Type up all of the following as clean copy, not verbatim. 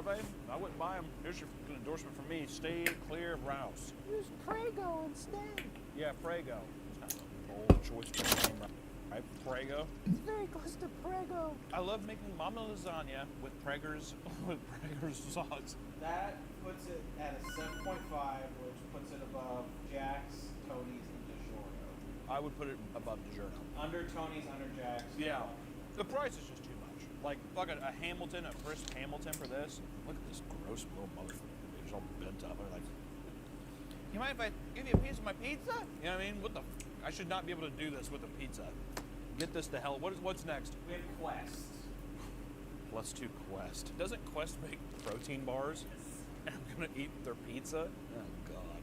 babe. I wouldn't buy them. Here's your endorsement from me. Stay clear of Rouse. Use Prego instead. Yeah, Prego. It's kind of a bold choice for a name, right? Prego. It's very close to Prego. I love making mama lasagna with Prager's sauce. That puts it at a 7.5, which puts it above Jack's, Tony's, and DiGiorno. I would put it above DiGiorno. Under Tony's, under Jack's. Yeah. The price is just too much. Like, fuck a Hamilton, a crisp Hamilton for this. Look at this gross little motherfucker. He's all bent up. I'm like, you mind if I give you a piece of my pizza? You know what I mean? What the? I should not be able to do this with a pizza. Get this to hell. What's next? We have Quest. Let's do Quest. Doesn't Quest make protein bars? And I'm gonna eat their pizza? Oh God.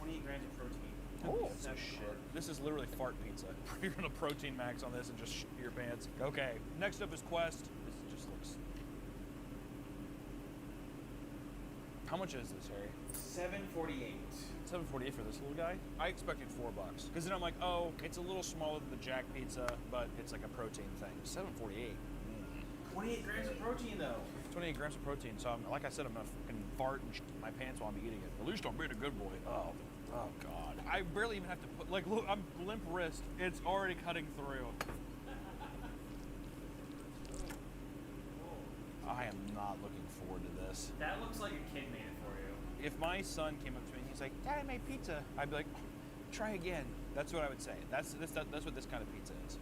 28 grams of protein. Oh, shit. This is literally fart pizza. You're gonna protein max on this and just shit your pants. Okay, next up is Quest. This just looks... How much is this, Harry? $7.48. $7.48 for this little guy? I expected $4. Because then I'm like, oh, it's a little smaller than the Jack pizza, but it's like a protein thing. $7.48. 28 grams of protein, though. 28 grams of protein. So, like I said, I'm gonna fucking fart and shit my pants while I'm eating it. At least I'm being a good boy. Oh God. I barely even have to put, like, look, I'm limp wrist. It's already cutting through. I am not looking forward to this. That looks like a kid made it for you. If my son came up to me and he's like, Dad, I made pizza, I'd be like, try again. That's what I would say. That's what this kind of pizza is.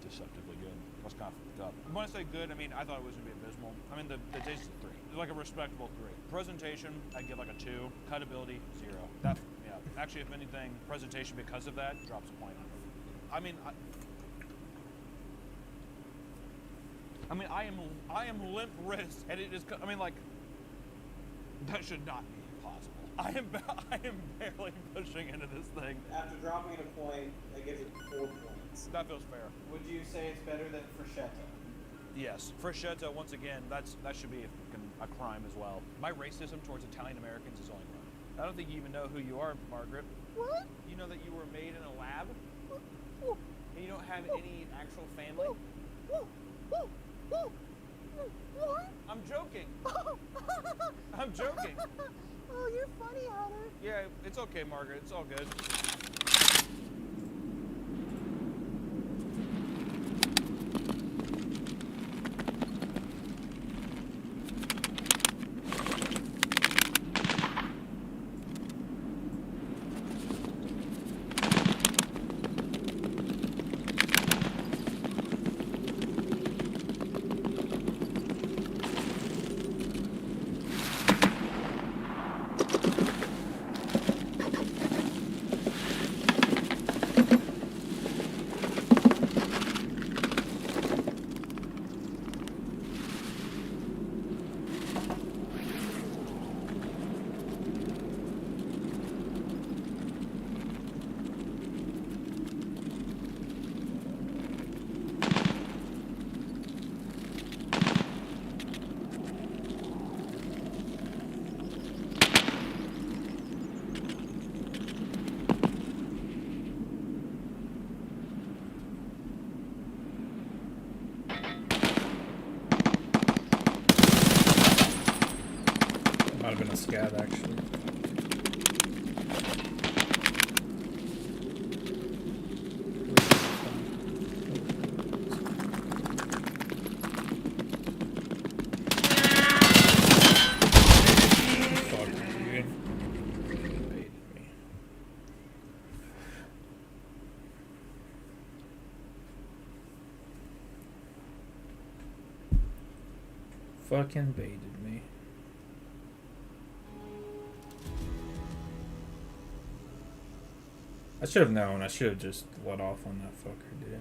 Deceptively good. That's kind of fucked up. When I say good, I mean, I thought it was going to be abysmal. I mean, the taste is a 3. It's like a respectable 3. Presentation, I'd give like a 2. Cutability, 0. That, yeah. Actually, if anything, presentation because of that drops a point. I mean, I am limp wrist, and it is. I mean, like, that should not be possible. I am barely pushing into this thing. After dropping it a point, that gives it 4 points. That feels fair. Would you say it's better than Freschetta? Yes, Freschetta. Once again, that should be a crime as well. My racism towards Italian Americans is only wrong. I don't think you even know who you are, Margaret. What? You know that you were made in a lab, and you don't have any actual family. What? I'm joking. I'm joking. Oh, you're funny, Hunter. Yeah, it's okay, Margaret. It's all good. Might have been a scav, actually. Fuck, dude. Baited me. Fucking baited me. I should have known. I should have just let off on that fucker, dude.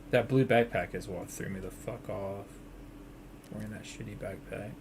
That blue backpack is what threw me the fuck off. Wearing that shitty backpack.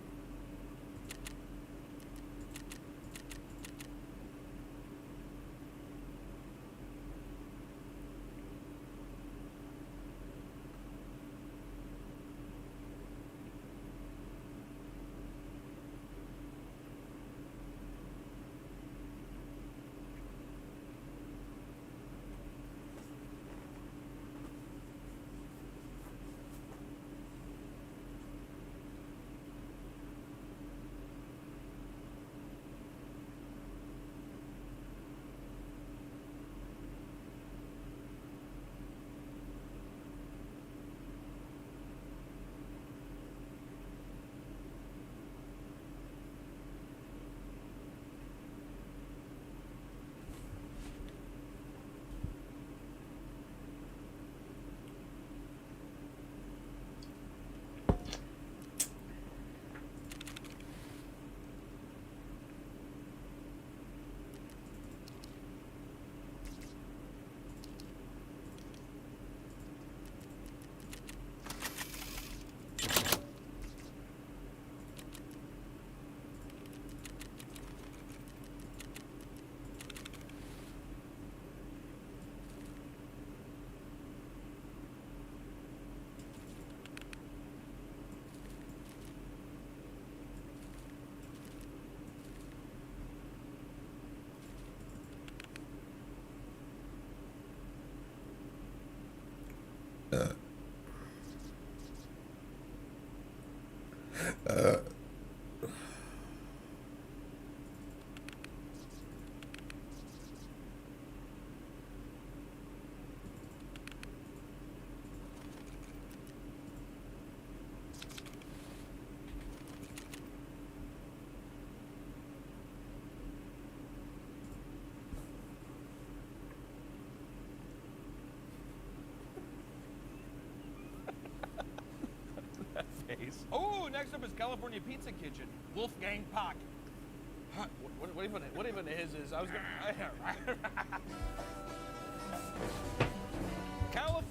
Face. Oh, next up is California Pizza Kitchen. Wolfgang Puck. Huh, what even is I was gonna. Calif.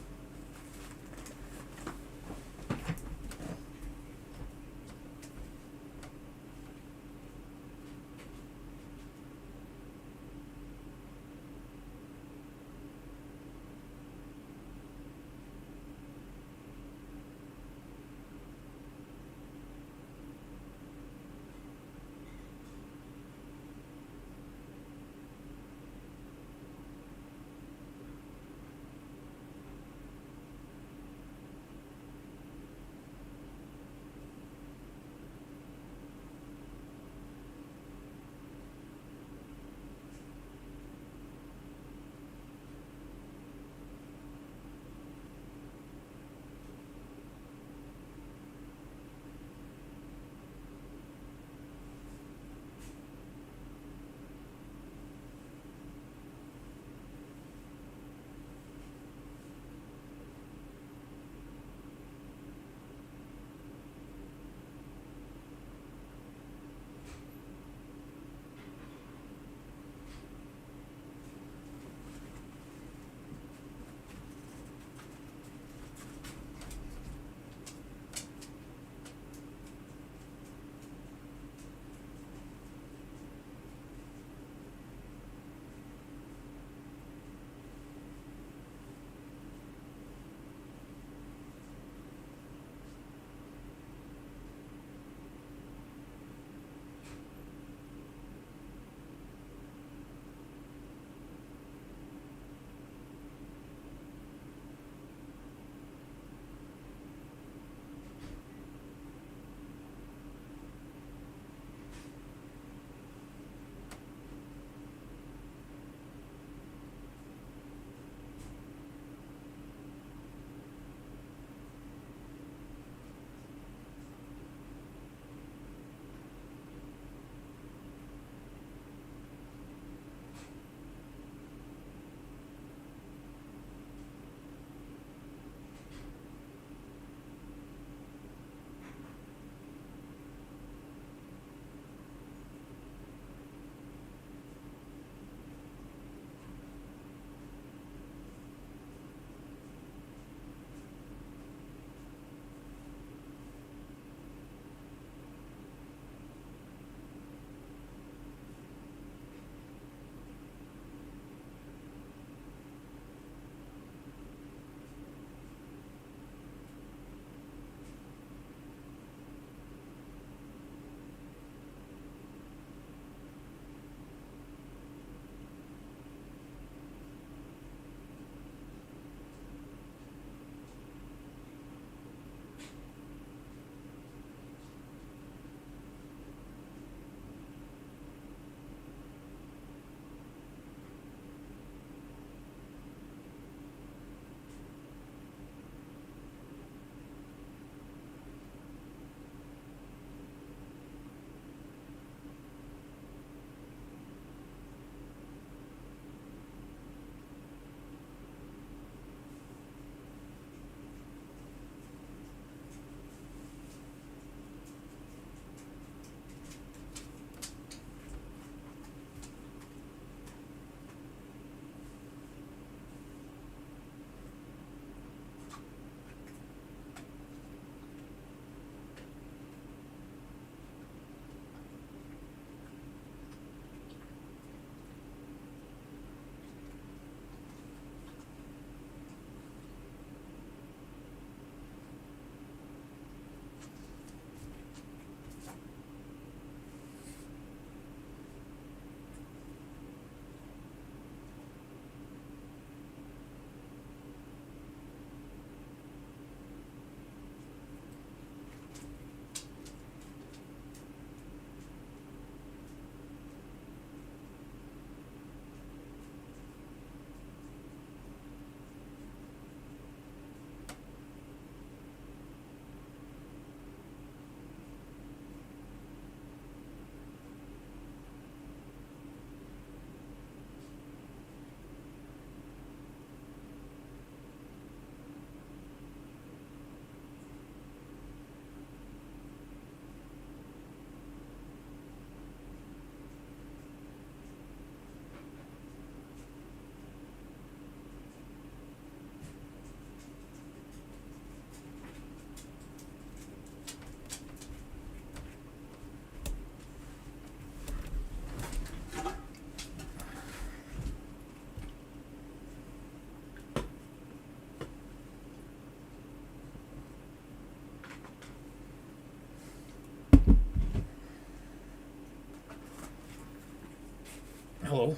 Hello.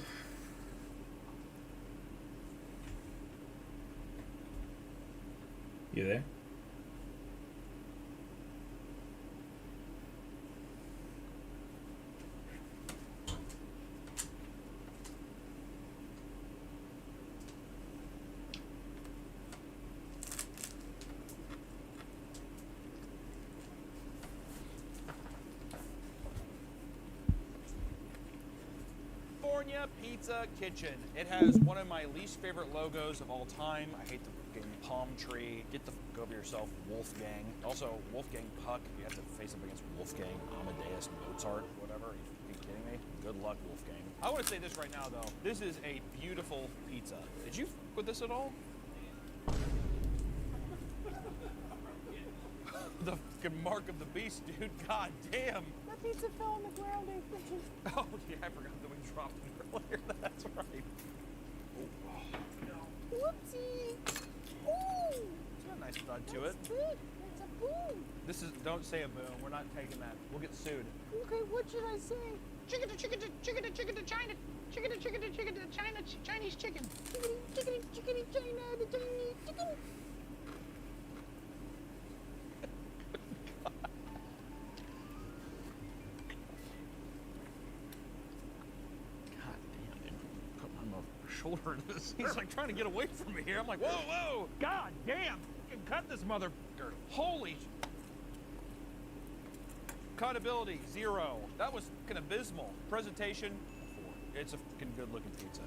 You there? California Pizza Kitchen. It has one of my least favorite logos of all time. I hate the fucking palm tree. Get the fuck over yourself, Wolfgang. Also, Wolfgang Puck. You have to face up against Wolfgang Amadeus Mozart, whatever. Are you kidding me? Good luck, Wolfgang. I want to say this right now, though. This is a beautiful pizza. Did you fuck with this at all? The fucking mark of the beast, dude. God damn. That pizza fell on the ground, I think. Oh, yeah, I forgot that we dropped it earlier. That's right. Whoopsie. Ooh. It's got a nice thud to it. That's big. That's a boom. This is, don't say a boom. We're not taking that. We'll get sued. Okay, what should I say? Chicken to chicken to chicken to chicken to China. Chicken to chicken to chicken to China. Chinese chicken. Chickeny, chickeny, chickeny, China, the Chinese chicken. God damn, dude. Put my shoulder in this. He's like trying to get away from me here. I'm like, whoa, whoa. God damn. Fucking cut this motherfucker. Holy. Cutability, 0. That was fucking abysmal. Presentation, 4. It's a fucking good looking pizza.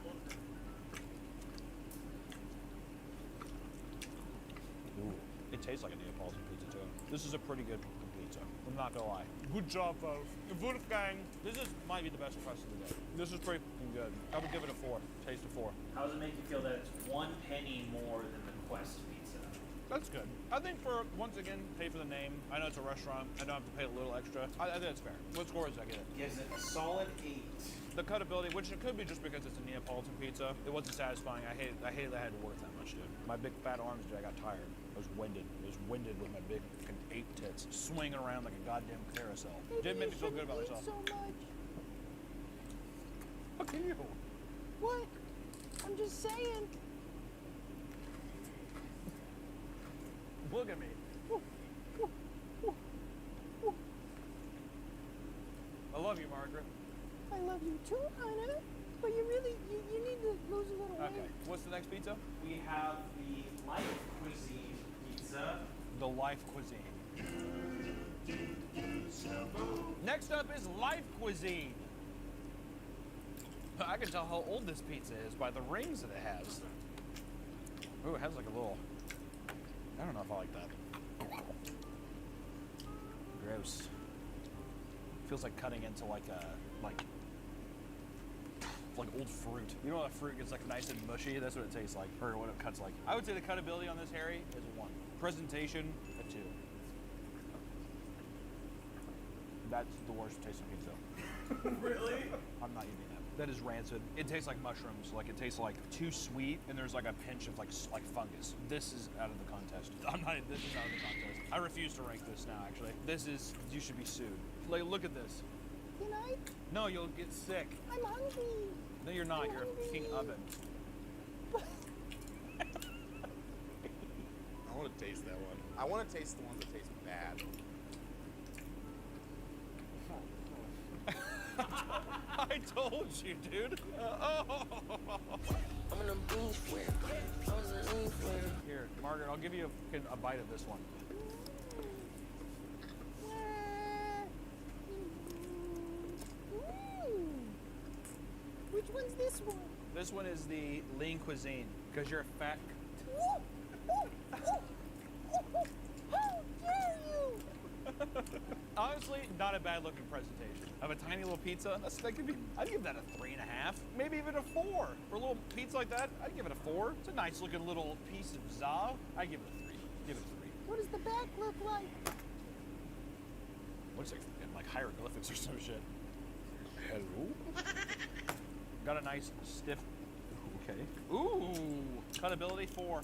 Ooh. It tastes like a Neapolitan pizza too. This is a pretty good pizza. I'm not gonna lie. Good job, folks. Wolfgang, this is might be the best crust of the day. This is pretty fucking good. I would give it a 4. Taste a 4. How does it make you feel that it's 1 penny more than the Quest pizza? That's good. I think for, once again, pay for the name. I know it's a restaurant. I don't have to pay a little extra. I think that's fair. What score is that get? Gives it a solid 8. The cutability, which it could be just because it's a Neapolitan pizza, it wasn't satisfying. I hated that I had to work that much, dude. My big fat arms, dude, I got tired. I was winded. I was winded with my big fucking ape tits swinging around like a goddamn carousel. Didn't make me feel good about myself. So much. Fuck you. What? I'm just saying. Look at me. I love you, Margaret. I love you too, Anna. But you really, you need to lose a little weight. Okay. What's the next pizza? We have the Life Cuisine pizza. The Life Cuisine. Next up is Life Cuisine. I can tell how old this pizza is by the rings that it has. Ooh, it has like a little... I don't know if I like that. Gross. Feels like cutting into like a... like old fruit. You know when a fruit gets like nice and mushy? That's what it tastes like, or what it cuts like. I would say the cutability on this, Harry, is a 1. Presentation, a 2. That's the worst tasting pizza. Really? I'm not eating that. That is rancid. It tastes like mushrooms. Like it tastes like too sweet, and there's like a pinch of like fungus. This is out of the contest. This is out of the contest. I refuse to rank this now. Actually, this is, you should be sued. Like, look at this. Can I? No, you'll get sick. I'm hungry. No, you're not. You're a fucking oven. I want to taste that one. I want to taste the ones that taste bad. I told you, dude. I'm in a beans flare. I was an ink flare. Here, Margaret, I'll give you a bite of this one. Which one's this one? This one is the lean cuisine, because you're a fat... How dare you! Honestly, not a bad looking presentation. Of a tiny little pizza, that could be, I'd give that a 3.5, maybe even a 4. For a little pizza like that, I'd give it a 4. It's a nice looking little piece of za. I'd give it a 3. Give it a 3. What does the back look like? Looks like hieroglyphics or some shit. Hello? Got a nice stiff, okay. Ooh, cutability 4.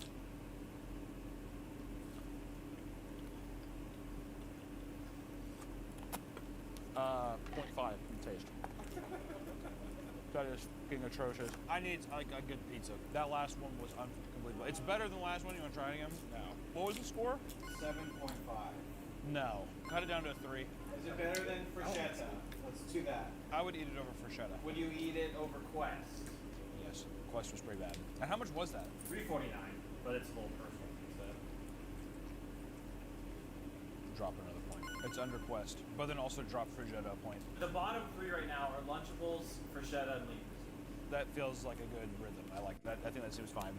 .5 in taste. That is fucking atrocious. I need like a good pizza. That last one was unbelievable. It's better than the last one. You want to try it again? No. What was the score? 7.5. No. Cut it down to a 3. Is it better than Freshetta? Let's do that. I would eat it over Freshetta. Would you eat it over Quest? Yes. Quest was pretty bad. And how much was that? $3.49, but it's a little personal pizza. Drop another point. It's under Quest, but then also drop Freshetta a point. The bottom 3 right now are Lunchables, Freshetta, and Leaves. That feels like a good rhythm. I like that. I think that seems fine.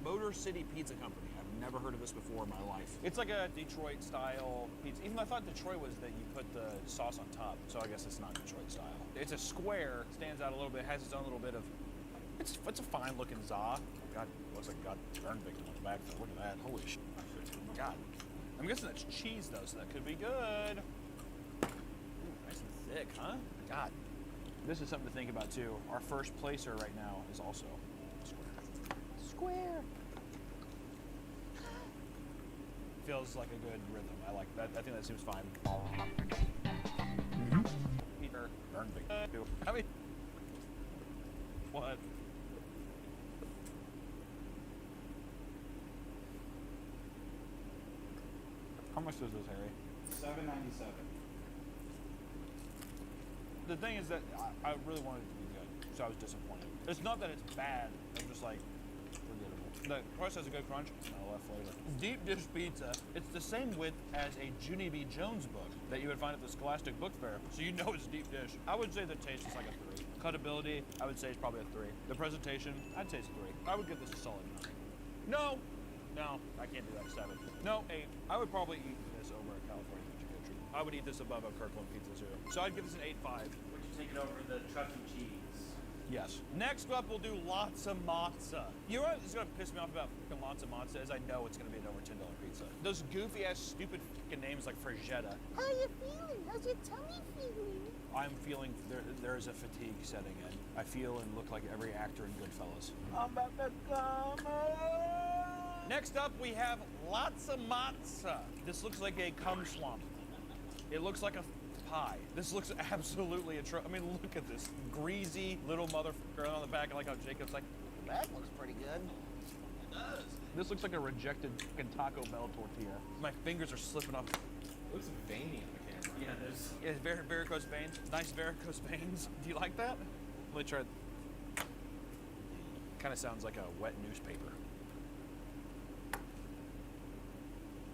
Motor City Pizza Company. I've never heard of this before in my life. It's like a Detroit style pizza. Even though I thought Detroit was that you put the sauce on top, so I guess it's not Detroit style. It's a square, stands out a little bit, has its own little bit of. It's a fine looking za. God, looks like God burn victim on the back. Look at that. Holy shit. God. I'm guessing that's cheese though, so that could be good. Ooh, nice and thick, huh? God. This is something to think about too. Our first placer right now is also square. Square. Feels like a good rhythm. I like that. I think that seems fine. Peter burn victim. I mean, what? How much is this, Harry? $7.97. The thing is that I really wanted it to be good, so I was disappointed. It's not that it's bad. I'm just like forgettable. The crust has a good crunch and a lot of flavor. Deep dish pizza. It's the same width as a Junie B. Jones book that you would find at the Scholastic Book Fair, so you know it's deep dish. I would say the taste is like a 3. Cuttability, I would say it's probably a 3. The presentation, I'd say it's a 3. I would give this a solid 9. No, I can't do that. 7. No, 8. I would probably eat this over a California Pizza Country. I would eat this above a Kirkland Pizza Zoo. So I'd give this an 8.5. Would you take it over the Chuck E. Cheese? Yes. Next up, we'll do lots of matzo. You know what is going to piss me off about fucking lots of matzo is I know it's going to be an over $10 pizza. Those goofy ass stupid fucking names like Freshetta. How you feeling? How's your tummy feeling? I'm feeling there is a fatigue setting in. I feel and look like every actor in Goodfellas. I'm about to come. Next up, we have lots of matzo. This looks like a cum swamp. It looks like a pie. This looks absolutely atrocious. I mean, look at this greasy little motherfucker on the back. I like how Jacob's like, that looks pretty good. It does. This looks like a rejected fucking Taco Bell tortilla. My fingers are slipping off. It looks veiny on the camera. Yeah, there's. Yeah, varicose veins. Nice varicose veins. Do you like that? Let me try. Kind of sounds like a wet newspaper.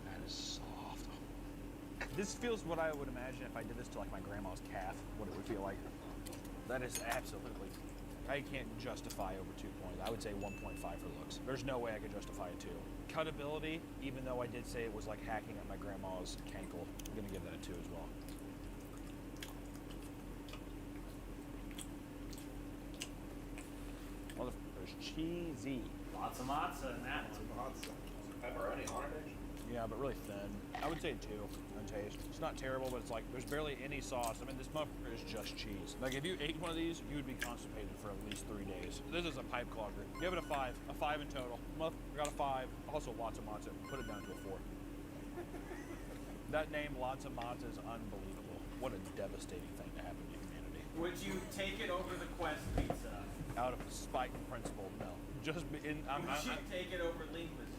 That is soft. This feels what I would imagine if I did this to like my grandma's calf, what it would feel like. That is absolutely. I can't justify over 2 points. I would say 1.5 for looks. There's no way I could justify a 2. Cuttability, even though I did say it was like hacking at my grandma's cankle, I'm gonna give that a 2 as well. Motherfucker's cheesy. Lots of matzah in that one. Pepperoni on it. Yeah, but really thin. I would say a 2 on taste. It's not terrible, but it's like there's barely any sauce. I mean, this motherfucker is just cheese. Like if you ate one of these, you would be constipated for at least 3 days. This is a pipe clogger. Give it a 5. A 5 in total. Motherfucker got a 5. Also lots of matzo. Put it down to a 4. That name, lots of matzo, is unbelievable. What a devastating thing to happen to humanity. Would you take it over the Quest pizza? Out of spite and principle, no. Just be in. Would you take it over Linguist?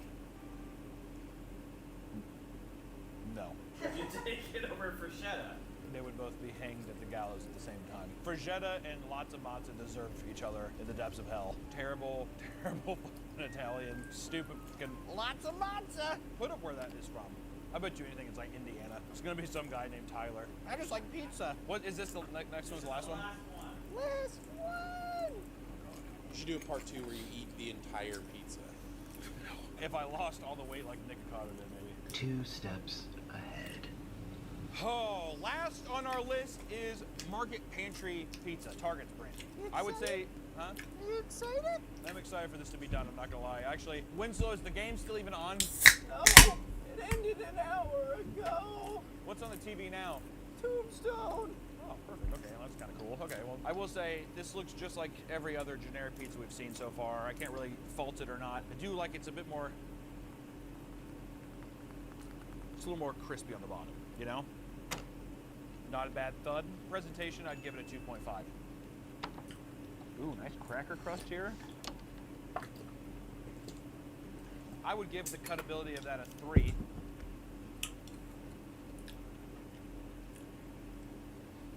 No. Would you take it over Freshetta? They would both be hanged at the gallows at the same time. Freshetta and lots of matzo deserve each other in the depths of hell. Terrible, terrible fucking Italian, stupid fucking lots of matzo. Put up where that is from. I bet you anything it's like Indiana. It's gonna be some guy named Tyler. I just like pizza. What is this? The next one's the last one? Last one. You should do a part 2 where you eat the entire pizza. If I lost all the weight like Nick Okada did, maybe. 2 steps ahead. Oh, last on our list is Market Pantry Pizza, Target's brand. I would say, huh? Are you excited? I'm excited for this to be done, I'm not gonna lie. Actually, Winslow, is the game still even on? No, it ended an hour ago. What's on the TV now? Tombstone. Oh, perfect. Okay, well, that's kind of cool. Okay, well, I will say this looks just like every other generic pizza we've seen so far. I can't really fault it or not. I do like it's a bit more. It's a little more crispy on the bottom, you know? Not a bad thud. Presentation, I'd give it a 2.5. Ooh, nice cracker crust here. I would give the cutability of that a 3.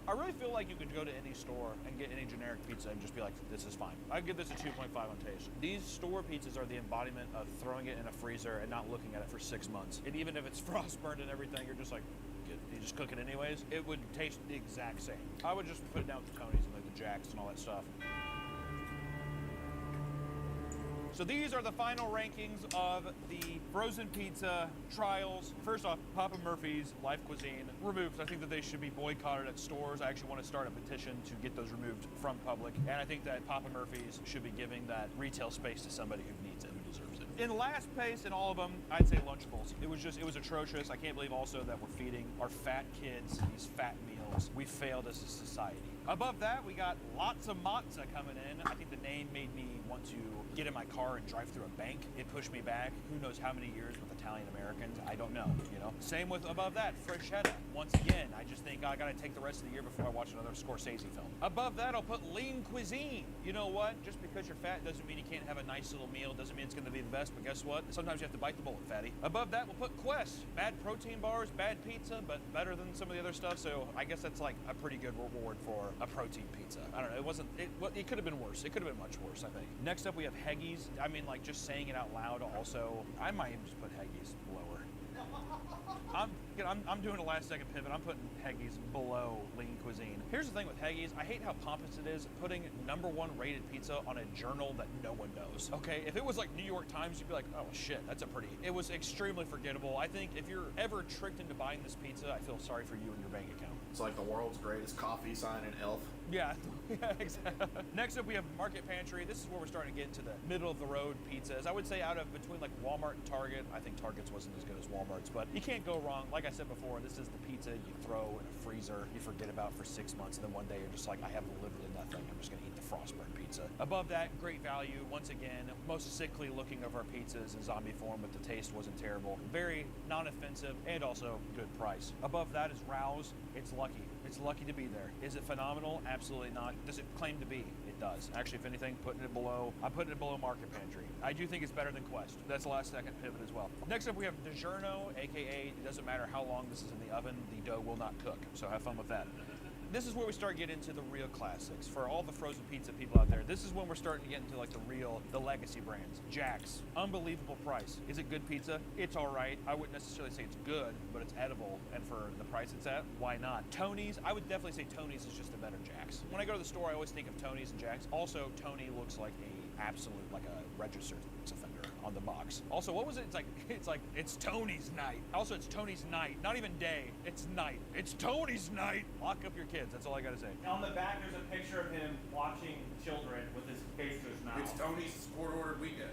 I really feel like you could go to any store and get any generic pizza and just be like, this is fine. I'd give this a 2.5 on taste. These store pizzas are the embodiment of throwing it in a freezer and not looking at it for 6 months. And even if it's frost burned and everything, you're just like, you just cook it anyways. It would taste the exact same. I would just put it down with the Tony's and like the Jacks and all that stuff. So these are the final rankings of the frozen pizza trials. First off, Papa Murphy's, Life Cuisine, removed. I think that they should be boycotted at stores. I actually want to start a petition to get those removed from public. And I think that Papa Murphy's should be giving that retail space to somebody who needs it, who deserves it. In last place in all of them, I'd say Lunchables. It was atrocious. I can't believe also that we're feeding our fat kids these fat meals. We failed as a society. Above that, we got lots of matzo coming in. I think the name made me want to get in my car and drive through a bank. It pushed me back. Who knows how many years with Italian Americans? I don't know, you know? Same with above that, Freschetta. Once again, I just think I gotta take the rest of the year before I watch another Scorsese film. Above that, I'll put Lean Cuisine. You know what? Just because you're fat doesn't mean you can't have a nice little meal. Doesn't mean it's gonna be the best, but guess what? Sometimes you have to bite the bullet, fatty. Above that, we'll put Quest. Bad protein bars, bad pizza, but better than some of the other stuff, so I guess that's like a pretty good reward for a protein pizza. I don't know, it could have been worse. It could have been much worse, I think. Next up, we have Heggies. I mean, like, just saying it out loud also, I might even just put Heggies lower. I'm doing a last second pivot. I'm putting Heggies below Lean Cuisine. Here's the thing with Heggies. I hate how pompous it is putting #1 rated pizza on a journal that no one knows. Okay, if it was like New York Times, you'd be like, oh shit, it was extremely forgettable. I think if you're ever tricked into buying this pizza, I feel sorry for you and your bank account. It's like the world's greatest coffee sign in Elf. Yeah, exactly. Next up, we have Market Pantry. This is where we're starting to get into the middle of the road pizzas. I would say out of between like Walmart and Target. I think Target's wasn't as good as Walmart's, but you can't go wrong. Like I said before, this is the pizza you throw in a freezer, you forget about for 6 months, and then one day you're just like, I have literally nothing. I'm just gonna eat the Frostburn pizza. Above that, great value. Once again, most sickly looking of our pizzas in zombie form, but the taste wasn't terrible. Very non-offensive and also good price. Above that is Rouse. It's lucky. It's lucky to be there. Is it phenomenal? Absolutely not. Does it claim to be? It does. Actually, if anything, I'm putting it below Market Pantry. I do think it's better than Quest. That's the last second pivot as well. Next up, we have DiGiorno, aka it doesn't matter how long this is in the oven, the dough will not cook. So have fun with that. This is where we start getting into the real classics. For all the frozen pizza people out there, this is when we're starting to get into like the legacy brands. Jack's, unbelievable price. Is it good pizza? It's all right. I wouldn't necessarily say it's good, but it's edible. And for the price it's at, why not? Tony's, I would definitely say Tony's is just a better Jack's. When I go to the store, I always think of Tony's and Jack's. Also, Tony looks like a registered offender on the box. Also, what was it? It's Tony's night. Also, it's Tony's night. Not even day. It's night. It's Tony's night. Lock up your kids. That's all I gotta say. On the back, there's a picture of him watching children with his face to his mouth. It's Tony's court-ordered weekend.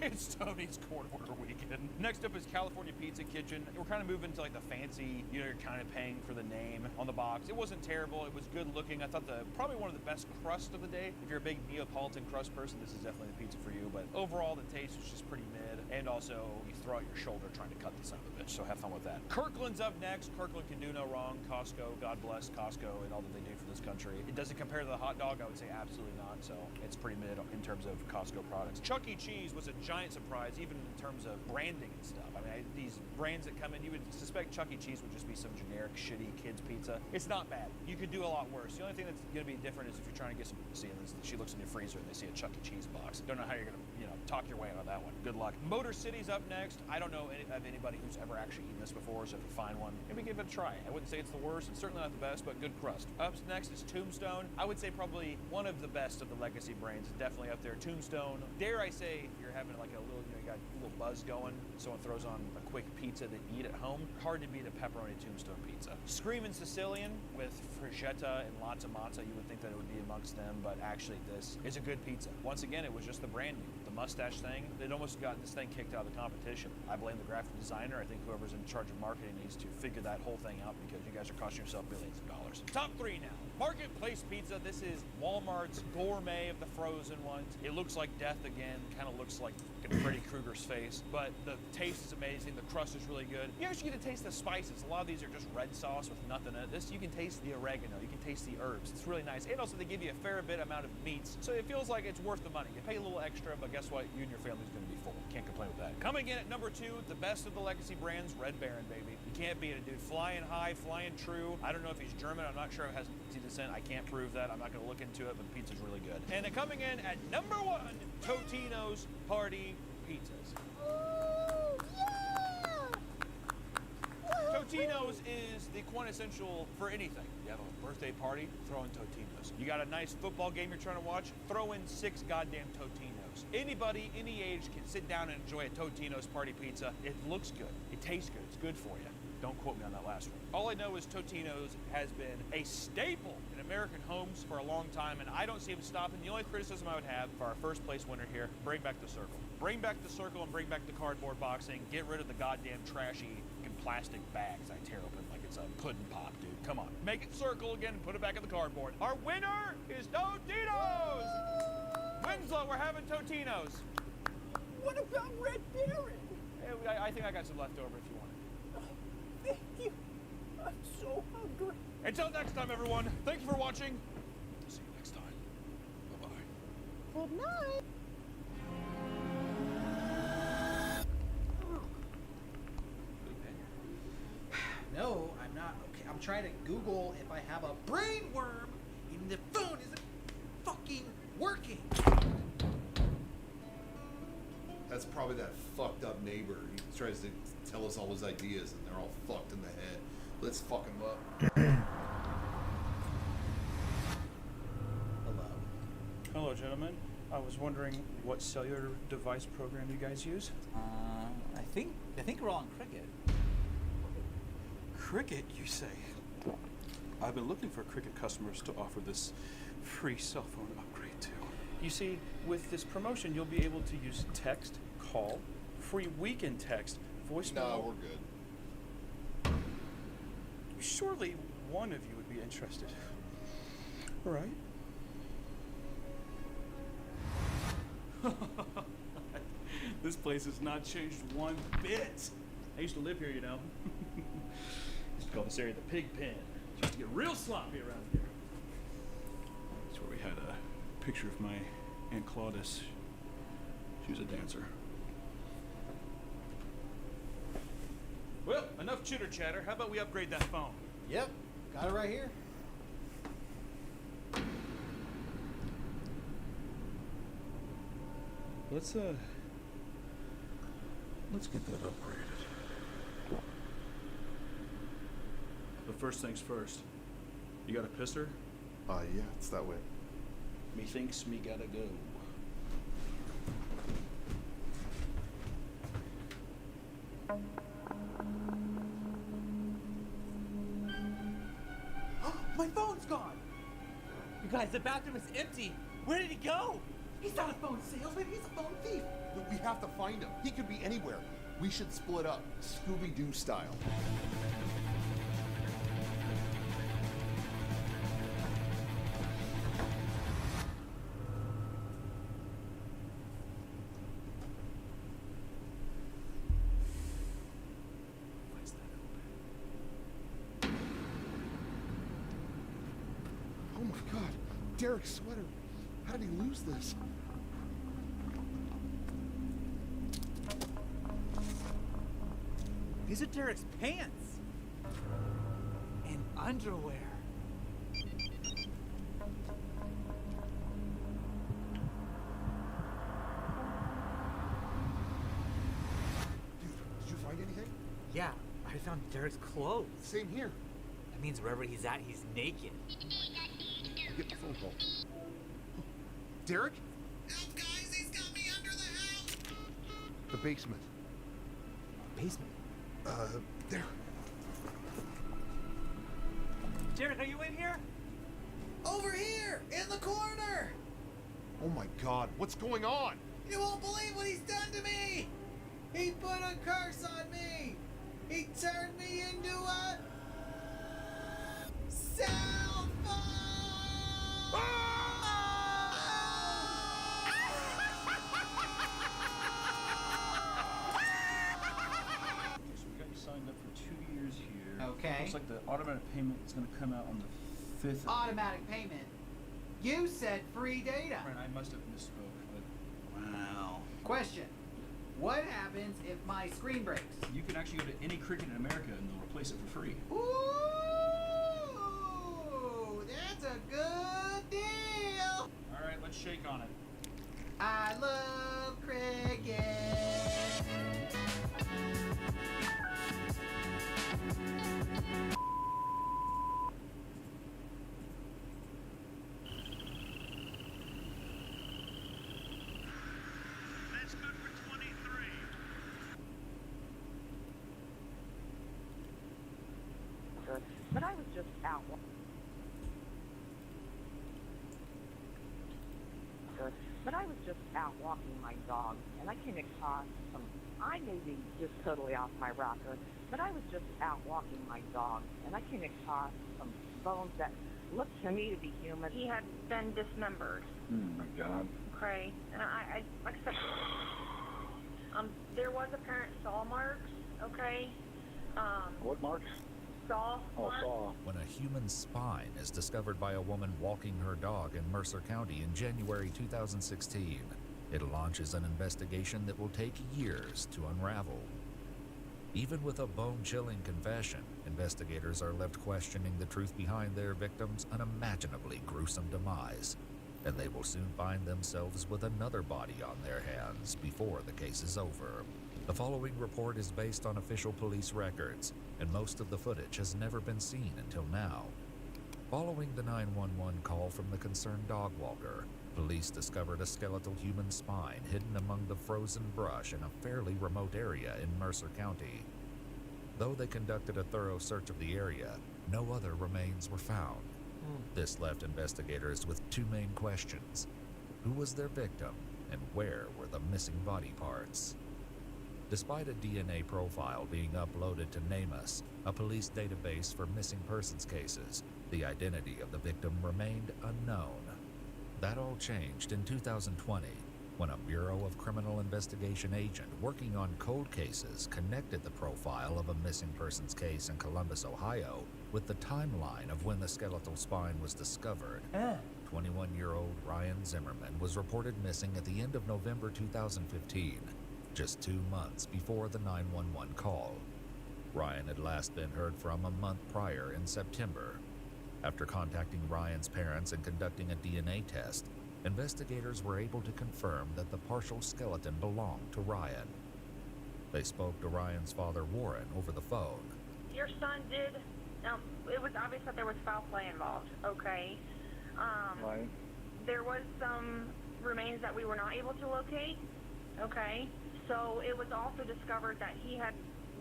It's Tony's court order weekend. Next up is California Pizza Kitchen. We're kind of moving to like the fancy, you're kind of paying for the name on the box. It wasn't terrible. It was good looking. I thought probably one of the best crust of the day. If you're a big Neapolitan crust person, this is definitely the pizza for you. But overall, the taste was just pretty mid. And also, you throw out your shoulder trying to cut the son of a bitch. So have fun with that. Kirkland's up next. Kirkland can do no wrong. Costco, God bless Costco and all that they do for this country. It doesn't compare to the hot dog. I would say absolutely not. So it's pretty mid in terms of Costco products. Chuck E. Cheese was a giant surprise, even in terms of branding and stuff. I mean, these brands that come in, you would suspect Chuck E. Cheese would just be some generic, shitty kids pizza. It's not bad. You could do a lot worse. The only thing that's going to be different is if you're trying to get some. She looks in your freezer and they see a Chuck E. Cheese box. Don't know how you're going to, talk your way out of that one. Good luck. Motor City's up next. I don't know of anybody who's ever actually eaten this before, so if you find one, maybe give it a try. I wouldn't say it's the worst. It's certainly not the best, but good crust. Up next is Tombstone. I would say probably one of the best of the legacy brands. It's definitely up there. Tombstone. Dare I say, if you're having like a little, you got a little buzz going, someone throws on a quick pizza to eat at home, hard to beat a pepperoni Tombstone pizza. Screamin' Sicilian with Freschetta and lots of matzo. You would think that it would be amongst them, but actually this is a good pizza. Once again, it was just the branding. The mustache thing, it almost got this thing kicked out of the competition. I blame the graphic designer. I think whoever's in charge of marketing needs to figure that whole thing out because you guys are costing yourself millions of dollars. Top 3 now. Marketplace Pizza. This is Walmart's gourmet of the frozen ones. It looks like death again. Kind of looks like in Freddy Krueger's face. But the taste is amazing. The crust is really good. You actually get to taste the spices. A lot of these are just red sauce with nothing in it. This, you can taste the oregano. You can taste the herbs. It's really nice. And also they give you a fair bit amount of meats, so it feels like it's worth the money. You pay a little extra, but guess what? You and your family's going to be full. Can't complain with that. Coming in at number 2, the best of the legacy brands, Red Baron, baby. You can't beat it, dude. Flying high, flying true. I don't know if he's German. I'm not sure if it has Nazi descent. I can't prove that. I'm not going to look into it, but the pizza's really good. And then coming in at number 1, Totino's Party Pizzas. Oh, yeah! Totino's is the quintessential for anything. You have a birthday party, throw in Totino's. You got a nice football game you're trying to watch, throw in 6 goddamn Totino's. Anybody, any age can sit down and enjoy a Totino's Party Pizza. It looks good. It tastes good. It's good for you. Don't quote me on that last one. All I know is Totino's has been a staple in American homes for a long time, and I don't see them stopping. The only criticism I would have for our first place winner here, bring back the circle. Bring back the circle and bring back the cardboard boxing. Get rid of the goddamn trashy plastic bags I tear open like it's a pudding pop, dude. Come on. Make it circle again and put it back in the cardboard. Our winner is Totino's! Winslow, we're having Totino's. What about Red Baron? Hey, I think I got some left over if you want it. Thank you. I'm so hungry. Until next time, everyone. Thank you for watching. See you next time. Bye-bye. Good night. No, I'm not. Okay, I'm trying to Google if I have a brain worm and the phone isn't fucking working. That's probably that fucked up neighbor. He tries to tell us all his ideas and they're all fucked in the head. Let's fuck him up. Hello. Hello, gentlemen. I was wondering what cellular device program you guys use? I think we're on Cricket. Cricket, you say? I've been looking for Cricket customers to offer this free cell phone upgrade to. You see, with this promotion, you'll be able to use text, call, free weekend text, voicemail. No, we're good. Surely one of you would be interested. Right? This place has not changed one bit. I used to live here, you know. Used to call this area the pig pen. Used to get real sloppy around here. That's where we had a picture of my Aunt Claudius. She was a dancer. Well, enough chitter chatter. How about we upgrade that phone? Yep, got it right here. Let's get that upgraded. But first things first. You got a pisser? Yeah, it's that way. Methinks me gotta go. My phone's gone! You guys, the bathroom is empty! Where did he go? He's not a phone salesman, he's a phone thief! We have to find him. He could be anywhere. We should split up, Scooby-Doo style. Oh my God, Derek's sweater. How did he lose this? These are Derek's pants! And underwear. Dude, did you find anything? Yeah, I found Derek's clothes. Same here. That means wherever he's at, he's naked. Get the phone call. Derek? Help, guys! He's got me under the house! The basement. Basement? There. Derek, are you in here? Over here! In the corner! Oh my God, what's going on? You won't believe what he's done to me! He put a curse on me! He turned me into a... cell phone! looks like the automatic payment is going to come out on the 5th. Automatic payment. You said free data. I must have misspoke. Wow. Question. What happens if my screen breaks? You can actually go to any cricket in America and they'll replace it for free. Ooh, that's a good deal. All right, let's shake on it. I love cricket. That's good for 23. But I was just out. But I was just out walking my dog, and I came across some. I may be just totally off my rocker, but I was just out walking my dog, and I came across some bones that looked to me to be human. He had been dismembered. Oh my God. Okay, and I like I said, there was apparent saw marks. Okay. What marks? Saw. Oh, saw. When a human spine is discovered by a woman walking her dog in Mercer County in January 2016, it launches an investigation that will take years to unravel. Even with a bone-chilling confession, investigators are left questioning the truth behind their victim's unimaginably gruesome demise, and they will soon find themselves with another body on their hands before the case is over. The following report is based on official police records, and most of the footage has never been seen until now. Following the 911 call from the concerned dog walker, police discovered a skeletal human spine hidden among the frozen brush in a fairly remote area in Mercer County. Though they conducted a thorough search of the area, no other remains were found. This left investigators with two main questions. Who was their victim, and where were the missing body parts? Despite a DNA profile being uploaded to NamUs, a police database for missing persons cases, the identity of the victim remained unknown. That all changed in 2020, when a Bureau of Criminal Investigation agent working on cold cases connected the profile of a missing persons case in Columbus, Ohio, with the timeline of when the skeletal spine was discovered. 21-year-old Ryan Zimmerman was reported missing at the end of November 2015, just 2 months before the 911 call. Ryan had last been heard from a month prior in September. After contacting Ryan's parents and conducting a DNA test, investigators were able to confirm that the partial skeleton belonged to Ryan. They spoke to Ryan's father, Warren, over the phone. Your son did. It was obvious that there was foul play involved. Okay. Right. There was some remains that we were not able to locate. Okay. So it was also discovered that he had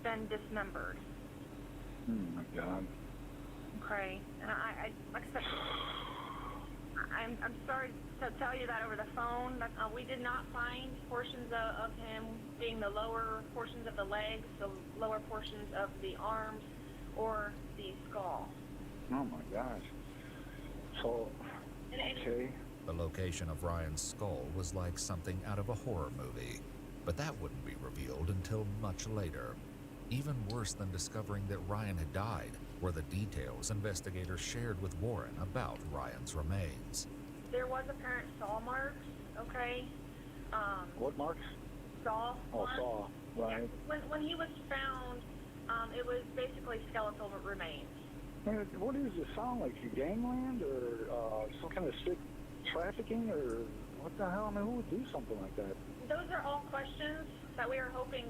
been dismembered. Oh my God. Okay. And I like I said, I'm sorry to tell you that over the phone. We did not find portions of him being the lower portions of the legs, the lower portions of the arms, or the skull. Oh my gosh. So, okay. The location of Ryan's skull was like something out of a horror movie, but that wouldn't be revealed until much later. Even worse than discovering that Ryan had died were the details investigators shared with Warren about Ryan's remains. There was apparent saw marks, okay? What marks? Saw Oh, marks. saw. Right. When he was found, it was basically skeletal remains. What does it sound like? Gangland or some kind of sick trafficking or what the hell? I mean, who would do something like that? Those are all questions that we are hoping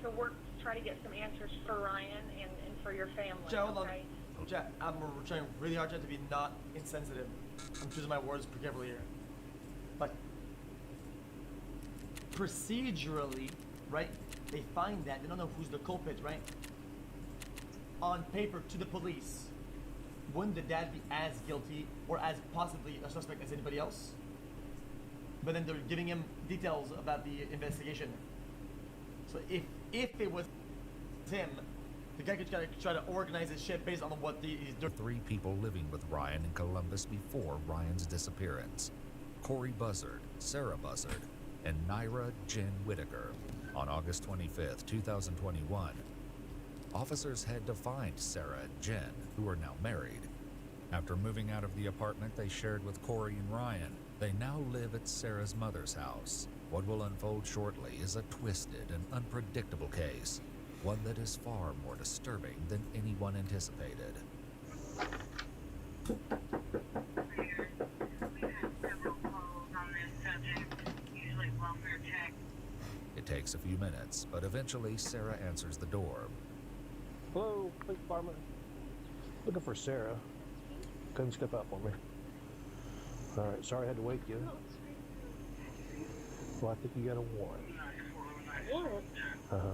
to work to try to get some answers for Ryan and for your family. Jack, hold on. Okay? Jack, I'm trying really hard to be not insensitive. I'm choosing my words carefully here. But procedurally, right? They find that they don't know who's the culprit, right? On paper to the police, wouldn't the dad be as guilty or as possibly a suspect as anybody else? But then they're giving him details about the investigation. So if it was him, the guy could try to organize his shit based on what he's doing. 3 people living with Ryan in Columbus before Ryan's disappearance: Corey Buzzard, Sarah Buzzard, and Naira Jen Whitaker. On August 25th, 2021, Officers head to find Sarah and Jen, who are now married. After moving out of the apartment they shared with Corey and Ryan, they now live at Sarah's mother's house. What will unfold shortly is a twisted and unpredictable case, one that is far more disturbing than anyone anticipated. It takes a few minutes, but eventually Sarah answers the door. Hello, police department. Looking for Sarah. Couldn't step out for me. All right, sorry I had to wake you. Well, I think you got a warrant. Warrant? Uh-huh.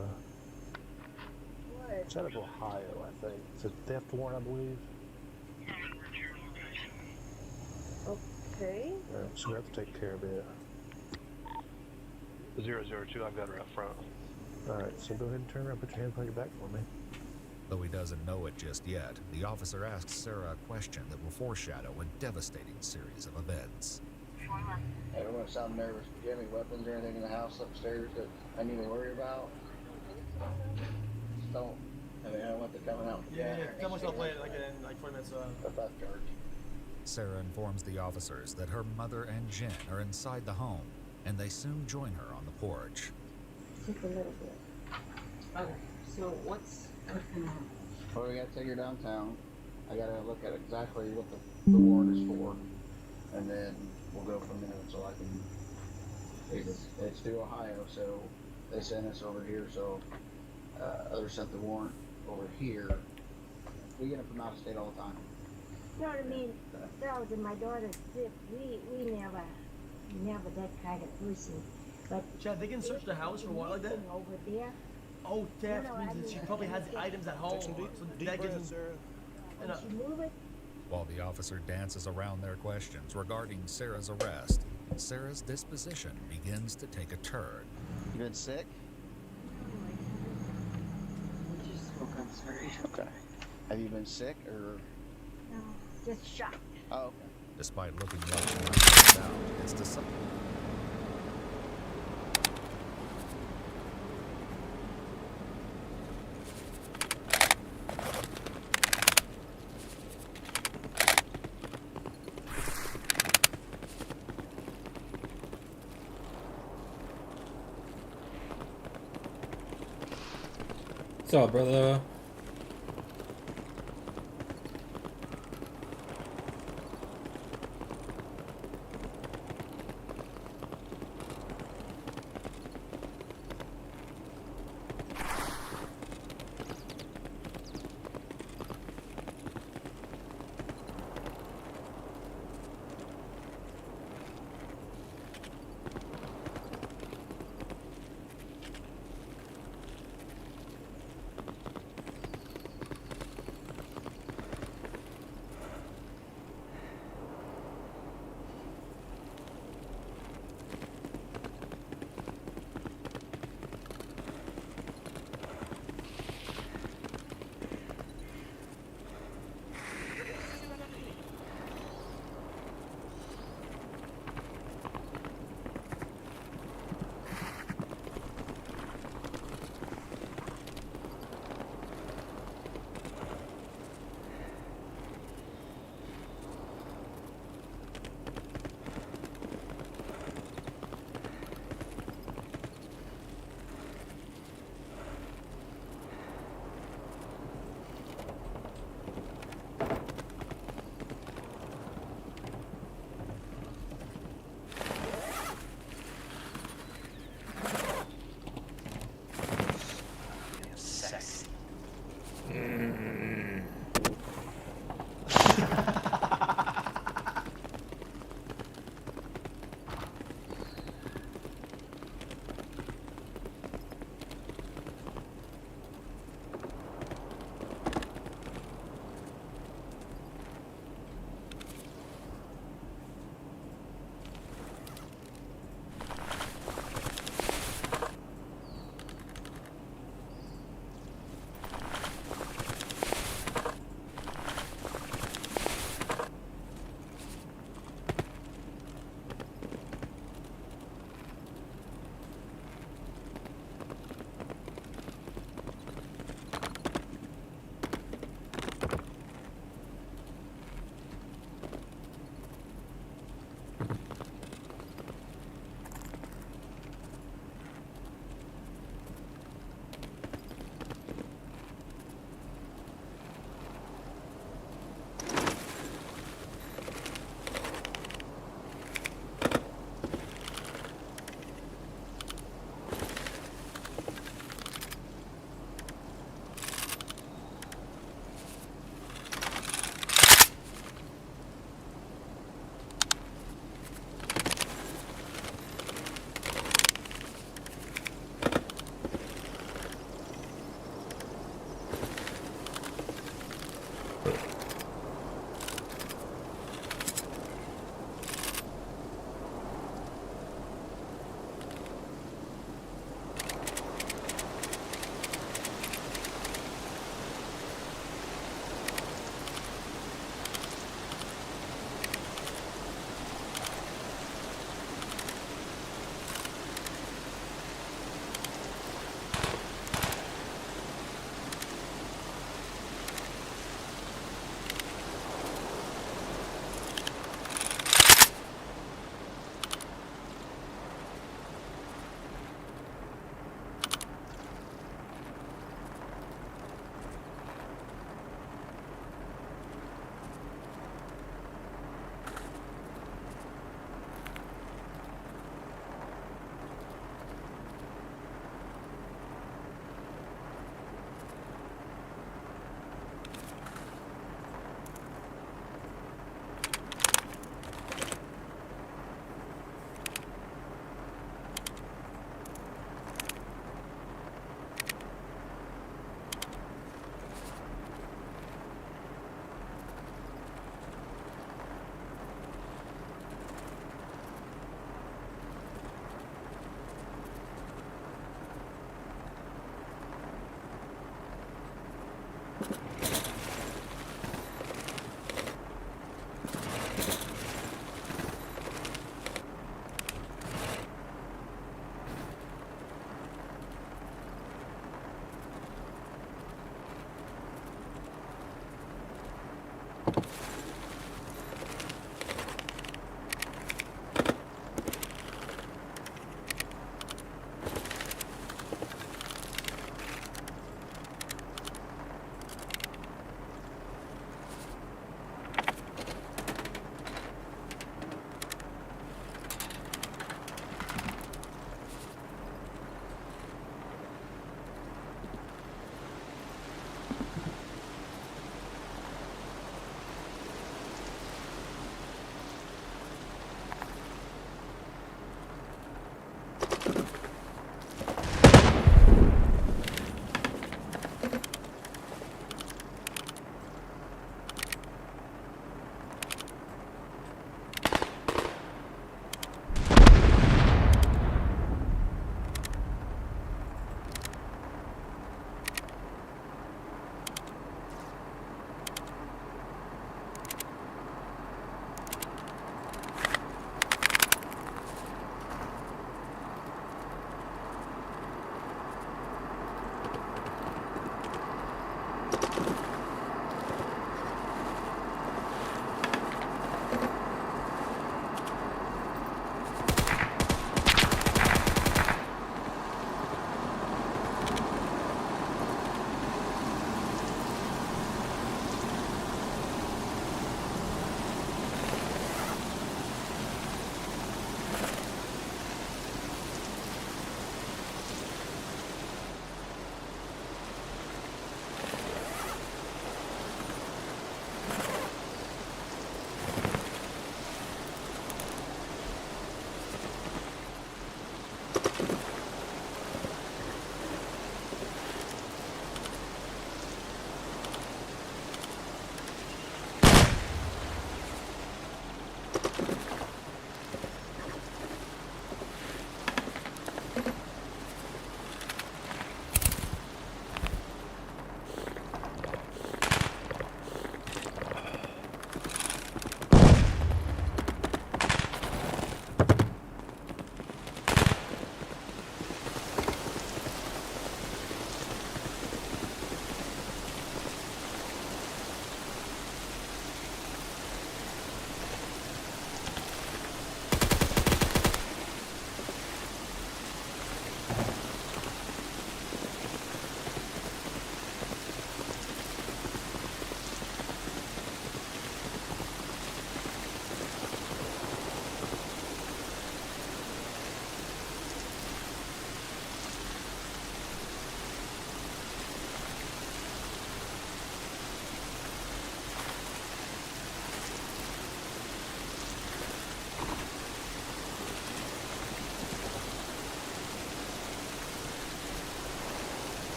What? It's out of Ohio, I think. It's a theft warrant, I believe. Okay. All right, so we have to take care of it. 002, I've got her up front. All right, so go ahead and turn around, put your hands on your back for me. Though he doesn't know it just yet, the officer asks Sarah a question that will foreshadow a devastating series of events. I don't want to sound nervous. Do you have any weapons or anything in the house upstairs that I need to worry about? Just don't. I mean, I don't want them coming out. Yeah, someone's gonna play it like in like 20 minutes. A theft charge. Sarah informs the officers that her mother and Jen are inside the home, and they soon join her on the porch. Just a little bit. Okay, so what's going on? Well, we gotta take her downtown. I gotta look at exactly what the warrant is for, and then we'll go from there. So I can. It's through Ohio, so they sent us over here. So others sent the warrant over here. We get them from out of state all the time. You know what I mean? Girls and my daughter's sick. We never that kind of person. But Chad, they can search the house for water like that? over there. Oh, theft No, means I that she mean, probably has I the items at home. Take some deep so that breaths, gives them. Sarah. And, She move it. While the officer dances around their questions regarding Sarah's arrest, Sarah's disposition begins to take a turn. You been sick? We just spoke on sorry. Okay. Have you been sick or? No, just shocked. Oh, okay. Despite looking like she might pass out, it's to some... What's up, brother?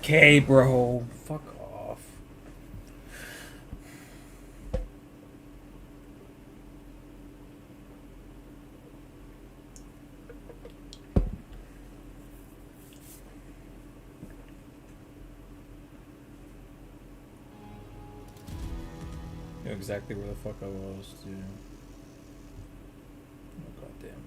Okay, bro. Fuck off. Knew exactly where the fuck I was, dude. Oh, goddamn way.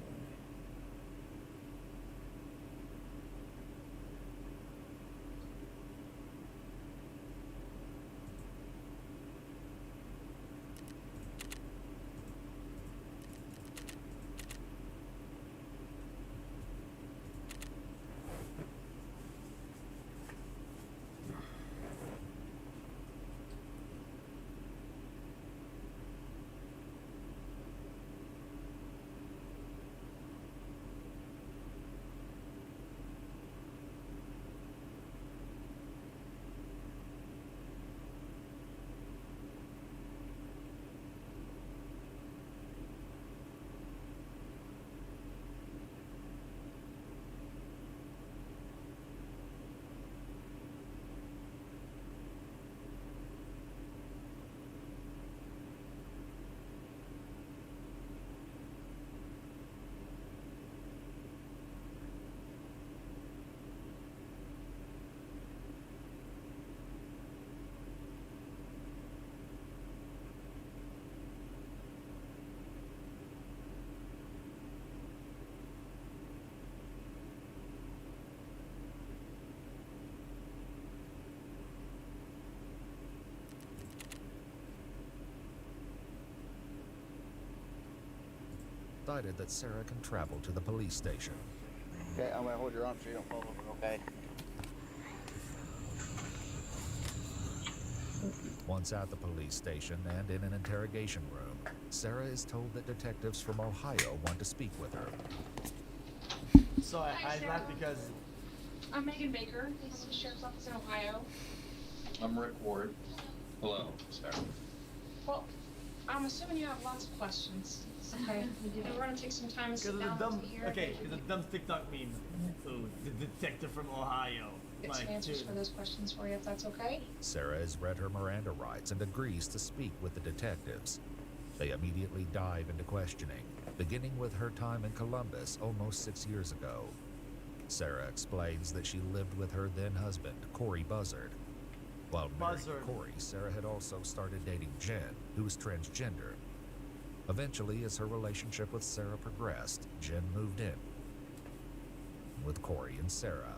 Decided that Sarah can travel to the police station. Okay, I'm gonna hold your arm so you don't fall over, okay? Once at the police station and in an interrogation room, Sarah is told that detectives from Ohio want to speak with her. So I laughed because I'm Megan Baker. This is the Sheriff's Office in Ohio. I'm Rick Ward. Hello, Sarah. Well, I'm assuming you have lots of questions. Okay. And we're gonna take some time and because sit of the down dumb. here. Okay, because of the dumb TikTok meme. So the detective from Ohio. Get some answers dude. for those questions for you, if that's okay. Sarah has read her Miranda rights and agrees to speak with the detectives. They immediately dive into questioning, beginning with her time in Columbus almost 6 years ago. Sarah explains that she lived with her then husband, Corey Buzzard. While married to Buzzard. Corey, Sarah had also started dating Jen, who was transgender. Eventually, as her relationship with Sarah progressed, Jen moved in with Corey and Sarah.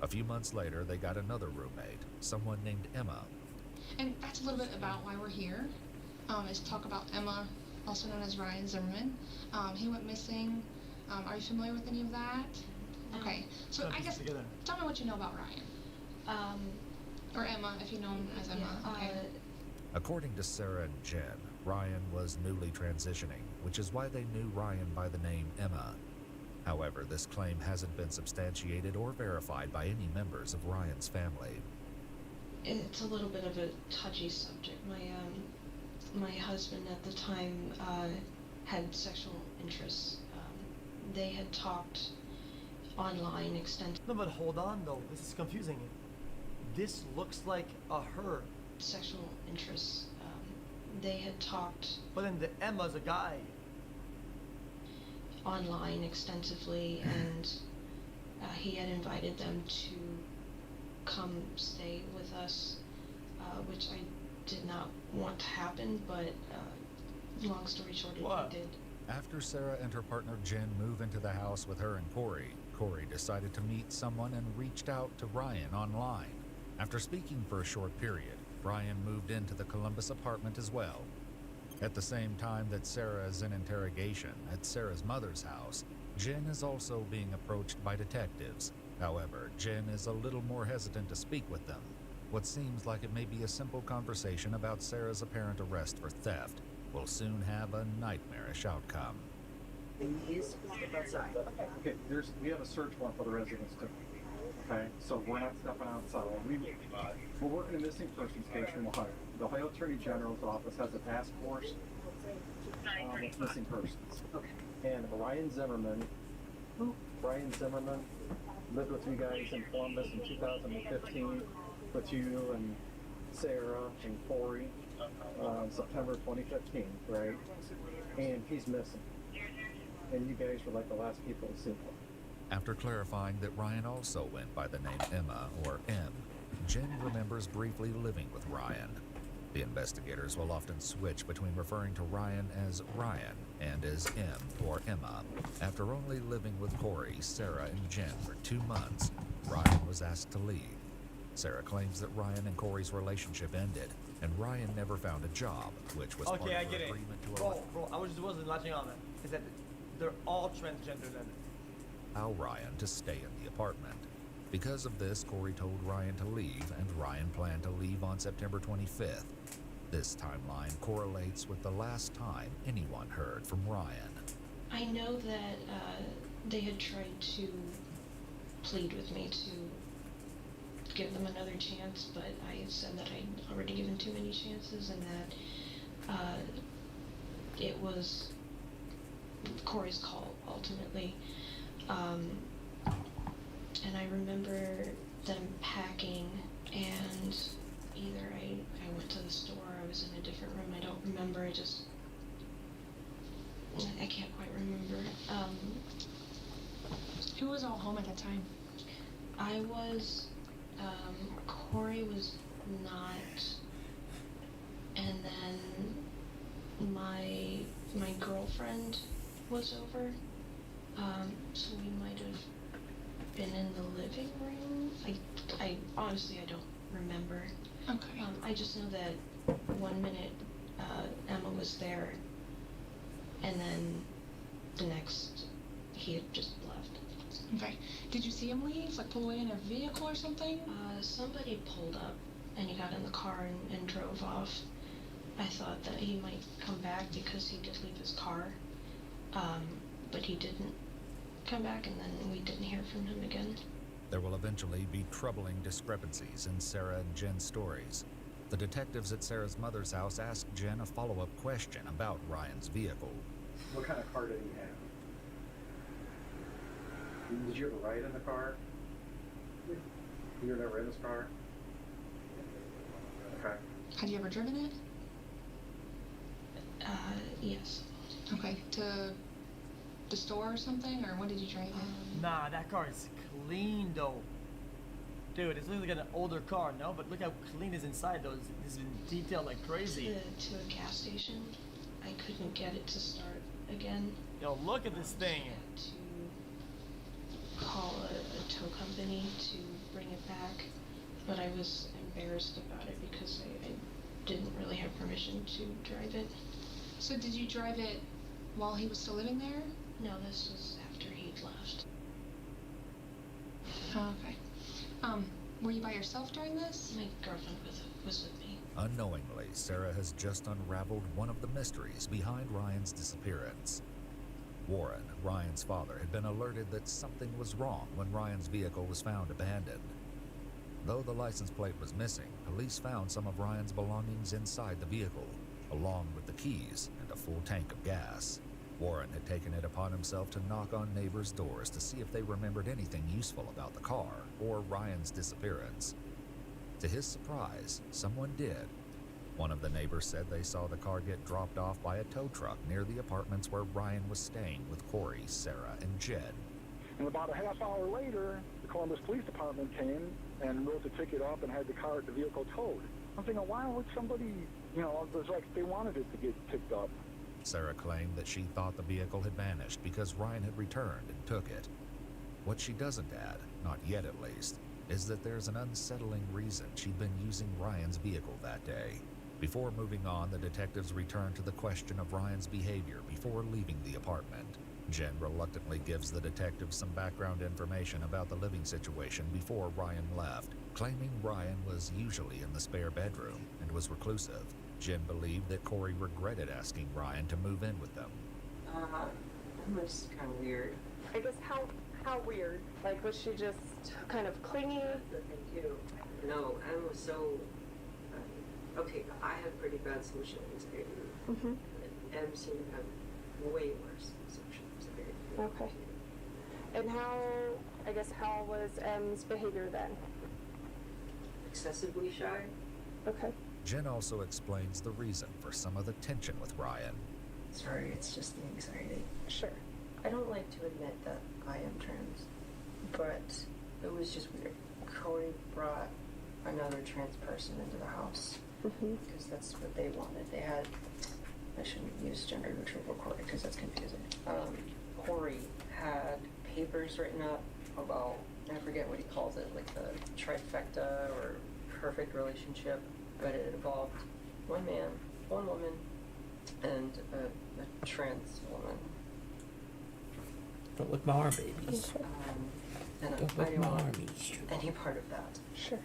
A few months later, they got another roommate, someone named Emma. And that's a little bit about why we're here. Is to talk about Emma, also known as Ryan Zimmerman. He went missing. Are you familiar with any of that? Okay. So I guess tell me what you know about Ryan. Or Emma, if you know him as Emma. Okay. According to Sarah and Jen, Ryan was newly transitioning, which is why they knew Ryan by the name Emma. However, this claim hasn't been substantiated or verified by any members of Ryan's family. It's a little bit of a touchy subject. My husband at the time had sexual interests. They had talked online extensively. No, but hold on though. This is confusing. This looks like a her. Sexual interests. They had talked. But then the Emma's a guy. Online extensively, and he had invited them to come stay with us, which I did not want to happen, but long story short, it did. After Sarah and her partner Jen move into the house with her and Corey, Corey decided to meet someone and reached out to Ryan online. After speaking for a short period, Ryan moved into the Columbus apartment as well. At the same time that Sarah is in interrogation at Sarah's mother's house, Jen is also being approached by detectives. However, Jen is a little more hesitant to speak with them. What seems like it may be a simple conversation about Sarah's apparent arrest for theft will soon have a nightmarish outcome. Okay, we have a search warrant for the residence too. Okay, so we're not stepping outside. We're working a missing persons case from Ohio. The Ohio Attorney General's office has a task force with missing persons. Okay. And Ryan Zimmerman Brian Zimmerman lived with you guys in Columbus in 2015 with you and Sarah and Corey September 2015, right? And he's missing. And you guys were like the last people to see him. After clarifying that Ryan also went by the name Emma, or M, Jen remembers briefly living with Ryan. The investigators will often switch between referring to Ryan as Ryan and as M or Emma. After only living with Corey, Sarah, and Jen for 2 months, Ryan was asked to leave. Sarah claims that Ryan and Corey's relationship ended, and Ryan never found a job, which was part of Okay, I her get it. agreement to Bro, I wasn't latching on that. Is that they're all transgender then? allow Ryan to stay in the apartment. Because of this, Corey told Ryan to leave, and Ryan planned to leave on September 25th. This timeline correlates with the last time anyone heard from Ryan. I know that they had tried to plead with me to give them another chance, but I had said that I'd already given too many chances and that it was Corey's call, ultimately. And I remember them packing, and either I went to the store, I was in a different room, I don't remember, I can't quite remember. Who was all home at that time? I was, Corey was not, and then my girlfriend was over, so we might have been in the living room. I honestly, I don't remember. Okay. I just know that 1 minute, Emma was there, and then the next, he had just left. Okay. Did you see him leave? Like pull away in a vehicle or something? Somebody pulled up, and he got in the car and drove off. I thought that he might come back because he did leave his car, but he didn't come back, and then we didn't hear from him again. There will eventually be troubling discrepancies in Sarah and Jen's stories. The detectives at Sarah's mother's house asked Jen a follow-up question about Ryan's vehicle. What kind of car did he have? Did you ever ride in the car? You were never in his car? Okay. Had you ever driven it? Yes. Okay. To the store or something, or when did you drive it? Nah, that car is clean though. Dude, it's looking like an older car, no? But look how clean is inside though. It's been detailed like crazy. To a gas station. I couldn't get it to start again. Yo, look at this thing. I had to call a tow company to bring it back, but I was embarrassed about it because I didn't really have permission to drive it. So did you drive it while he was still living there? No, this was after he'd left. Oh, okay. Were you by yourself during this? My girlfriend was with me. Unknowingly, Sarah has just unraveled one of the mysteries behind Ryan's disappearance. Warren, Ryan's father, had been alerted that something was wrong when Ryan's vehicle was found abandoned. Though the license plate was missing, police found some of Ryan's belongings inside the vehicle, along with the keys and a full tank of gas. Warren had taken it upon himself to knock on neighbors' doors to see if they remembered anything useful about the car or Ryan's disappearance. To his surprise, someone did. One of the neighbors said they saw the car get dropped off by a tow truck near the apartments where Ryan was staying with Corey, Sarah, and Jed. And about a half hour later, the Columbus Police Department came and wrote the ticket up and had the vehicle towed. I'm thinking, why would somebody, it was like they wanted it to get picked up. Sarah claimed that she thought the vehicle had vanished because Ryan had returned and took it. What she doesn't add, not yet at least, is that there's an unsettling reason she'd been using Ryan's vehicle that day. Before moving on, the detectives returned to the question of Ryan's behavior before leaving the apartment. Jen reluctantly gives the detectives some background information about the living situation before Ryan left, claiming Ryan was usually in the spare bedroom and was reclusive. Jen believed that Corey regretted asking Ryan to move in with them. It was kind of weird. I guess how weird? Like, was she just kind of clingy? Thank you. No, Emma was so... okay, I have pretty bad social anxiety. Mm-hmm. Em seemed to have way worse social anxiety. Okay. And how was M's behavior then? Excessively shy. Okay. Jen also explains the reason for some of the tension with Ryan. Sorry, it's just the anxiety. Sure. I don't like to admit that I am trans, but it was just weird. Corey brought another trans person into the house because that's what they wanted. They had, I shouldn't use gender neutral for Corey because that's confusing. Corey had papers written up about, I forget what he calls it, like the trifecta or perfect relationship, but it involved one man, one woman, and a trans woman. Don't lick my arm, babies. And Don't I lick my don't want armies. any part of that. Sure.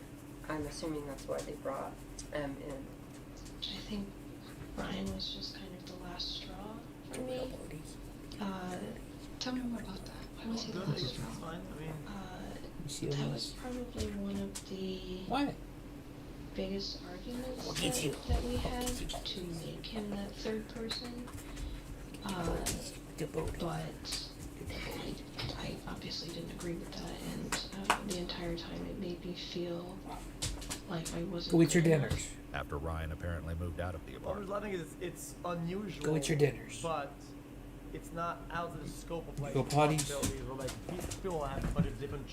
I'm assuming that's why they brought M in. I think Ryan was just kind of the last straw for me. Tell me more about that. Why was he the last straw? Fine. I mean, That was probably one of the biggest arguments that we had to make him that third person. But I obviously didn't agree with that, and the entire time it made me feel like I wasn't. Go eat your good enough. dinners. After Ryan apparently moved out of the what I was apartment. laughing is it's unusual. Go eat your dinners. But it's not out of the scope of like Go potties. possibilities or like people have a bunch of different.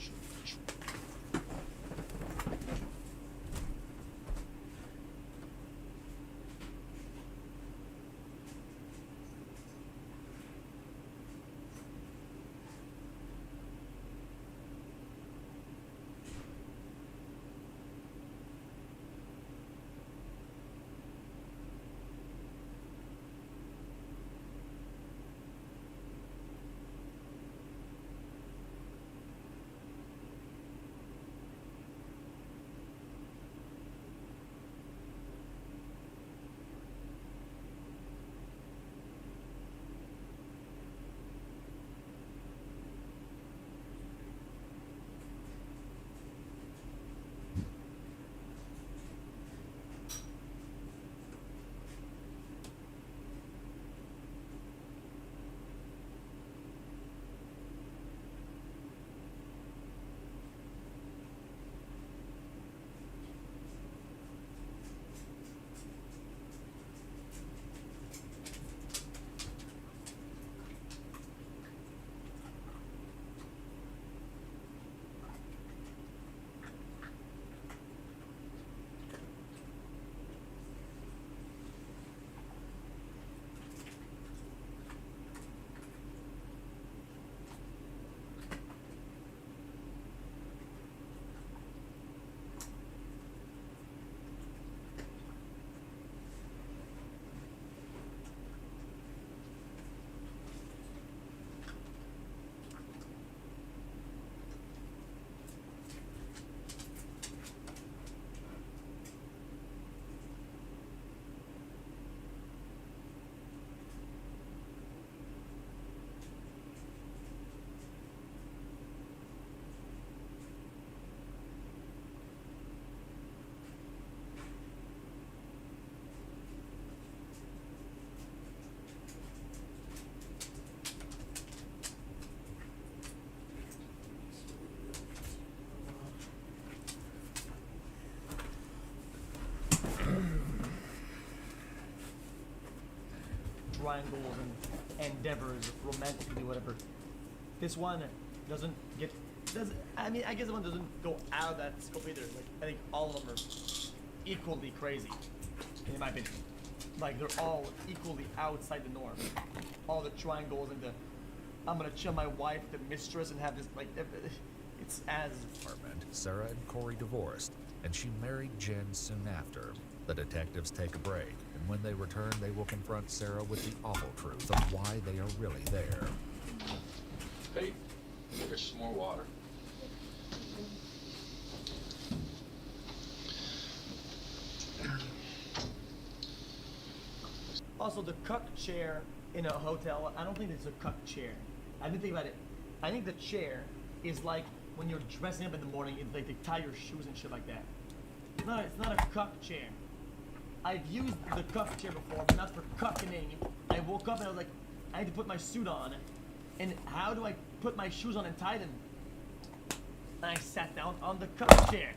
Triangles and endeavors, romantically, whatever. This one doesn't get. I mean, I guess the one doesn't go out of that scope either. Like, I think all of them are equally crazy, in my opinion. Like, they're all equally outside the norm. All the triangles and the, I'm gonna chill my wife, the mistress, and have this, like, it's as. Sarah and Corey divorced, and she married Jen soon after. The detectives take a break, and when they return, they will confront Sarah with the awful truth of why they are really there. Hey, here's some more water. Also, the cuck chair in a hotel, I don't think it's a cuck chair. I didn't think about it. I think the chair is like when you're dressing up in the morning, it's like they tie your shoes and shit like that. It's not a cuck chair. I've used the cuck chair before, but not for cucking. I woke up and I was like, I need to put my suit on. And how do I put my shoes on and tied them. I sat down on the cup chair.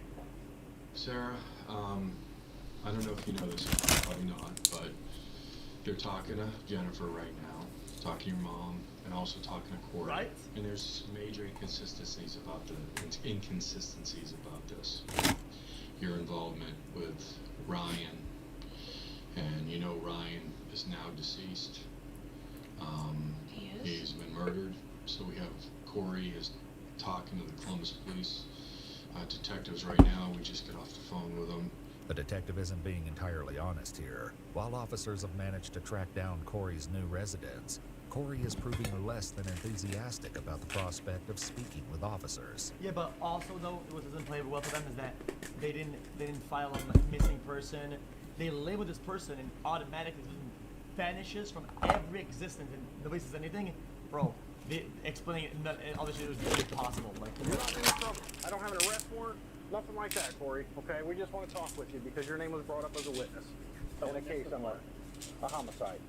Sarah, I don't know if you know this, probably not, but you're talking to Jennifer right now, talking to your mom, and also talking to Corey. Right. And there's major inconsistencies about this. Your involvement with Ryan, and you know Ryan is now deceased. He is? He's been murdered. So we have Corey is talking to the Columbus police detectives right now. We just got off the phone with them. The detective isn't being entirely honest here. While officers have managed to track down Corey's new residence, Corey is proving less than enthusiastic about the prospect of speaking with officers. Yeah, but also though, what doesn't play well for them is that they didn't file a missing person. They label this person and automatically vanishes from every existence and nobody says anything. Bro, they explaining it, and obviously it was really possible. Like, You're not in trouble. I don't have an arrest warrant, nothing like that, Corey. Okay, we just want to talk with you because your name was brought up as a witness in a case on a homicide.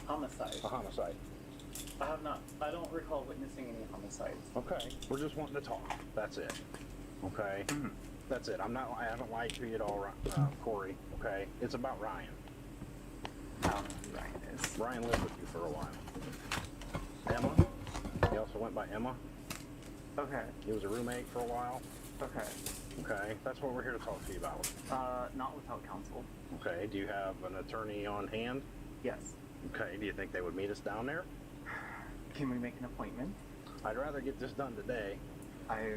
Homicide. A homicide. I don't recall witnessing any homicides. Okay, we're just wanting to talk. That's it. Okay, that's it. I haven't lied to you at all, Corey. Okay, it's about Ryan. Ryan is. Ryan lived with you for a while. Emma. He also went by Emma. Okay. He was a roommate for a while. Okay. Okay, that's what we're here to talk to you about. Not without counsel. Okay, do you have an attorney on hand? Yes. Okay, do you think they would meet us down there? Can we make an appointment? I'd rather get this done today. I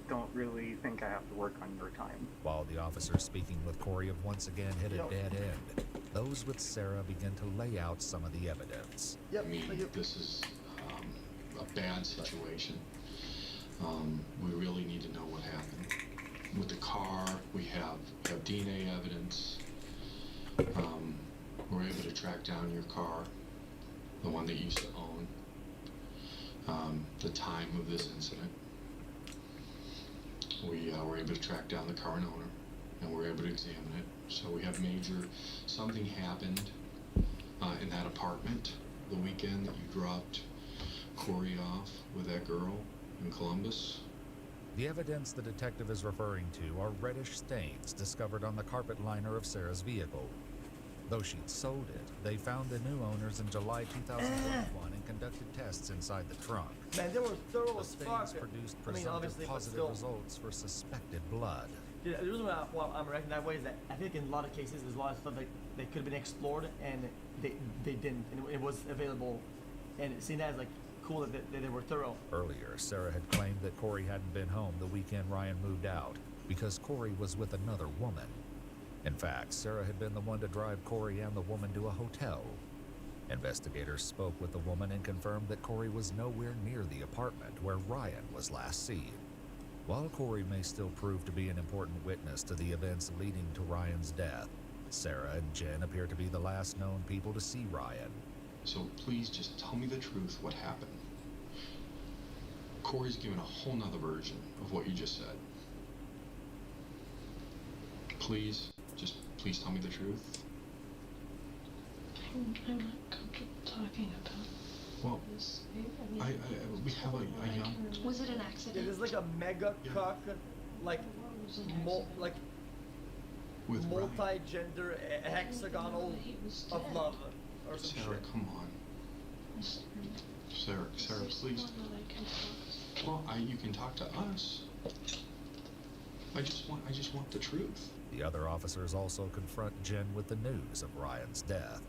don't really think I have to work on your time. While the officers speaking with Corey have once again hit a dead end, those with Sarah begin to lay out some of the evidence. I mean, this is a bad situation. We really need to know what happened. With the car, we have DNA evidence. We're able to track down your car, the one that you used to own, the time of this incident. We were able to track down the current owner, and we're able to examine it. So we have something happened in that apartment the weekend that you dropped Corey off with that girl in Columbus. The evidence the detective is referring to are reddish stains discovered on the carpet liner of Sarah's vehicle. Though she'd sold it, they found the new owners in July 2021 and conducted tests inside the trunk. Man, they were thorough The as fuck. stains produced I mean, presumptive obviously, but positive still. results for suspected blood. Yeah, the reason why I'm reacting that way is that I think in a lot of cases there's a lot of stuff that could have been explored and they didn't, and it was available, and it seemed as like cool that they were thorough. Earlier, Sarah had claimed that Corey hadn't been home the weekend Ryan moved out because Corey was with another woman. In fact, Sarah had been the one to drive Corey and the woman to a hotel. Investigators spoke with the woman and confirmed that Corey was nowhere near the apartment where Ryan was last seen. While Corey may still prove to be an important witness to the events leading to Ryan's death, Sarah and Jen appear to be the last known people to see Ryan. So please just tell me the truth, what happened. Corey's given a whole nother version of what you just said. Please tell me the truth. I'm not comfortable talking about Well, this. we have a young... Was it an Yeah, accident? there's like a mega cuck, like With Ryan. multi-gender hexagonal of love or some Sarah, shit. come on. Sarah, please. Well, you can talk to us. I just want the truth. The other officers also confront Jen with the news of Ryan's death.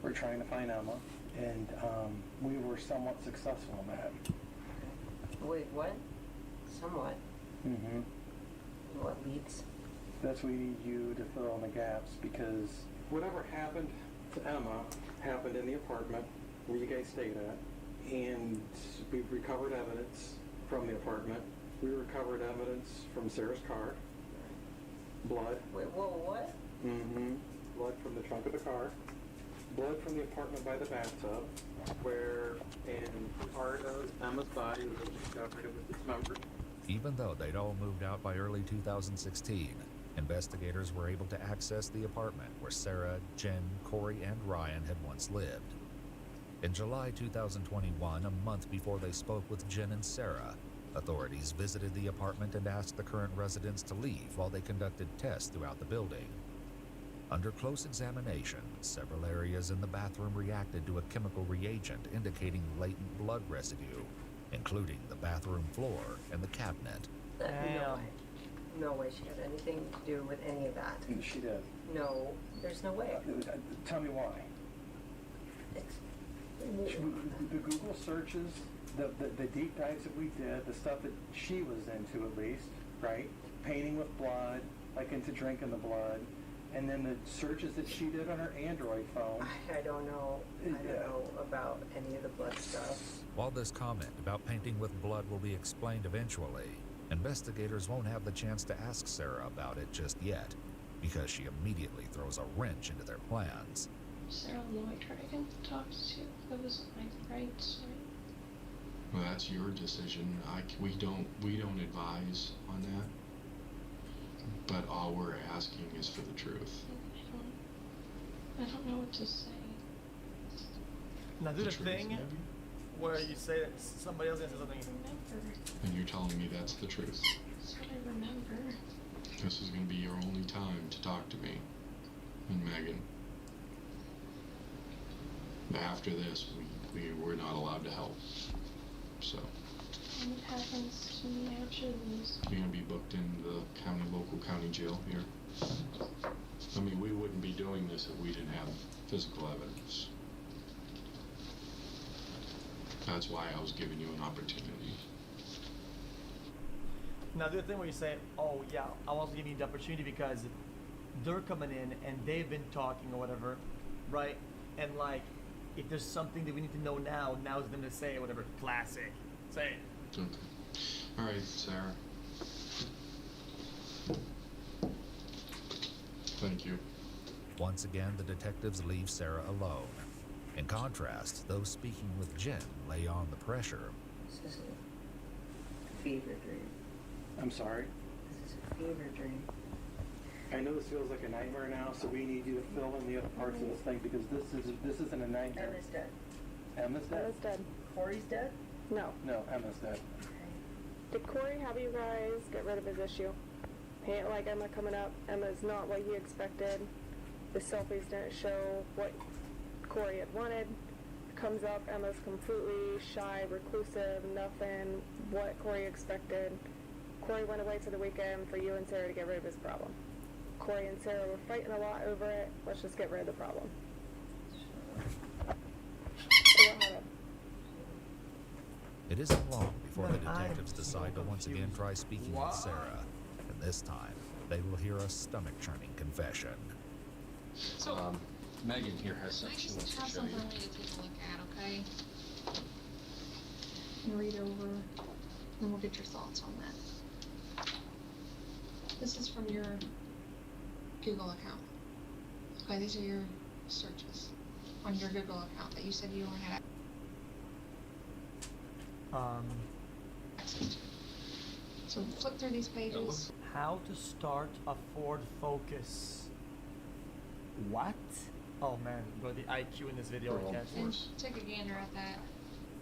We're trying to find Emma, and we were somewhat successful in that. Wait, what? Somewhat. Mm-hmm. What leads? That's we need you to fill in the gaps because whatever happened to Emma happened in the apartment where you guys stayed at, and we've recovered evidence from the apartment. We recovered evidence from Sarah's car. Blood. Wait, whoa, what? Mm-hmm. Blood from the trunk of the car. Blood from the apartment by the bathtub, where in part of Emma's body was discovered it was dismembered. Even though they'd all moved out by early 2016, investigators were able to access the apartment where Sarah, Jen, Corey, and Ryan had once lived. In July 2021, a month before they spoke with Jen and Sarah, authorities visited the apartment and asked the current residents to leave while they conducted tests throughout the building. Under close examination, several areas in the bathroom reacted to a chemical reagent indicating latent blood residue, including the bathroom floor and the cabinet. No way. No way she had anything to do with any of that. She did. No, there's no way. Tell me why. The Google searches, the deep dives that we did, the stuff that she was into at least, right? Painting with blood, like into drinking the blood, and then the searches that she did on her Android phone. I don't know. I don't know about any of the blood stuff. While this comment about painting with blood will be explained eventually, investigators won't have the chance to ask Sarah about it just yet, because she immediately throws a wrench into their plans. Sarah Lloyd tried to get talked to. That wasn't my right, so. Well, that's your decision. We don't advise on that. But all we're asking is for the truth. I don't know what to say. Now do the truth, thing maybe? where you say that somebody else gonna say something. And you're telling me that's the truth. That's what I remember. This is going to be your only time to talk to me and Megan. After this, we're not allowed to help. So. And what happens to me after this? You're going to be booked into the local county jail here. I mean, we wouldn't be doing this if we didn't have physical evidence. That's why I was giving you an opportunity. Now the other thing where you say, oh yeah, I was giving you the opportunity because they're coming in and they've been talking or whatever, right? And like, if there's something that we need to know now, now's them to say whatever. Classic. Say it. Okay. All right, Sarah. Thank you. Once again, the detectives leave Sarah alone. In contrast, those speaking with Jen lay on the pressure. This is a fever dream. I'm sorry? This is a fever dream. I know this feels like a nightmare now, so we need you to fill in the other parts of this thing because this isn't a nightmare. Emma's dead. Emma's dead? Emma's dead. Corey's dead? No. No, Emma's dead. Did Corey have you guys get rid of his issue? He ain't like Emma coming up. Emma's not what he expected. The selfies didn't show what Corey had wanted. Comes up, Emma's completely shy, reclusive, nothing what Corey expected. Corey went away for the weekend for you and Sarah to get rid of his problem. Corey and Sarah were fighting a lot over it. Let's just get rid of the problem. So what happened? It isn't long before the detectives decide to once again try speaking with Sarah, and this time they will hear a stomach-churning confession. So, Megan here has I something she just wants have to show something you. I need to take a look at, okay? And read over, and we'll get your thoughts on that. This is from your Google account. Okay, these are your searches on your Google account that you said you only had access to. So flip through these pages. How to start a Ford Focus. What? Oh man, go to the IQ in this video. I can't. And take a gander at that.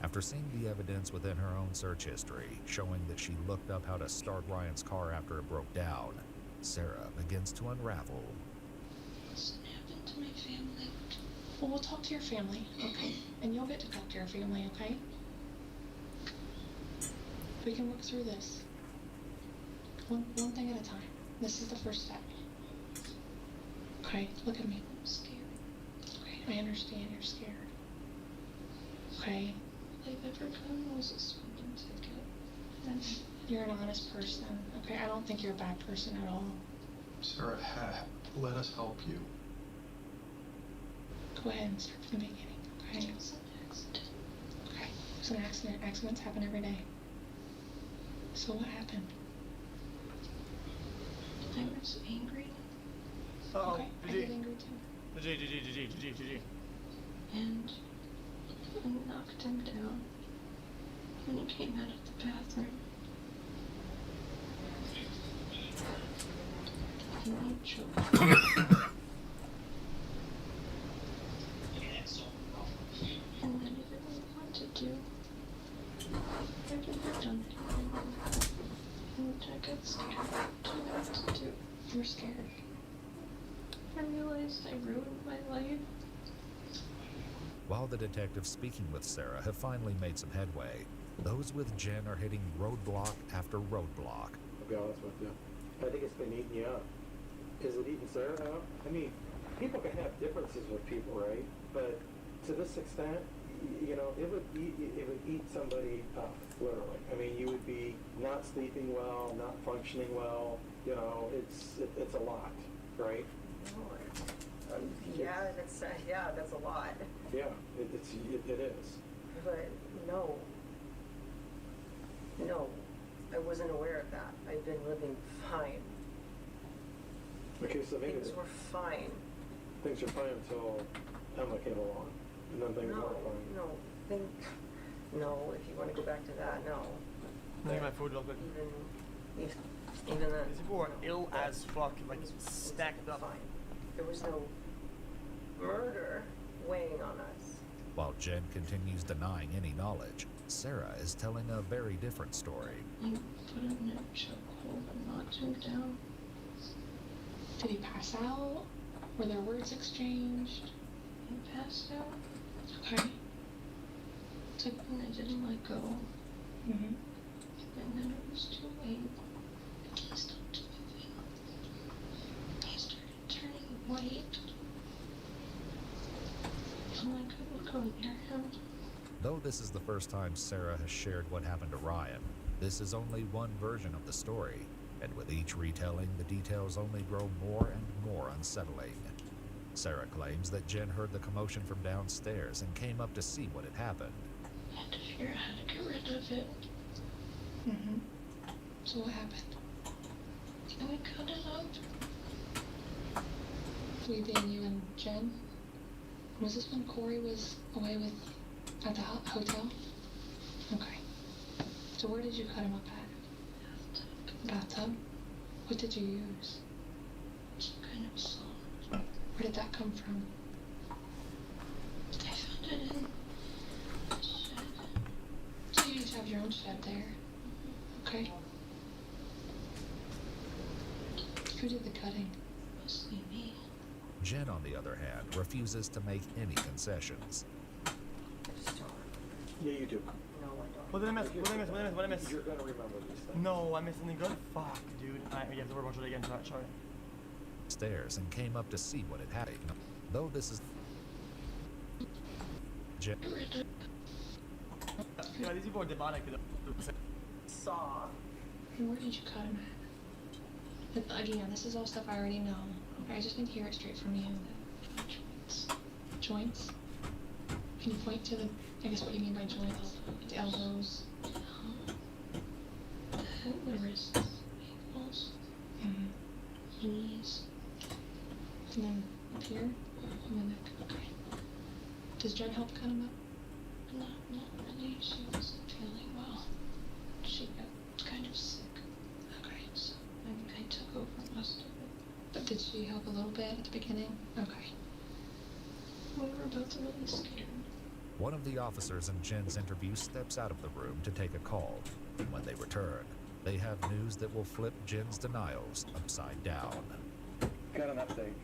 After seeing the evidence within her own search history, showing that she looked up how to start Ryan's car after it broke down, Sarah begins to unravel. What's happened to my family? Well, we'll talk to your family, okay? And you'll get to talk to your family, okay? We can work through this. One thing at a time. This is the first step. Okay, look at me. I'm scared. Okay, I understand you're scared. Okay? They've ever done was a speeding ticket. And you're an honest person. Okay, I don't think you're a bad person at all. Sarah, let us help you. Go ahead and start from the beginning, okay? It was an accident. Okay, it was an accident. Accidents happen every day. So what happened? I was angry. Uh-oh. Okay, I get angry too. GG. And I knocked him down when he came out of the bathroom. And he choked. And then realized I ruined my life. While the detectives speaking with Sarah have finally made some headway, those with Jen are hitting roadblock after roadblock. I'll be honest with you. I think it's been eating you up. Is it eating Sarah up? I mean, people can have differences with people, right? But to this extent, you know, it would eat somebody up, literally. I mean, you would be not sleeping well, not functioning well. You know, it's a lot, right? Yeah, that's a lot. Yeah, it is. But no, I wasn't aware of that. I've been living fine. Okay, so maybe Things were fine. things are fine until Emma came along, and then things weren't fine. No, if you want to go back to that, no. Look at my food real quick. Even then. These people are ill as fuck, like stacked up. Fine. There was no murder weighing on us. While Jen continues denying any knowledge, Sarah is telling a very different story. You put him in a chokehold and knocked him down. Did he pass out? Were there words exchanged? He passed out. Okay. Took when I didn't let go. Mm-hmm. And then it was too late. He stopped moving. He started turning white. And I couldn't go near him. Though this is the first time Sarah has shared what happened to Ryan, this is only one version of the story, and with each retelling, the details only grow more and more unsettling. Sarah claims that Jen heard the commotion from downstairs and came up to see what had happened. I had to figure out how to get rid of it. Mm-hmm. So what happened? And we cut it up. We being you and Jen? Was this when Corey was away at the hotel? Okay. So where did you cut him up at? Bathtub? What did you use? Some kind of salt. Where did that come from? I found it in the shed. So you each have your own shed there? Okay. Who did the cutting? Mostly me. Jen, on the other hand, refuses to make any concessions. Yeah, you do. No, I don't. What did I miss? What did I miss? You're gonna remember these things. No, I missed something good? Fuck, dude. Alright, we have to watch it again. Sorry. Stairs and came up to see what had happened. Though this is Jen. Yeah, these people are demonic. Saw. And where did you cut him at? But again, this is all stuff I already know. I just need to hear it straight from you. Joints. Joints? Can you point to I guess what you mean by joints? The elbows. The wrists, ankles, knees. And then up here? And then okay. Does Jen help cut him up? Not really. She wasn't feeling well. She got kind of sick. Okay. So I took over most of it. But did she help a little bit at the beginning? Okay. We were both really scared. One of the officers in Jen's interview steps out of the room to take a call. And when they return, they have news that will flip Jen's denials upside down. Got an update.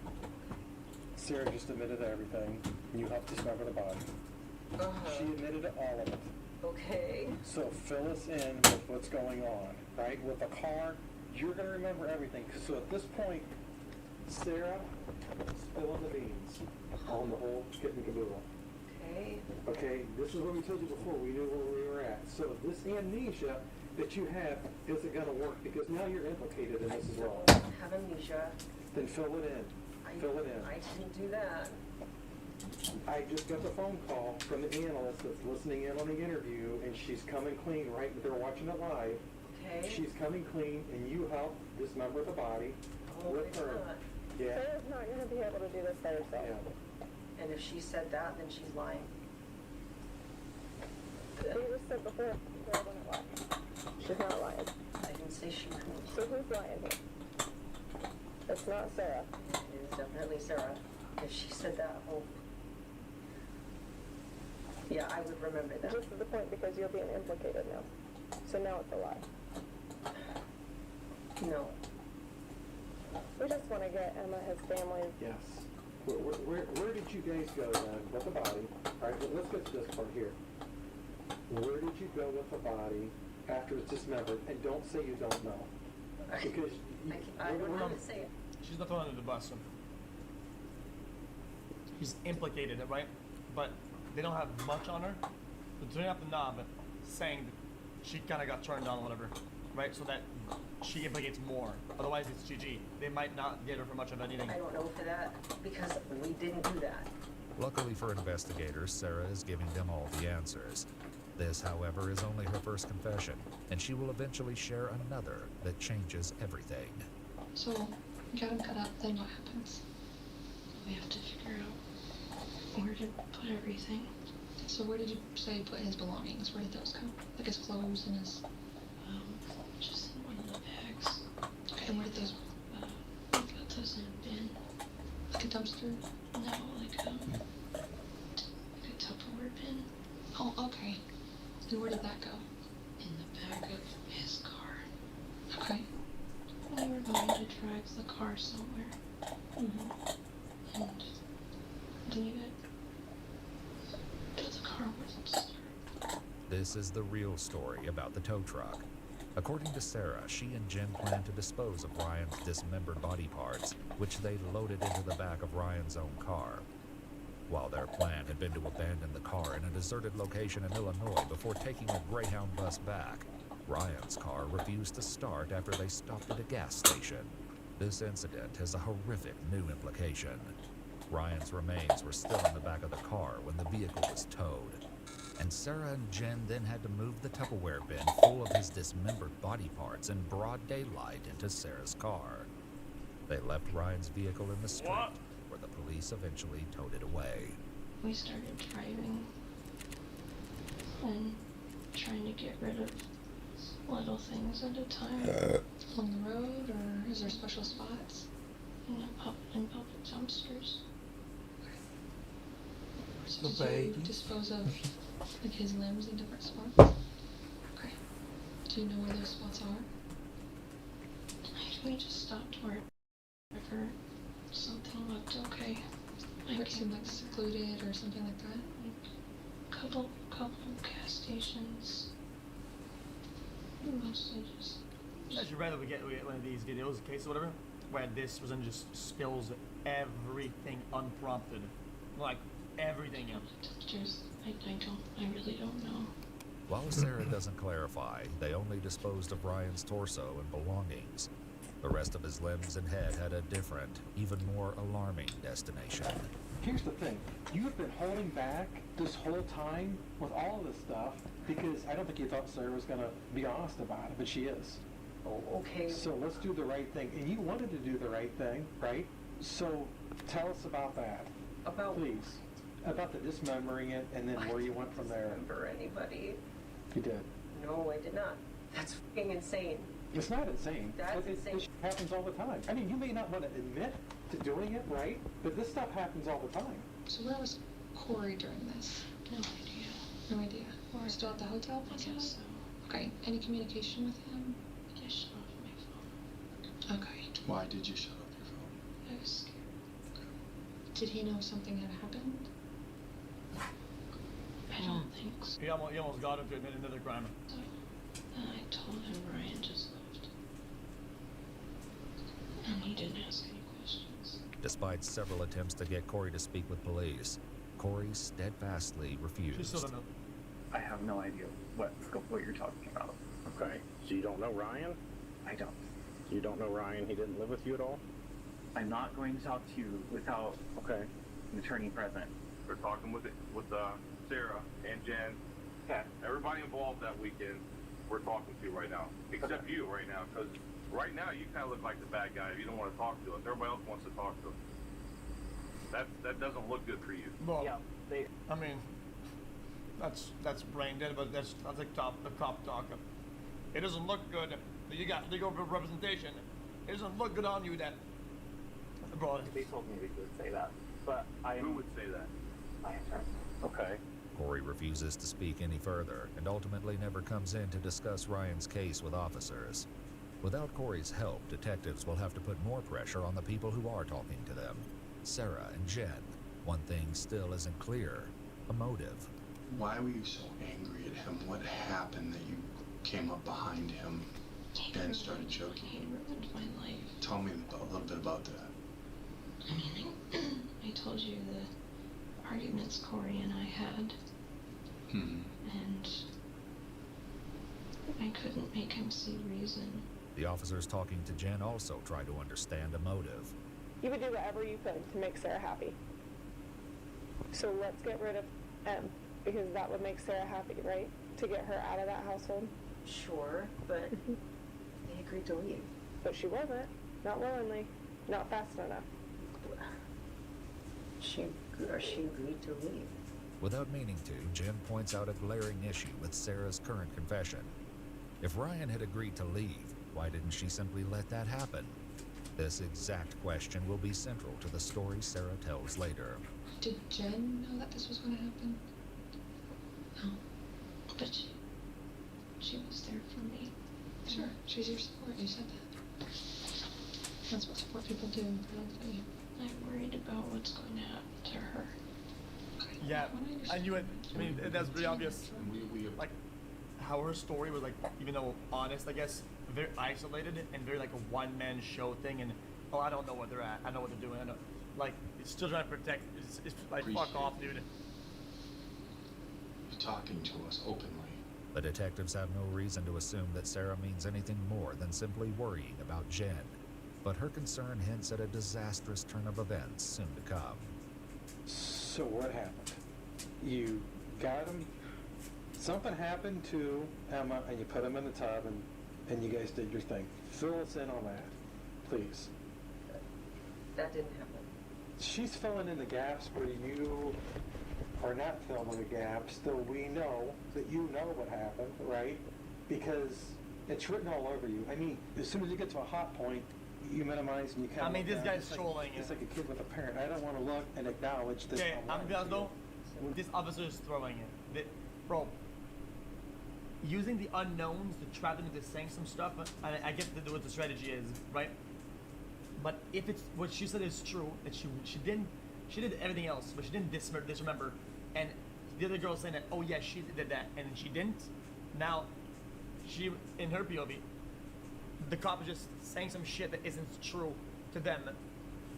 Sarah just admitted to everything. You helped discover the body. She admitted to all of it. Okay. So fill us in with what's going on, right? With the car, you're going to remember everything. So at this point, Sarah, spilling the beans on the whole kit and caboodle. Okay. Okay, this is what we told you before. We knew where we were at. So this amnesia that you have isn't going to work because now you're implicated in this as well. I don't have amnesia. Then fill it in. Fill it in. I didn't do that. I just got the phone call from the analyst that's listening in on the interview, and she's coming clean, right? They're watching it live. Okay. She's coming clean, and you help dismember the body with her. Yeah. Sarah's not going to be able to do this by herself. Yeah. And if she said that, then she's lying. You just said before, Sarah wouldn't lie. She's not lying. I didn't say she couldn't. So who's lying here? It's not Sarah. It is definitely Sarah. If she said that, oh. Yeah, I would remember that. This is the point because you're being implicated now. So now it's a lie. No. We just want to get Emma, his family, yes, Where did you guys go then with the body? All right, let's get to this part here. Where did you go with the body after it's dismembered? And don't say you don't know. Because I don't want to say it. She's not throwing under the bus. He's implicated, right? But they don't have much on her. They're turning up the knob, saying that she kind of got turned on or whatever, right? So that she implicates more. Otherwise, it's GG. They might not get her for much of anything. I don't know for that because we didn't do that. Luckily for investigators, Sarah is giving them all the answers. This, however, is only her first confession, and she will eventually share another that changes everything. So, you got him cut up, then what happens? We have to figure out where to put everything. So where did you say put his belongings? Where did those go? Like his clothes and his... Just in one of the bags. Okay, and where did those... We got those in a bin. Like a dumpster? No, like a Tupperware bin. Oh, okay. And where did that go? In the back of his car. Okay. We were going to drive the car somewhere. Mm-hmm. And leave it. But the car wouldn't start. This is the real story about the tow truck. According to Sarah, she and Jen planned to dispose of Ryan's dismembered body parts, which they loaded into the back of Ryan's own car. While their plan had been to abandon the car in a deserted location in Illinois before taking a Greyhound bus back, Ryan's car refused to start after they stopped at a gas station. This incident has a horrific new implication. Ryan's remains were still in the back of the car when the vehicle was towed, and Sarah and Jen then had to move the Tupperware bin full of his dismembered body parts in broad daylight into Sarah's car. They left Ryan's vehicle in the street, where the police eventually towed it away. We started driving and trying to get rid of little things at a time. Along the road, or is there special spots? In public dumpsters. So did you dispose of like his limbs in different spots? Okay. Do you know where those spots are? We just stopped wherever something looked okay. Where it seemed like secluded or something like that? Couple gas stations. Mostly just. I'd rather we get one of these videos, case or whatever, where this person just spills everything unprompted, like everything. I really don't know. While Sarah doesn't clarify, they only disposed of Ryan's torso and belongings. The rest of his limbs and head had a different, even more alarming destination. Here's the thing. You have been holding back this whole time with all of this stuff because I don't think you thought Sarah was going to be honest about it, but she is. Oh, okay. So let's do the right thing. And you wanted to do the right thing, right? So tell us about that. About? Please. About the dismembering it and then where you went from there. I don't remember anybody. You did. No, I did not. That's fucking insane. It's not insane. That's insane. This happens all the time. I mean, you may not want to admit to doing it, right? But this stuff happens all the time. So where was Corey during this? No idea. No idea. Or still at the hotel? I guess so. Okay. Any communication with him? I just shut off my phone. Okay. Why did you shut off your phone? I was scared. Did he know something had happened? I don't think so. He almost got him to admit another crime. And I told him Ryan just left. And he didn't ask any questions. Despite several attempts to get Corey to speak with police, Corey steadfastly refused. I have no idea what you're talking about. Okay, so you don't know Ryan? I don't. You don't know Ryan? He didn't live with you at all? I'm not going to talk to you without an attorney present. We're talking with Sarah and Jen. Okay. Everybody involved that weekend, we're talking to right now, except you right now, because right now you kind of look like the bad guy. You don't want to talk to us. Everybody else wants to talk to us. That doesn't look good for you. Well, I mean, that's brain dead, but that's like the cop talk. It doesn't look good that you got legal representation. It doesn't look good on you that. Bro, they told me they could say that, but Who would say that? My attorney. Okay. Corey refuses to speak any further and ultimately never comes in to discuss Ryan's case with officers. Without Corey's help, detectives will have to put more pressure on the people who are talking to them. Sarah and Jen. One thing still isn't clear: a motive. Why were you so angry at him? What happened that you came up behind him and started joking? He ruined my life. Tell me a little bit about that. I mean, I told you the arguments Corey and I had, Hmm. and I couldn't make him see reason. The officers talking to Jen also try to understand a motive. You would do whatever you could to make Sarah happy. So let's get rid of M, because that would make Sarah happy, right? To get her out of that household. Sure, but they agreed to leave. But she wasn't. Not willingly. Not fast enough. She agreed to leave. Without meaning to, Jen points out a glaring issue with Sarah's current confession. If Ryan had agreed to leave, why didn't she simply let that happen? This exact question will be central to the story Sarah tells later. Did Jen know that this was going to happen? No. But she was there for me. Sure, she's your support. You said that. That's what support people do. I'm worried about what's going to happen to her. Yeah, I knew it. I mean, that's pretty obvious. We Like, how her story was, like, even though honest, I guess, very isolated and very like a one-man show thing. And oh, I don't know where they're at. I know what they're doing. I know, like, it's still trying to protect. It's like, fuck off, dude. You're talking to us openly. The detectives have no reason to assume that Sarah means anything more than simply worrying about Jen. But her concern hints at a disastrous turn of events soon to come. So what happened? You got him. Something happened to Emma, and you put him in the tub, and you guys did your thing. Fill us in on that, please. That didn't happen. She's filling in the gaps where you are not filling the gaps, though we know that you know what happened, right? Because it's written all over you. I mean, as soon as you get to a hot point, you minimize and you kind of. I mean, this guy's trolling. It's like a kid with a parent. I don't want to look and acknowledge this. Okay, I'm I'm gonna honest though. This officer is throwing it. Bro, using the unknowns to trap them into saying some stuff, I get what the strategy is, right? But if it's what she said is true, that she did everything else, but she didn't disremember, and the other girl saying that, oh yeah, she did that, and she didn't. Now, she, in her POV, the cop is just saying some shit that isn't true to them,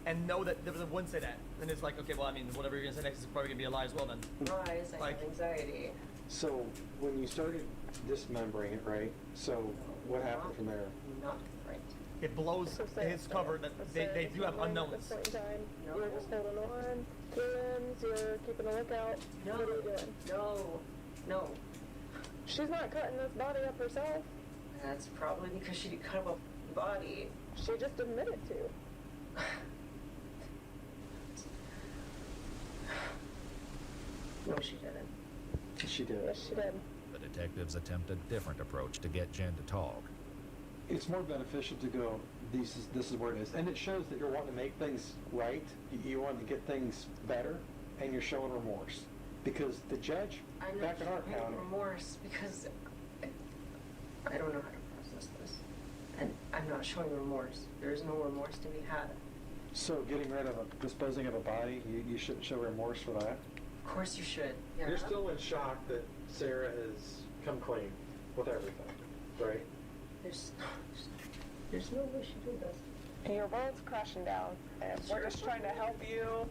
and know that the person wouldn't say that. Then it's like, okay, well, I mean, whatever you're gonna say next is probably gonna be a lie as well then. Rise, I have anxiety. So when you started dismembering it, right? So what happened from there? Not right. It blows his cover that they do have unknowns. At this point in time, you're just holding on to limbs, you're keeping a lookout. No. What are you doing? No. She's not cutting this body up herself. That's probably because she cut up a body. She just admitted to. No, she didn't. She did. Yes, she did. The detectives attempt a different approach to get Jen to talk. It's more beneficial to go, this is where it is. And it shows that you're wanting to make things right. You want to get things better, and you're showing remorse. Because the judge, I'm back in our not showing county... remorse because I don't know how to process this. And I'm not showing remorse. There is no remorse to be had. So getting rid of disposing of a body, you shouldn't show remorse for that? Of course you should. Yeah. You're still in shock that Sarah has come clean with everything, right? There's no way she did this. And your world's crashing down, and we're just trying to help you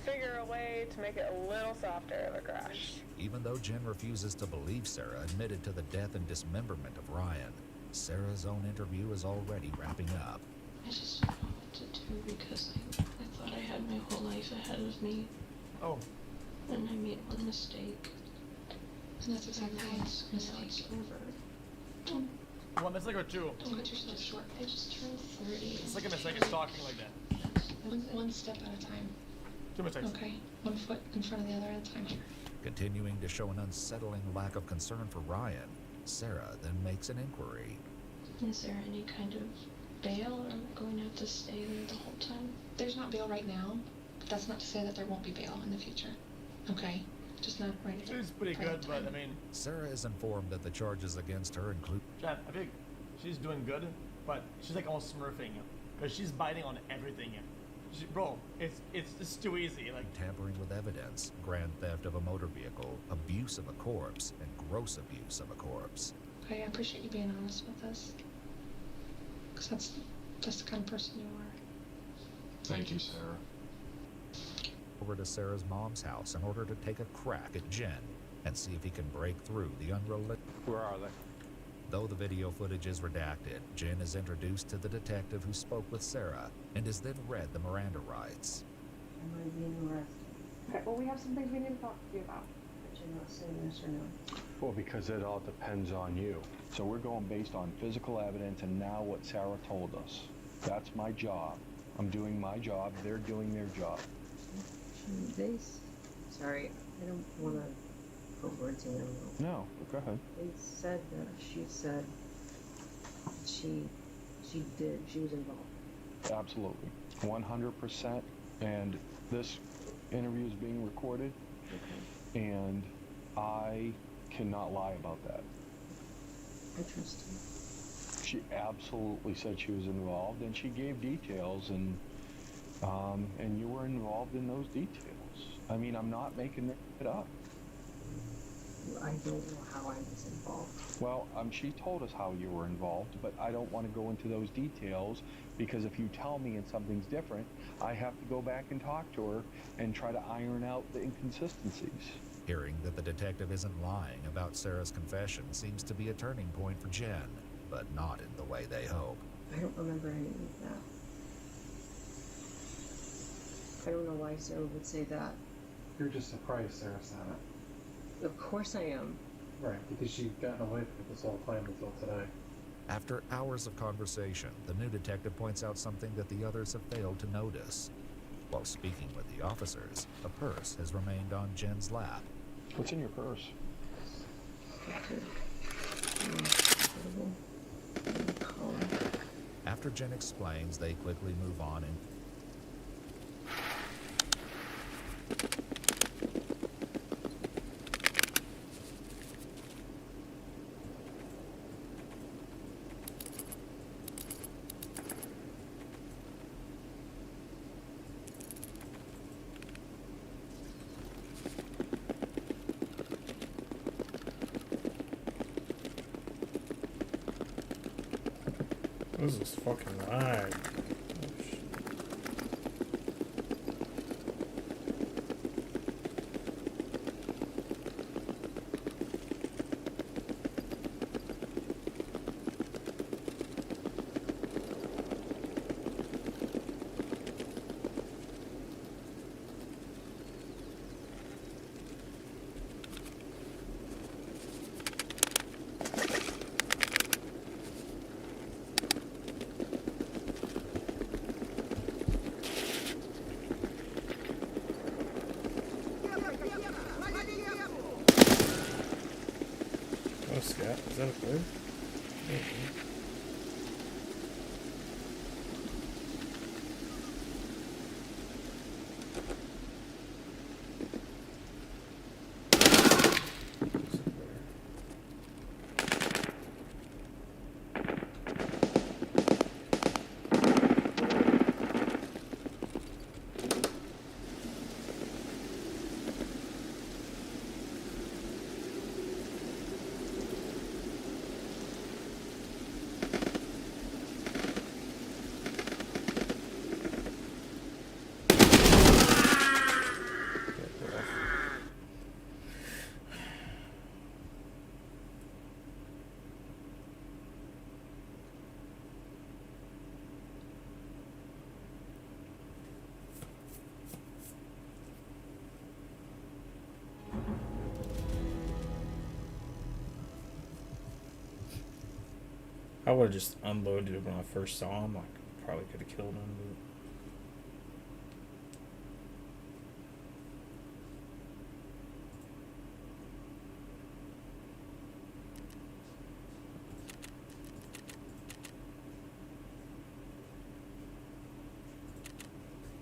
figure a way to make it a little softer of a crash. Even though Jen refuses to believe Sarah admitted to the death and dismemberment of Ryan, Sarah's own interview is already wrapping up. I just don't know what to do because I thought I had my whole life ahead of me. Oh. And I made one mistake. And that's exactly why it's mistakes over. One mistake or two? Don't cut yourself short. I just turned 30. It's like a mistake is talking like that. One step at a time. 2 mistakes. Okay. One foot in front of the other at a time here. Continuing to show an unsettling lack of concern for Ryan, Sarah then makes an inquiry. Is there any kind of bail, or am I going to have to stay there the whole time? There's not bail right now, but that's not to say that there won't be bail in the future. Okay? Just not right now. She's pretty good, but I mean... Sarah is informed that the charges against her include... Jen, I think she's doing good, but she's like almost smurfing, because she's biting on everything. Bro, it's just too easy. Like, tampering with evidence, grand theft of a motor vehicle, abuse of a corpse, and gross abuse of a corpse. I appreciate you being honest with us. Because that's the kind of person you are. Thank you, Sarah. Over to Sarah's mom's house in order to take a crack at Jen and see if he can break through the unrelenting. Where are they? Though the video footage is redacted, Jen is introduced to the detective who spoke with Sarah and is then read the Miranda rights. Am I being arrested? Okay, well, we have some things we need to talk to you about. But you're not saying yes or no. Well, because it all depends on you. So we're going based on physical evidence and now what Sarah told us. That's my job. I'm doing my job. They're doing their job. Sorry, I don't want to put words in your mouth. No, go ahead. They said that she said she was involved. Absolutely. 100%. And this interview is being recorded. Okay. And I cannot lie about that. I trust you. She absolutely said she was involved, and she gave details, and you were involved in those details. I mean, I'm not making it up. I don't know how I was involved. Well, she told us how you were involved, but I don't want to go into those details because if you tell me and something's different, I have to go back and talk to her and try to iron out the inconsistencies. Hearing that the detective isn't lying about Sarah's confession seems to be a turning point for Jen, but not in the way they hope. I don't remember any of that. I don't know why Sarah would say that. You're just surprised Sarah said it. Of course I am. Right, because she'd gotten away from this whole plan until today. After hours of conversation, the new detective points out something that the others have failed to notice. While speaking with the officers, a purse has remained on Jen's lap. What's in your purse? After Jen explains, they quickly move on and What is this fucking lag? Oh, scat. Is that a bird? I would have just unloaded it when I first saw him. Like, probably could have killed him. But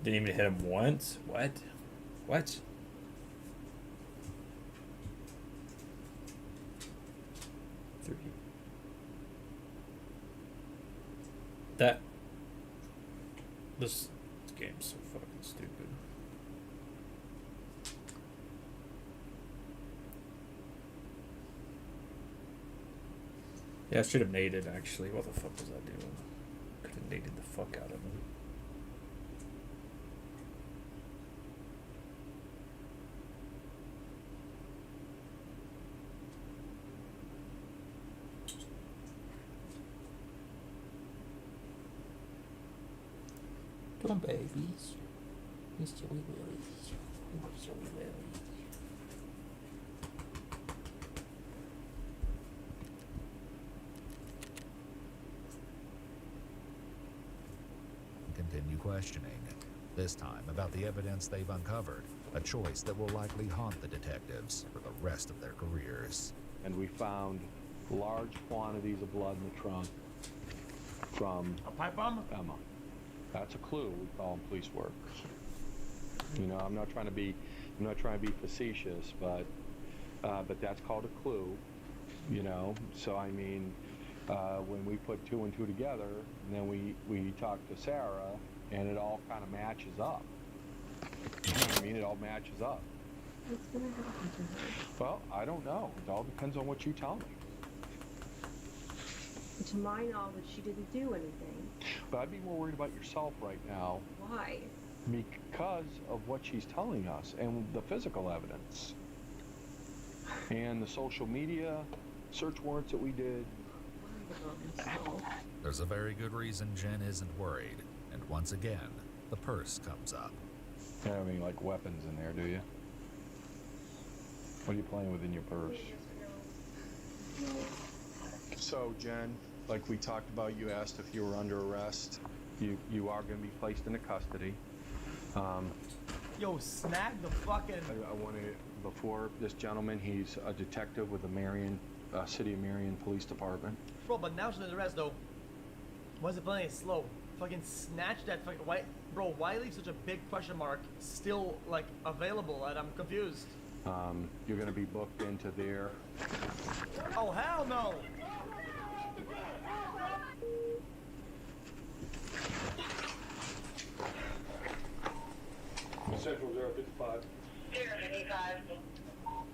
didn't even hit him once? What? What? Three. That. This. game's so fucking stupid. Yeah, I should have naded actually. What the fuck was I doing? Could have naded the fuck out of him. Come on, babies. Mr. Wee Willies. Mr. Wee Willies. Continue questioning, this time about the evidence they've uncovered, a choice that will likely haunt the detectives for the rest of their careers. And we found large quantities of blood in the trunk from A pipe bomb? Emma. That's a clue. We call them police work. You know, I'm not trying to be facetious, but that's called a clue. You know, so I mean, when we put two and two together, and then we talked to Sarah, and it all kind of matches up. You know what I mean? It all matches up. What's gonna happen to her? Well, I don't know. It all depends on what you tell me. To my knowledge, she didn't do anything. But I'd be more worried about yourself right now Why? because of what she's telling us and the physical evidence and the social media search warrants that we did. There's a very good reason Jen isn't worried, and once again, the purse comes up. You don't have any like weapons in there, do you? What are you playing with in your purse? So, Jen, like we talked about, you asked if you were under arrest. You are going to be placed into custody. Yo, snag the fucking. I want to, before this gentleman, he's a detective with the City of Marion Police Department. Bro, but now she's under arrest though. Why is it playing slow? Fucking snatch that fucking. Why, bro? Why leave such a big question mark still like available? And I'm confused. You're going to be booked into their. Oh hell no! Central 055. 055.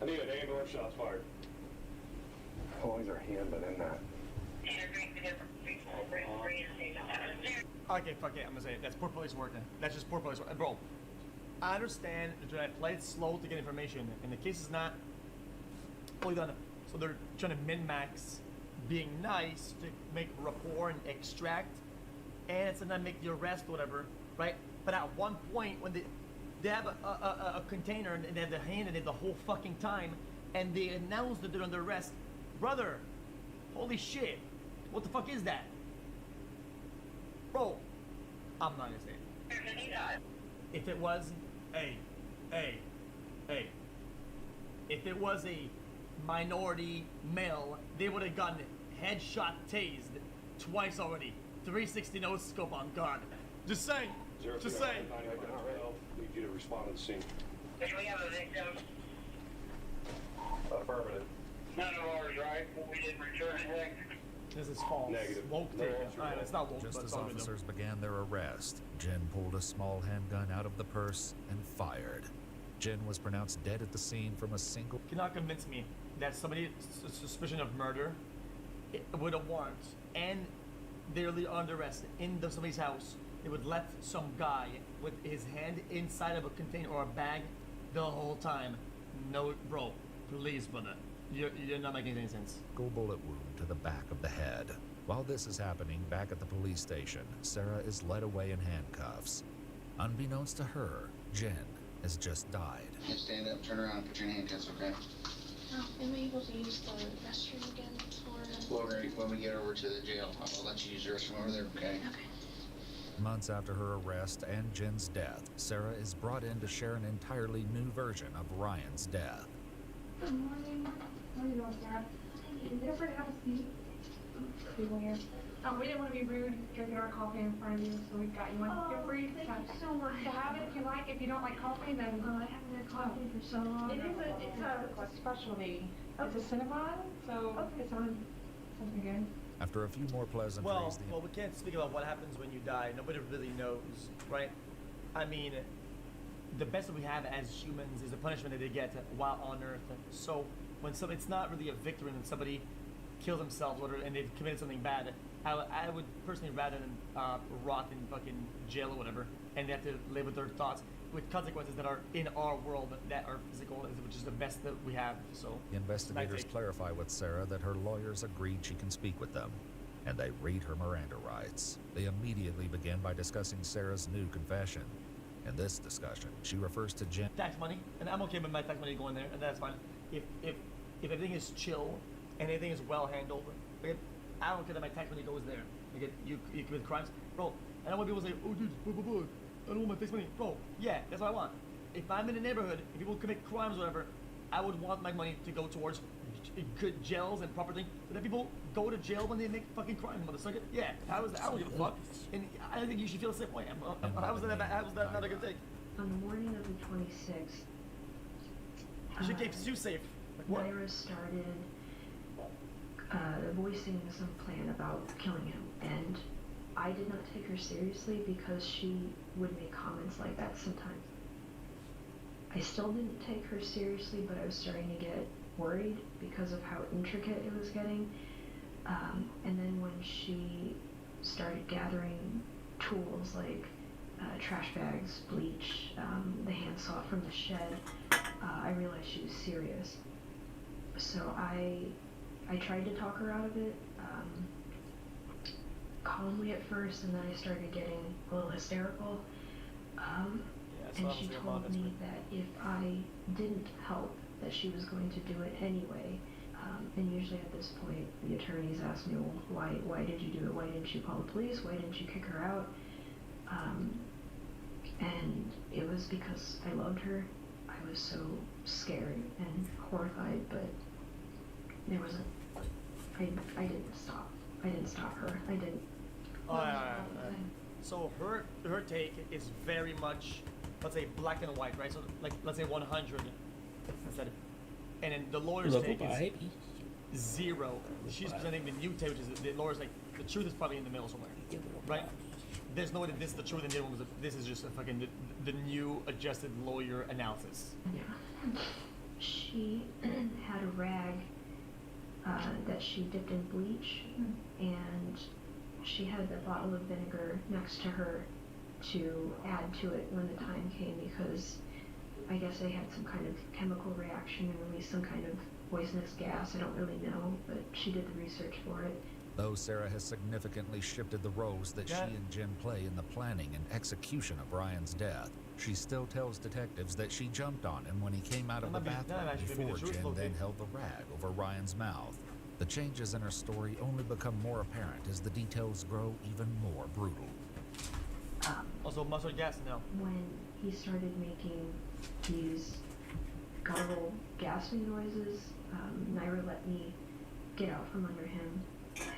I need an ambulance, shots fired. How long has our hand been in that? Okay, fuck it, I'm gonna say it. That's poor police work. That's just poor police work. Bro, I understand they're trying to play it slow to get information, and the case is not fully done. So they're trying to min-max being nice to make rapport and extract, and to not make the arrest or whatever, right? But at one point, when they have a container and they have the hand in it the whole fucking time, and they announce that they're under arrest, brother, holy shit, what the fuck is that? Bro, I'm not gonna say it. If it was, hey, if it was a minority male, they would have gotten headshot tased twice already. 360 no scope on guard. Just saying. Just saying. Need you to respond to the scene. Do we have a victim? Affirmative. None of ours, right? We didn't return anything. This is false. Negative. Woke No, tape. officer, Alright, no. it's not woke, Just but as it's all good though. officers began their arrest, Jen pulled a small handgun out of the purse and fired. Jen was pronounced dead at the scene from a single. Cannot convince me that somebody suspicion of murder with a warrant and they're under arrest in somebody's house, they would let some guy with his hand inside of a container or a bag the whole time. No, bro, please, brother. You're not making any sense. Bullet wound to the back of the head. While this is happening back at the police station, Sarah is led away in handcuffs. Unbeknownst to her, Jen has just died. Stand up, turn around, and put your handcuffs, okay? Oh, am I able to use the restroom again for... When we get over to the jail, I'll let you use the restroom over there, okay? Okay. Months after her arrest and Jen's death, Sarah is brought in to share an entirely new version of Ryan's death. Good morning. How are you doing, Sarah? Is it okay to have a seat? People here. We didn't want to be rude, drinking our coffee in front of you, so we got you one. Feel free to so much. To have it if you like. If you don't like coffee, then I haven't had coffee for so long. It's a specialty. It's a Cinnabon, so it's on something good. After a few more pleasantries, Well, we can't speak about what happens when you die. Nobody really knows, right? I mean, the best that we have as humans is the punishment that they get while on Earth. So when it's not really a victory when somebody kills themselves and they've committed something bad. I would personally rather than rot in fucking jail or whatever, and they have to live with their thoughts, with consequences that are in our world that are physical, which is the best that we have. So Investigators clarify with Sarah that her lawyers agreed she can speak with them, and they read her Miranda rights. They immediately begin by discussing Sarah's new confession. In this discussion, she refers to Jen. Tax money, and I'm okay with my tax money going there, and that's fine. If everything is chill and everything is well handled, like, I don't care that my tax money goes there. Like, you commit crimes, bro. I don't want people to say, oh dude, I don't want my tax money, bro. Yeah, that's what I want. If I'm in a neighborhood and people commit crimes or whatever, I would want my money to go towards good jails and proper things. But then people go to jail when they make fucking crimes, motherfucker. Yeah, I don't give a fuck. And I think you should feel the same way. How was that not a good thing? On the morning of the 26th, you should keep Sue safe. Like, what? Myra started voicing some plan about killing him, and I did not take her seriously because she would make comments like that sometimes. I still didn't take her seriously, but I was starting to get worried because of how intricate it was getting. And then when she started gathering tools like trash bags, bleach, the handsaw from the shed, I realized she was serious. So I tried to talk her out of it, calmly at first, and then I started getting a little hysterical. And she told me that if I didn't help, that she was going to do it anyway. And usually at this point, the attorneys ask me, well, why did you do it? Why didn't you call the police? Why didn't you kick her out? And it was because I loved her. I was so scared and horrified, but there wasn't. I didn't stop. I didn't stop her. I didn't. So her take is very much, let's say, black and white, right? So like, let's say 100 instead, and then the lawyer's take is 0. She's presenting the new take, which is the lawyer's like, the truth is probably in the middle somewhere, right? There's no way that this is the truth and the other one was this is just a fucking the new adjusted lawyer analysis. Yeah. She had a rag that she dipped in bleach, and she had a bottle of vinegar next to her to add to it when the time came, because I guess they had some kind of chemical reaction and released some kind of poisonous gas. I don't really know, but she did the research for it. Though Sarah has significantly shifted the roles that she and Jen play in the planning and execution of Ryan's death, she still tells detectives that she jumped on him when he came out of the bathroom before Jen then held the rag over Ryan's mouth. The changes in her story only become more apparent as the details grow even more brutal. Also, mustard gas now. When he started making these guttural gasping noises, Myra let me get out from under him,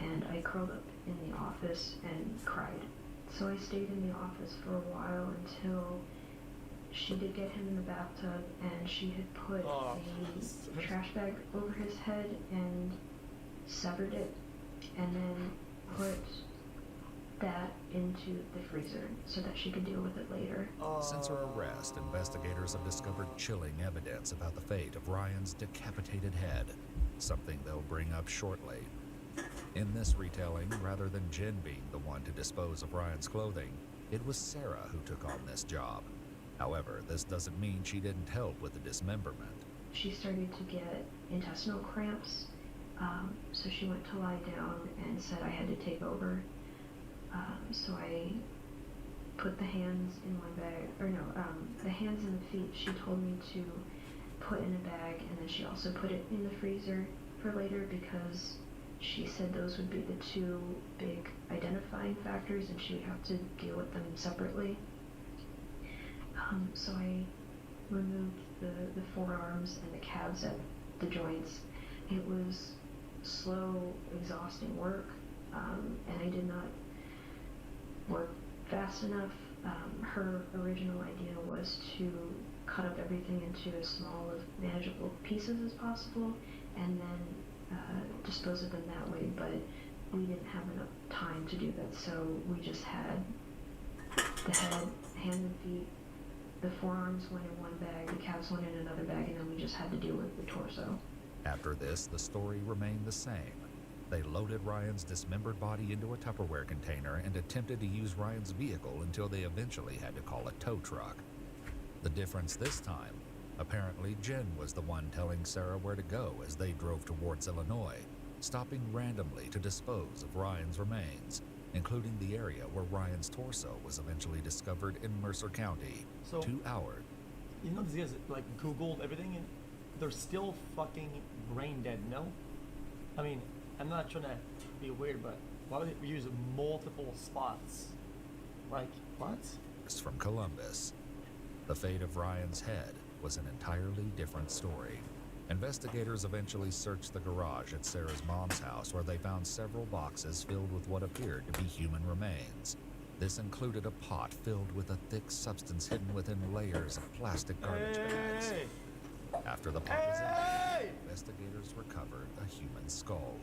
and I curled up in the office and cried. So I stayed in the office for a while until she did get him in the bathtub, and she had put a trash bag over his head and severed it, and then put that into the freezer so that she could deal with it later. Since her arrest, investigators have discovered chilling evidence about the fate of Ryan's decapitated head, something they'll bring up shortly. In this retelling, rather than Jen being the one to dispose of Ryan's clothing, it was Sarah who took on this job. However, this doesn't mean she didn't help with the dismemberment. She started to get intestinal cramps, so she went to lie down and said I had to take over. So I put the hands in one bag, the hands and the feet she told me to put in a bag, and then she also put it in the freezer for later because she said those would be the two big identifying factors and she would have to deal with them separately. So I removed the forearms and the calves at the joints. It was slow, exhausting work, and I did not work fast enough. Her original idea was to cut up everything into as small of manageable pieces as possible and then dispose of them that way, but we didn't have enough time to do that, so we just had the head hands and feet. The forearms went in one bag, the calves went in another bag, and then we just had to deal with the torso. After this, the story remained the same. They loaded Ryan's dismembered body into a Tupperware container and attempted to use Ryan's vehicle until they eventually had to call a tow truck. The difference this time, apparently Jen was the one telling Sarah where to go as they drove towards Illinois, stopping randomly to dispose of Ryan's remains, including the area where Ryan's torso was eventually discovered in Mercer County. So, 2 hours. You know these guys like Googled everything and they're still fucking brain dead, no? I mean, I'm not trying to be weird, but why would they use multiple spots? Like, what? From Columbus. The fate of Ryan's head was an entirely different story. Investigators eventually searched the garage at Sarah's mom's house where they found several boxes filled with what appeared to be human remains. This included a pot filled with a thick substance hidden within layers of plastic garbage bags. After the pot was emptied, investigators recovered a human skull.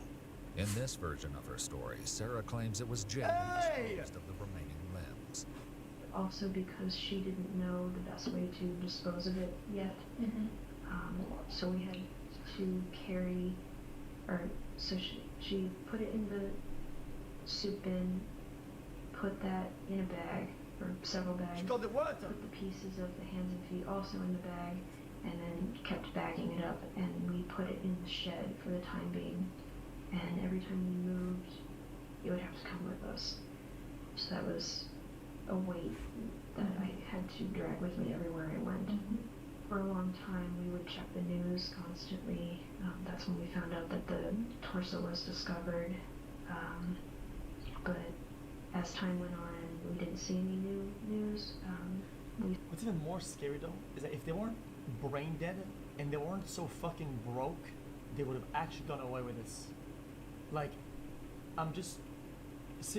In this version of her story, Sarah claims it was Jen who disposed of the remaining limbs. Also because she didn't know the best way to dispose of it yet. So we had to carry, so she put it in the soup bin, put that in a bag, or several bags. Put the pieces of the hands and feet also in the bag, and then kept bagging it up, and we put it in the shed for the time being. And every time we moved, it would have to come with us. So that was a weight that I had to drag with me everywhere I went. For a long time, we would check the news constantly. That's when we found out that the torso was discovered. But as time went on and we didn't see any new news, What's even more scary though is that if they weren't brain dead and they weren't so fucking broke, they would have actually gone away with this. Like, I'm just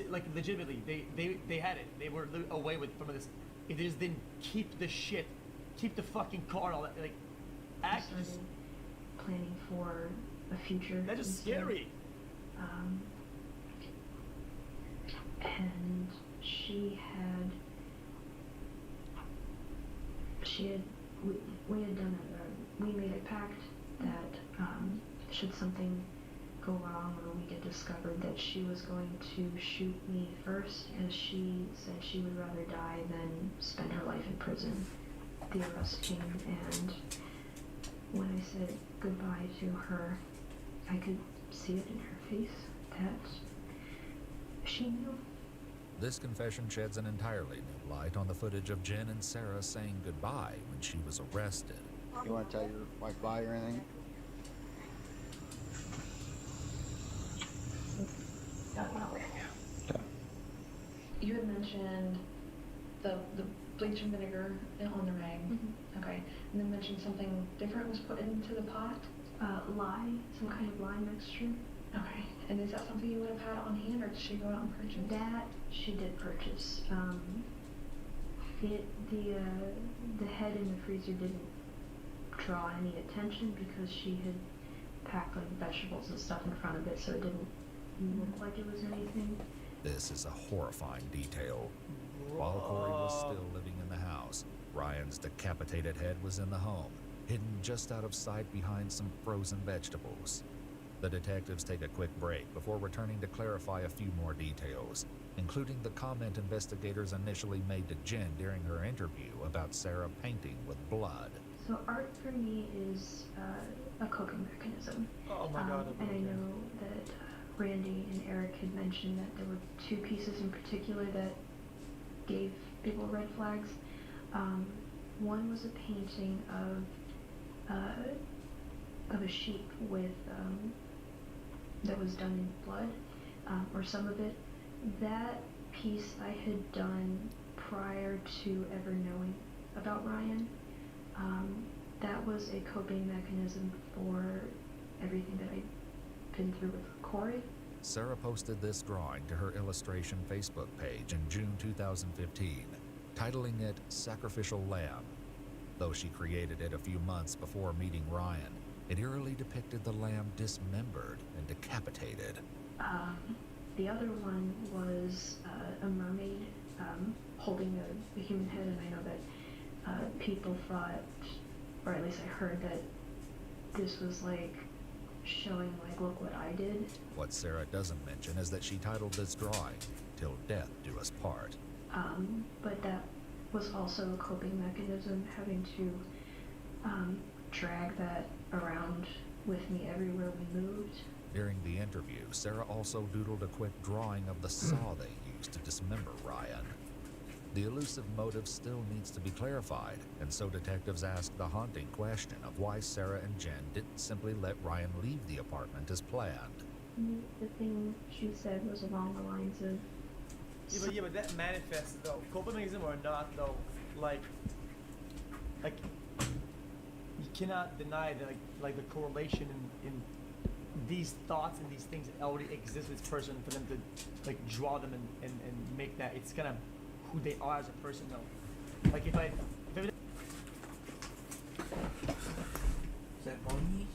like legitimately, they had it. They were away with some of this. If they just didn't keep the shit, keep the fucking car and all that, like, act just planning for a future. That is scary. And we had done we made a pact that should something go wrong or we get discovered, that she was going to shoot me first, as she said she would rather die than spend her life in prison. The arrest came, and when I said goodbye to her, I could see it in her face that she knew. This confession sheds an entirely new light on the footage of Jen and Sarah saying goodbye when she was arrested. You want to tell your wife bye or anything? You had mentioned the bleach and vinegar on the rag. Okay. And then mentioned something different was put into the pot? Lye, some kind of lye mixture. Okay. And is that something you would have had on hand, or did she go out and purchase? That she did purchase. The head in the freezer didn't draw any attention because she had packed like vegetables and stuff in front of it, so it didn't look like it was anything. This is a horrifying detail. While Corey was still living in the house, Ryan's decapitated head was in the home, hidden just out of sight behind some frozen vegetables. The detectives take a quick break before returning to clarify a few more details, including the comment investigators initially made to Jen during her interview about Sarah painting with blood. So art for me is a coping mechanism. Oh my God. And I know that Randy and Eric had mentioned that there were two pieces in particular that gave people red flags. One was a painting of a sheep with that was done in blood, or some of it. That piece I had done prior to ever knowing about Ryan. That was a coping mechanism for everything that I'd been through with Corey. Sarah posted this drawing to her illustration Facebook page in June 2015, titling it Sacrificial Lamb. Though she created it a few months before meeting Ryan, it eerily depicted the lamb dismembered and decapitated. The other one was a mermaid holding a human head, and I know that people thought, or at least I heard that this was like showing like, look what I did. What Sarah doesn't mention is that she titled this drawing, Till Death Do Us Part. But that was also a coping mechanism, having to drag that around with me everywhere we moved. During the interview, Sarah also doodled a quick drawing of the saw they used to dismember Ryan. The elusive motive still needs to be clarified, and so detectives ask the haunting question of why Sarah and Jen didn't simply let Ryan leave the apartment as planned. The thing she said was along the lines of... Yeah, but that manifests, though, coping mechanism or not, though, like you cannot deny that, like the correlation in these thoughts and these things that already exist with this person, for them to like draw them and make that, it's kind of who they are as a person, though. Like if everything... Is that Bonnie?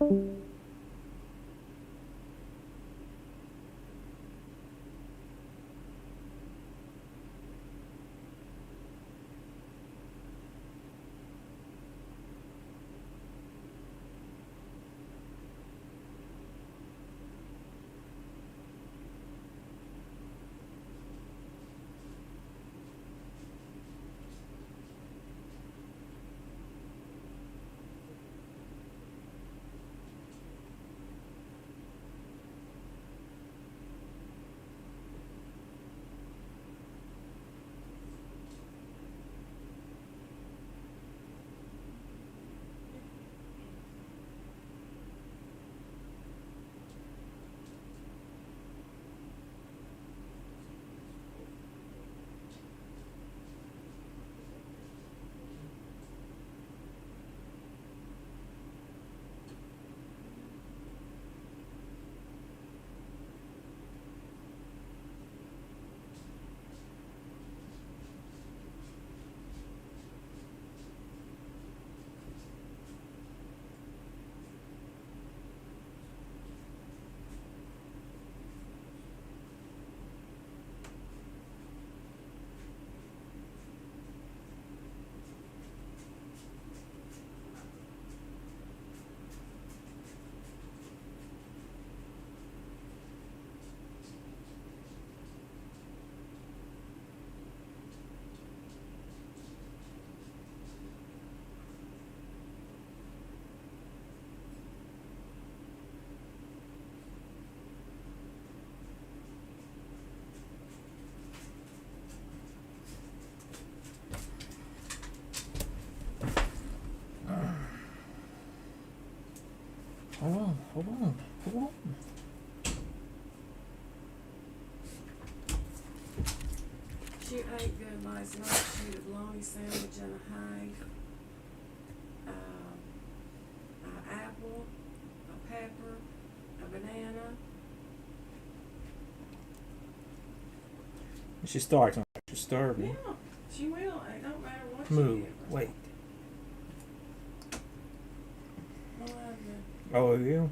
Hold on. She ate good last night. She ate a bologna sandwich and a hang, an apple, a pepper, a banana. She's starving. She's starving. Yeah, she will. It don't matter what Move. you give her. Wait. I love you. Oh, you?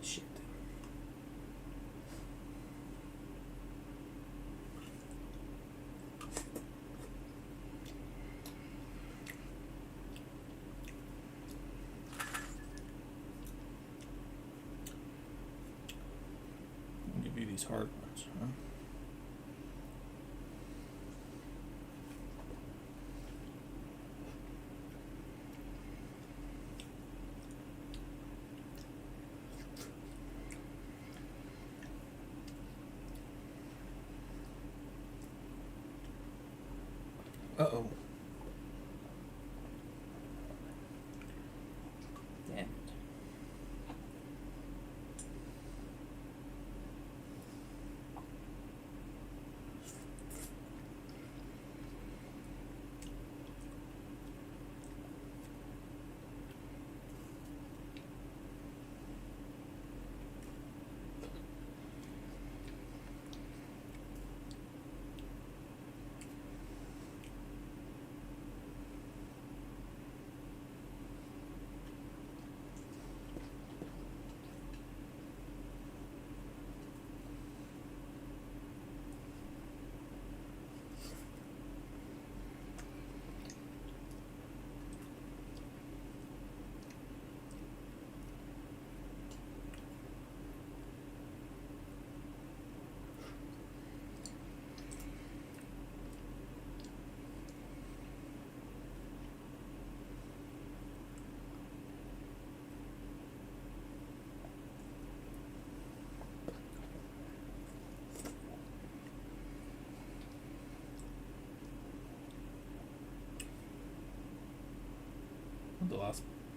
Shit. I'll give you these hard ones, huh? Uh-oh. Damn it.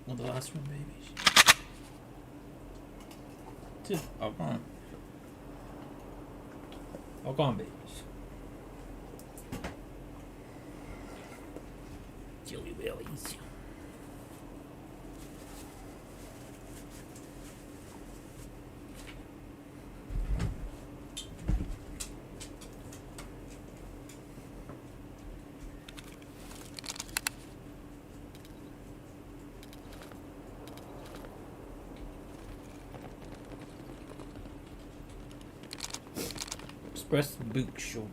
The last one, babies. Two. All gone. All gone, babies. Jelly Willies. Russ Bookshort.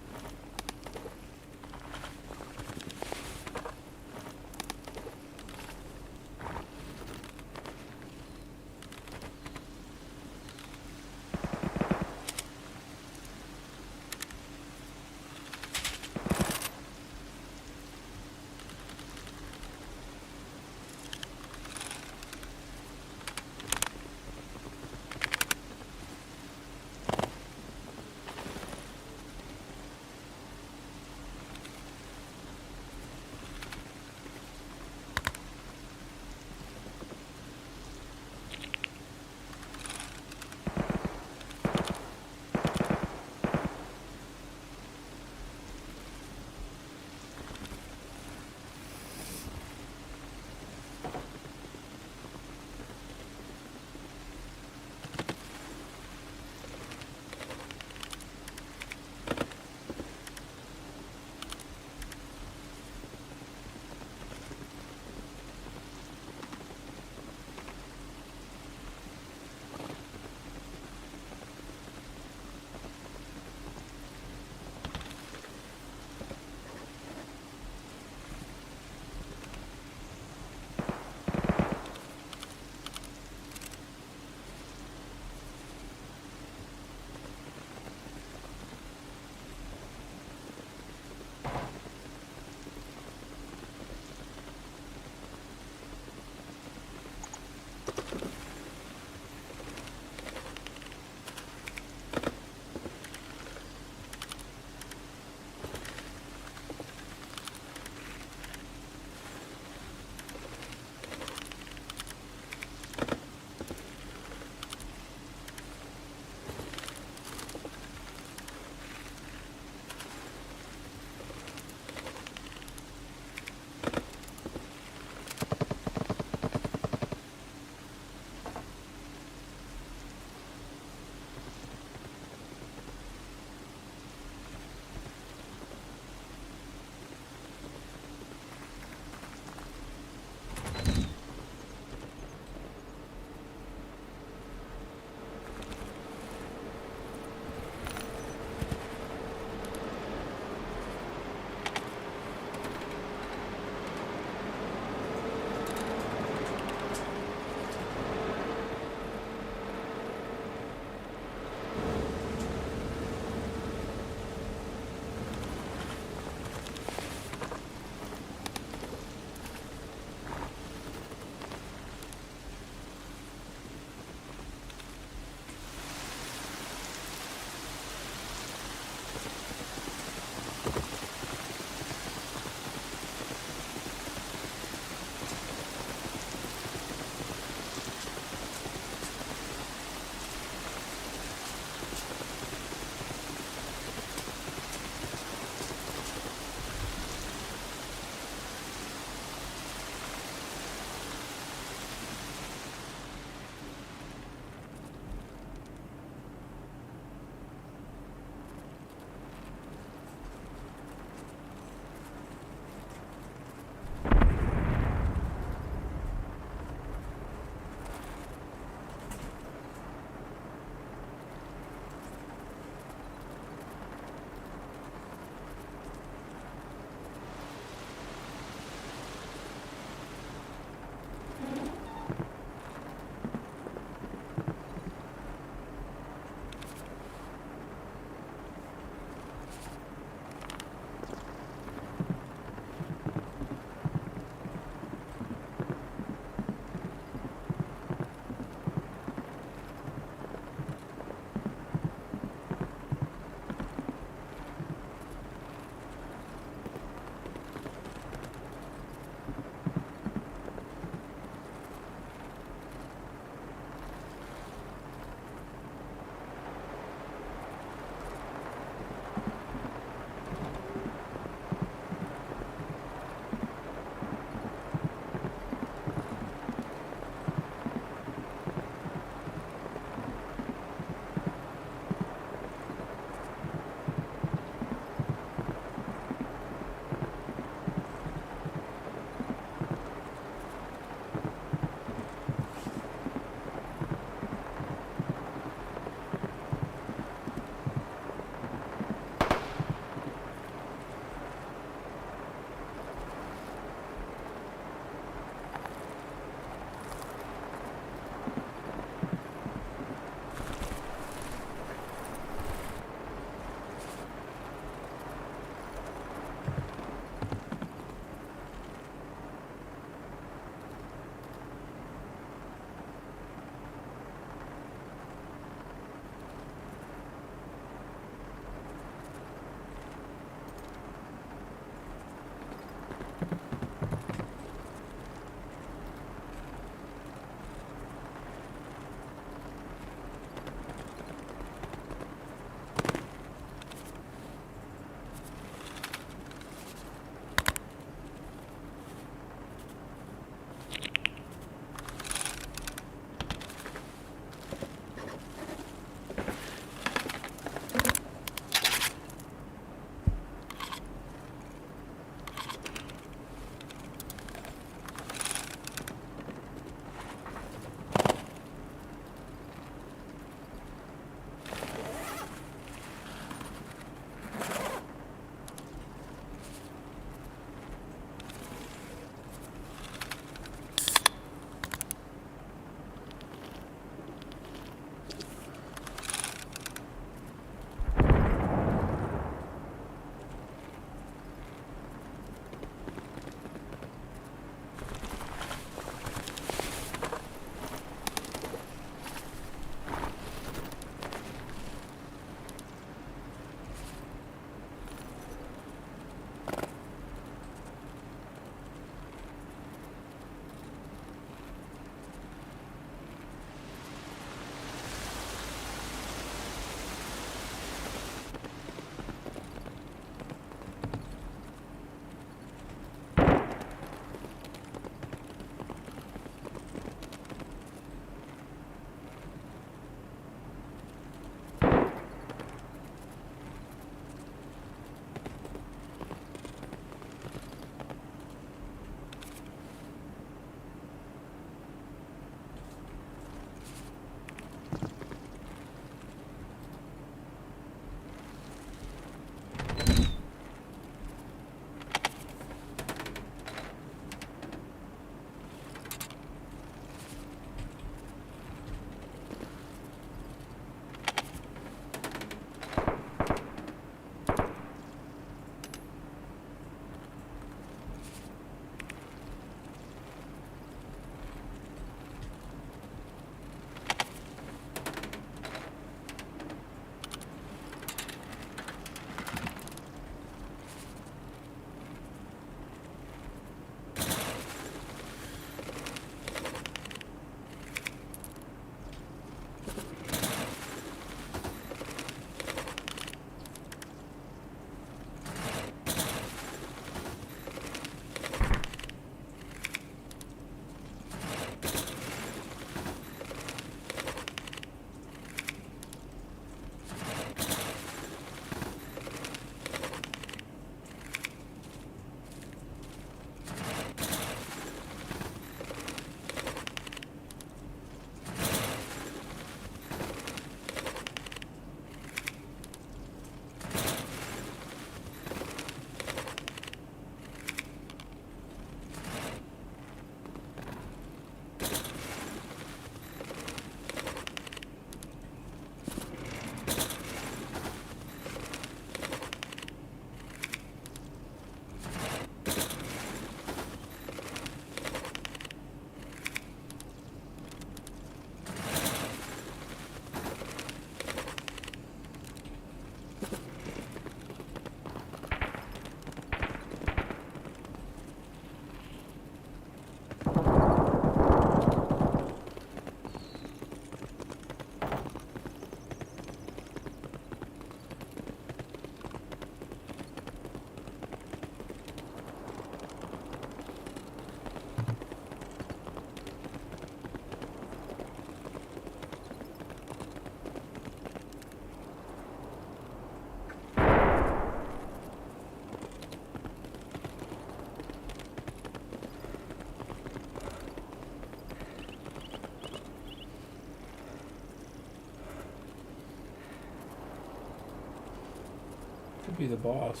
Could be the boss.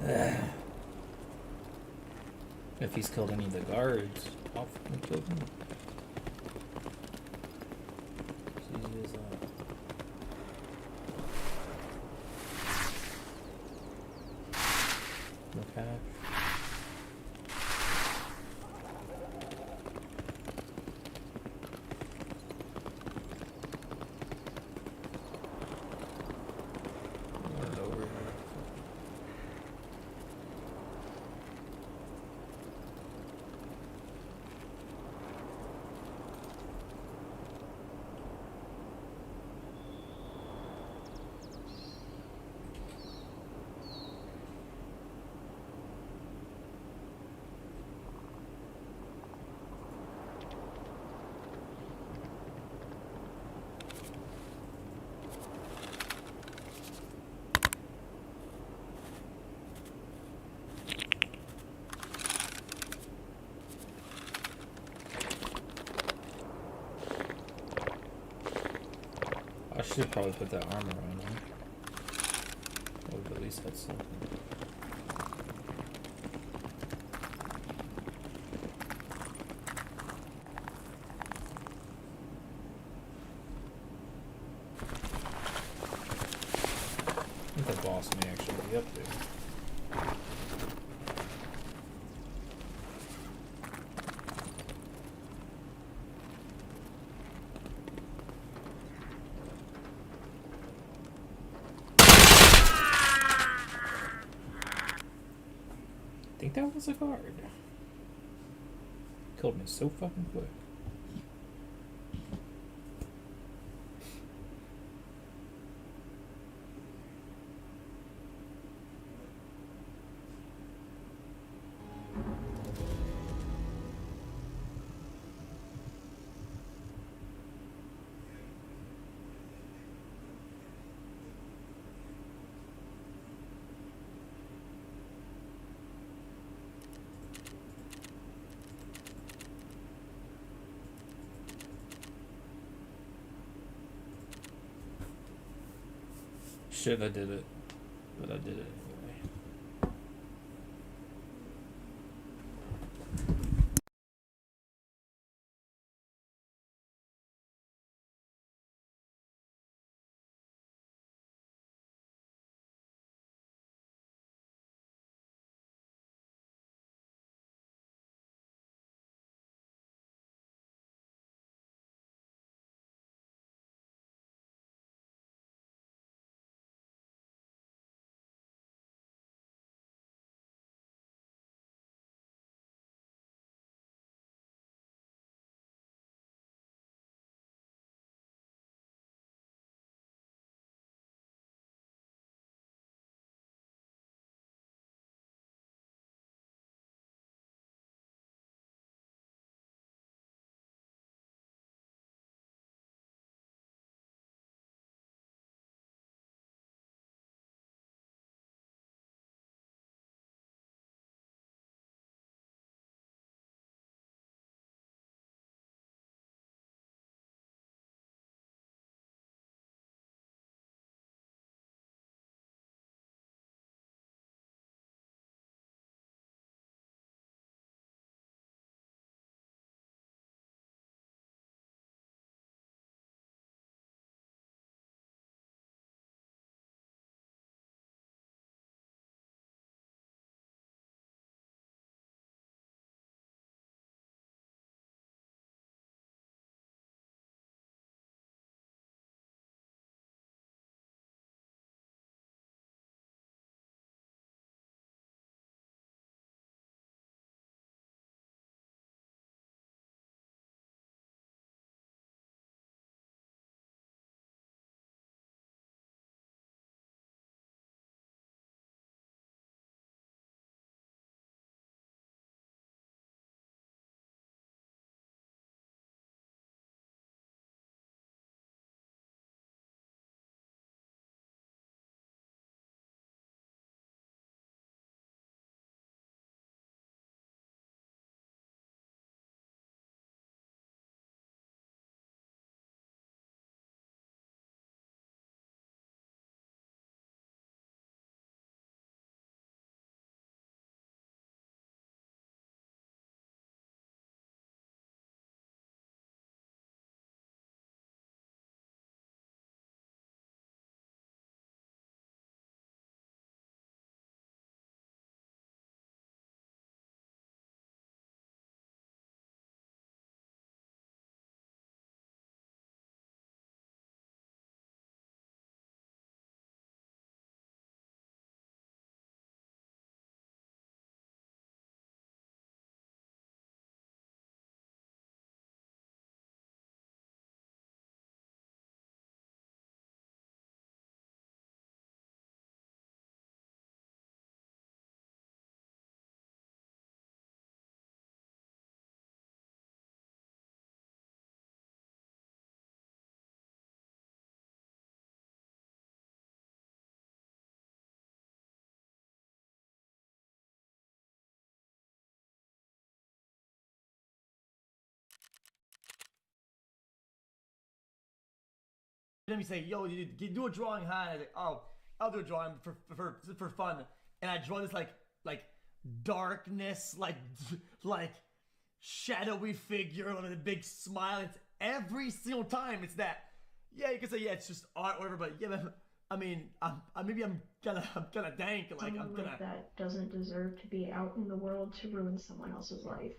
Ugh. If he's killed any of the guards, I'll fucking kill him. Jesus. No cash. I should probably put that armor on him. Or at least that's something. I think the boss may actually be up there. I think that was a guard. Killed me so fucking quick. Shit, I did it. But I did it anyway. Let me say, yo, you do a drawing, huh? And I was like, oh, I'll do a drawing for fun. And I draw this like darkness, like shadowy figure with a big smile. It's every single time it's that. Yeah, you can say, yeah, it's just art or whatever, but yeah, man, I mean, maybe I'm kinda dank, like I'm Someone kinda. like that doesn't deserve to be out in the world to ruin someone else's life.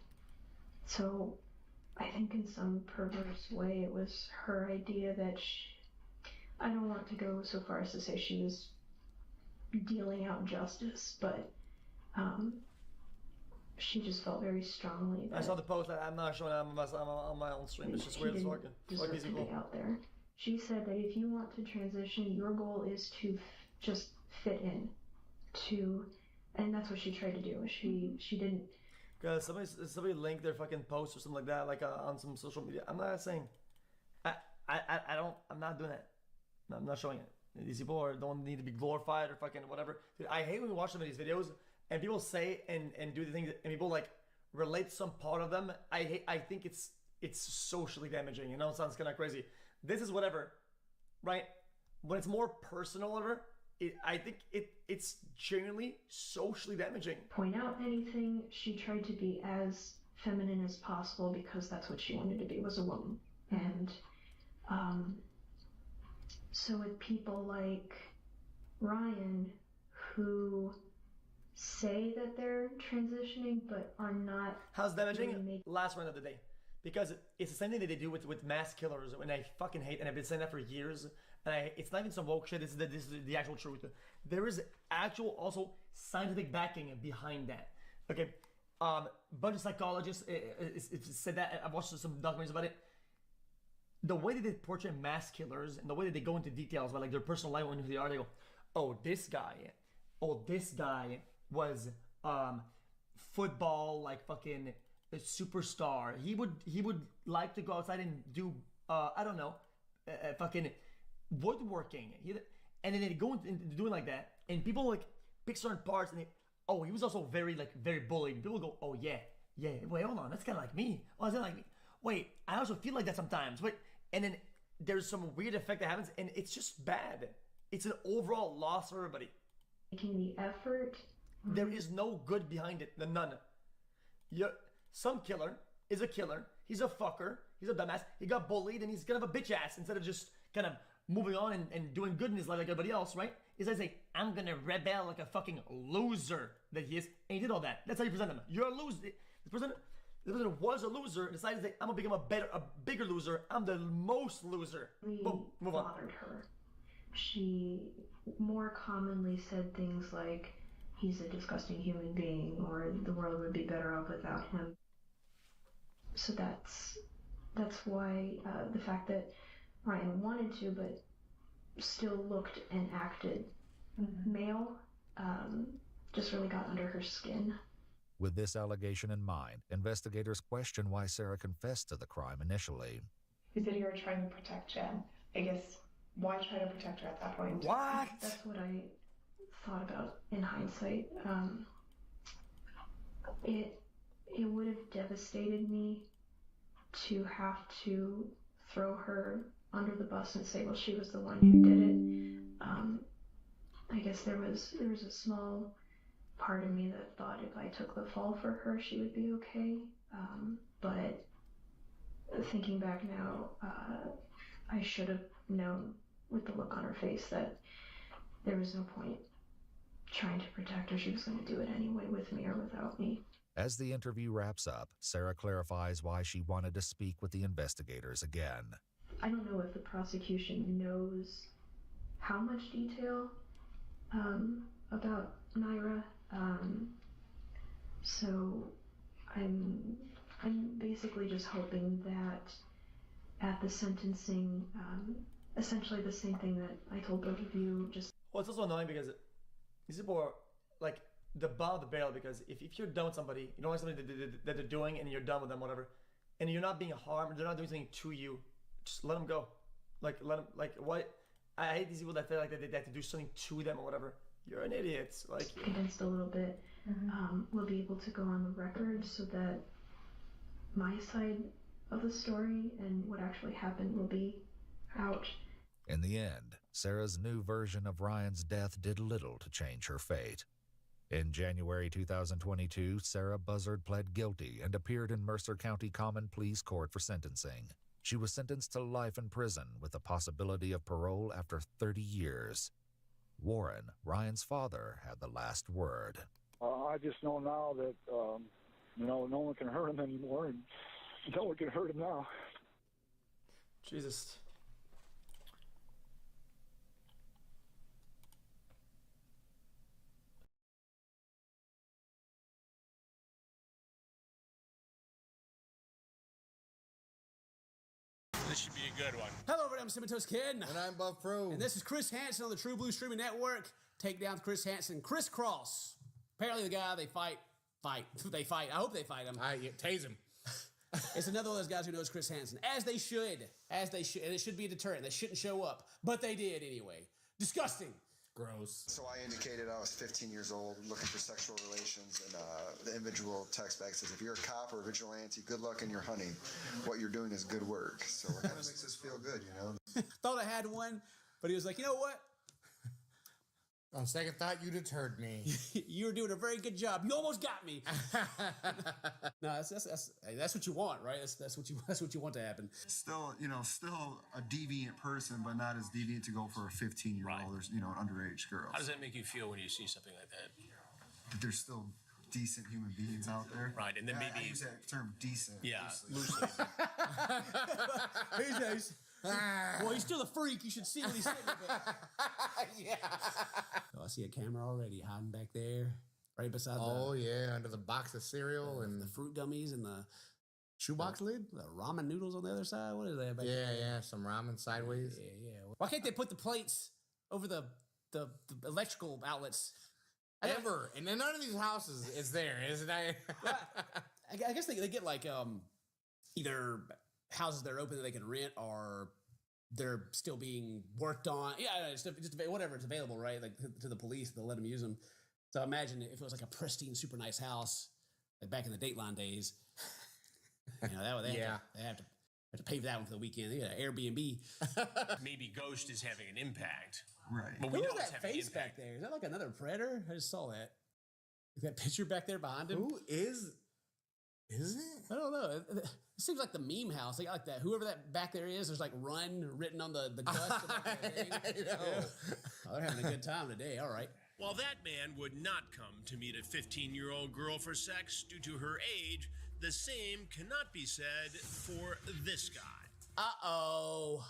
So, I think in some perverse way it was her idea that I don't want to go so far as to say she was dealing out justice, but she just felt very strongly that I saw the post. I'm not showing it on my own stream. It's just he weird. didn't So deserve easy to be cool. out there. She said that if you want to transition, your goal is to just fit in, and that's what she tried to do. She didn't. Cause somebody linked their fucking post or something like that, like on some social media. I'm not saying, I'm not doing that. No, I'm not showing it. These people don't need to be glorified or fucking whatever. Dude, I hate when we watch some of these videos and people say and do the things and people like relate to some part of them. I think it's socially damaging. You know, it sounds kind of crazy. This is whatever, right? When it's more personal, whatever. I think it's genuinely socially damaging. Point out anything. She tried to be as feminine as possible because that's what she wanted to be, was a woman. And so with people like Ryan who say that they're transitioning but are not. How's damaging? Last round of the day. Because it's the same thing that they do with mass killers, and I fucking hate, and I've been saying that for years, and it's not even some woke shit, this is the actual truth. There is actual, also, scientific backing behind that. Okay, bunch of psychologists said that, I've watched some documentaries about it. The way that they portray mass killers, and the way that they go into details about like their personal life, when who they are, they go, oh, this guy was, football, like fucking, a superstar. He would like to go outside and do I don't know, fucking woodworking. And then they go into doing like that, and people like pick certain parts, and he was also very bullied. People go, oh yeah, wait, hold on, that's kind of like me. Oh, is that like me? Wait, I also feel like that sometimes. Wait, and then there's some weird effect that happens, and it's just bad. It's an overall loss for everybody. Making the effort. There is no good behind it. None. Some killer is a killer. He's a fucker. He's a dumbass. He got bullied and he's kind of a bitch ass instead of just kind of moving on and doing good in his life like everybody else, right? He's like, say, I'm gonna rebel like a fucking loser that he is. And he did all that. That's how you present him. You're a loser. The person was a loser and decided to say, I'm gonna become a bigger loser. I'm the most loser. Boom, move on. Bothered her. She more commonly said things like, he's a disgusting human being, or the world would be better off without him. So that's why the fact that Ryan wanted to, but still looked and acted male, just really got under her skin. With this allegation in mind, investigators question why Sarah confessed to the crime initially. You said you were trying to protect Jen. I guess, why try to protect her at that point? What? That's what I thought about in hindsight. It would have devastated me to have to throw her under the bus and say, well, she was the one who did it. I guess there was a small part of me that thought if I took the fall for her, she would be okay. But thinking back now, I should have known with the look on her face that there was no point trying to protect her. She was going to do it anyway, with me or without me. As the interview wraps up, Sarah clarifies why she wanted to speak with the investigators again. I don't know if the prosecution knows how much detail about Naira. So I'm basically just hoping that at the sentencing, essentially the same thing that I told both of you. Just well, it's also annoying because these people are like the bottom of the barrel, because if you're done with somebody, you don't like something that they're doing and you're done with them, whatever, and you're not being harmed, they're not doing something to you, just let them go. Let them, what? I hate these people that feel like they have to do something to them or whatever. You're an idiot. Condensed a little bit. We'll be able to go on the record so that my side of the story and what actually happened will be out. In the end, Sarah's new version of Ryan's death did little to change her fate. In January 2022, Sarah Buzzard pled guilty and appeared in Mercer County Common Pleas Court for sentencing. She was sentenced to life in prison with the possibility of parole after 30 years. Warren, Ryan's father, had the last word. I just know now that, no one can hurt him anymore, and no one can hurt him now. Jesus. This should be a good one. Hello, everybody. I'm Cinematose Kid. And I'm Buff Pro. And this is Chris Hansen on the True Blue Streaming Network. Take down Chris Hansen. Chris Cross. Apparently the guy they fight. They fight. I hope they fight him. Tase him. It's another one of those guys who knows Chris Hansen. As they should. And it should be a deterrent. They shouldn't show up. But they did anyway. Disgusting. Gross. So I indicated I was 15 years old, looking for sexual relations, and the individual text back says, if you're a cop or a vigilante, good luck in your hunting. What you're doing is good work. So it kind of makes us feel good, you know? Thought I had one, but he was like, you know what? On second thought, you deterred me. You were doing a very good job. You almost got me. No, that's what you want, right? That's what you want to happen. Still a deviant person, but not as deviant to go for a 15-year-old or, an underage girl. How does that make you feel when you see something like that? But there's still decent human beings out there. Right, and then maybe... I use that term decent. Yeah, loosely. He's nice. Well, he's still a freak. You should see what he's saying. Yeah. Oh, I see a camera already hiding back there, right beside under the box of cereal and the fruit gummies and the shoebox lid, the ramen noodles on the other side. What is that back there? Yeah, some ramen sideways. Yeah. Why can't they put the plates over the electrical outlets? Ever, and then none of these houses is there, isn't it? I guess they get like either houses that are open that they can rent, or they're still being worked on. Yeah, just whatever it's available, right? Like to the police, they'll let them use them. So imagine if it was like a pristine, super nice house, like back in the Dateline days. They have to pay for that one for the weekend. They got an Airbnb. Maybe Ghost is having an impact. Right. But Who is that face back there? Is that like another predator? I just saw that. Is that picture back there behind him? Who is it? I don't know. It seems like the meme house. They got like that. Whoever that back there is, there's like "run" written on the dust. I know. Yeah. Oh, they're having a good time today. All right. While that man would not come to meet a 15-year-old girl for sex due to her age, the same cannot be said for this guy. Uh-oh.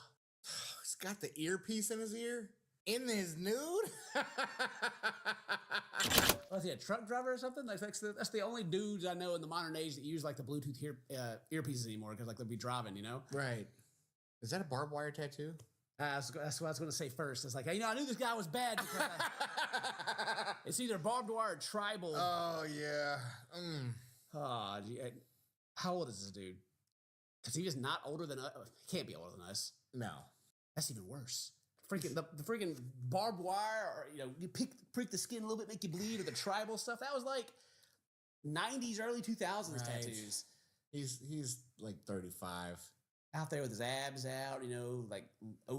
He's got the earpiece in his ear? In his nude? Was he a truck driver or something? Like that's the only dudes I know in the modern age that use like the Bluetooth earpieces anymore, because like they'll be driving, you know? Right. Is that a barbed wire tattoo? That's what I was going to say first. It's like, I knew this guy was bad because it's either barbed wire or tribal. Oh, yeah. Oh, gee. How old is this dude? Because he was not older than us. He can't be older than us. No. That's even worse. Freaking the freaking barbed wire, or you prick the skin a little bit, make you bleed, or the tribal stuff. That was like 90s, early 2000s tattoos. He's like 35. Out there with his abs out, like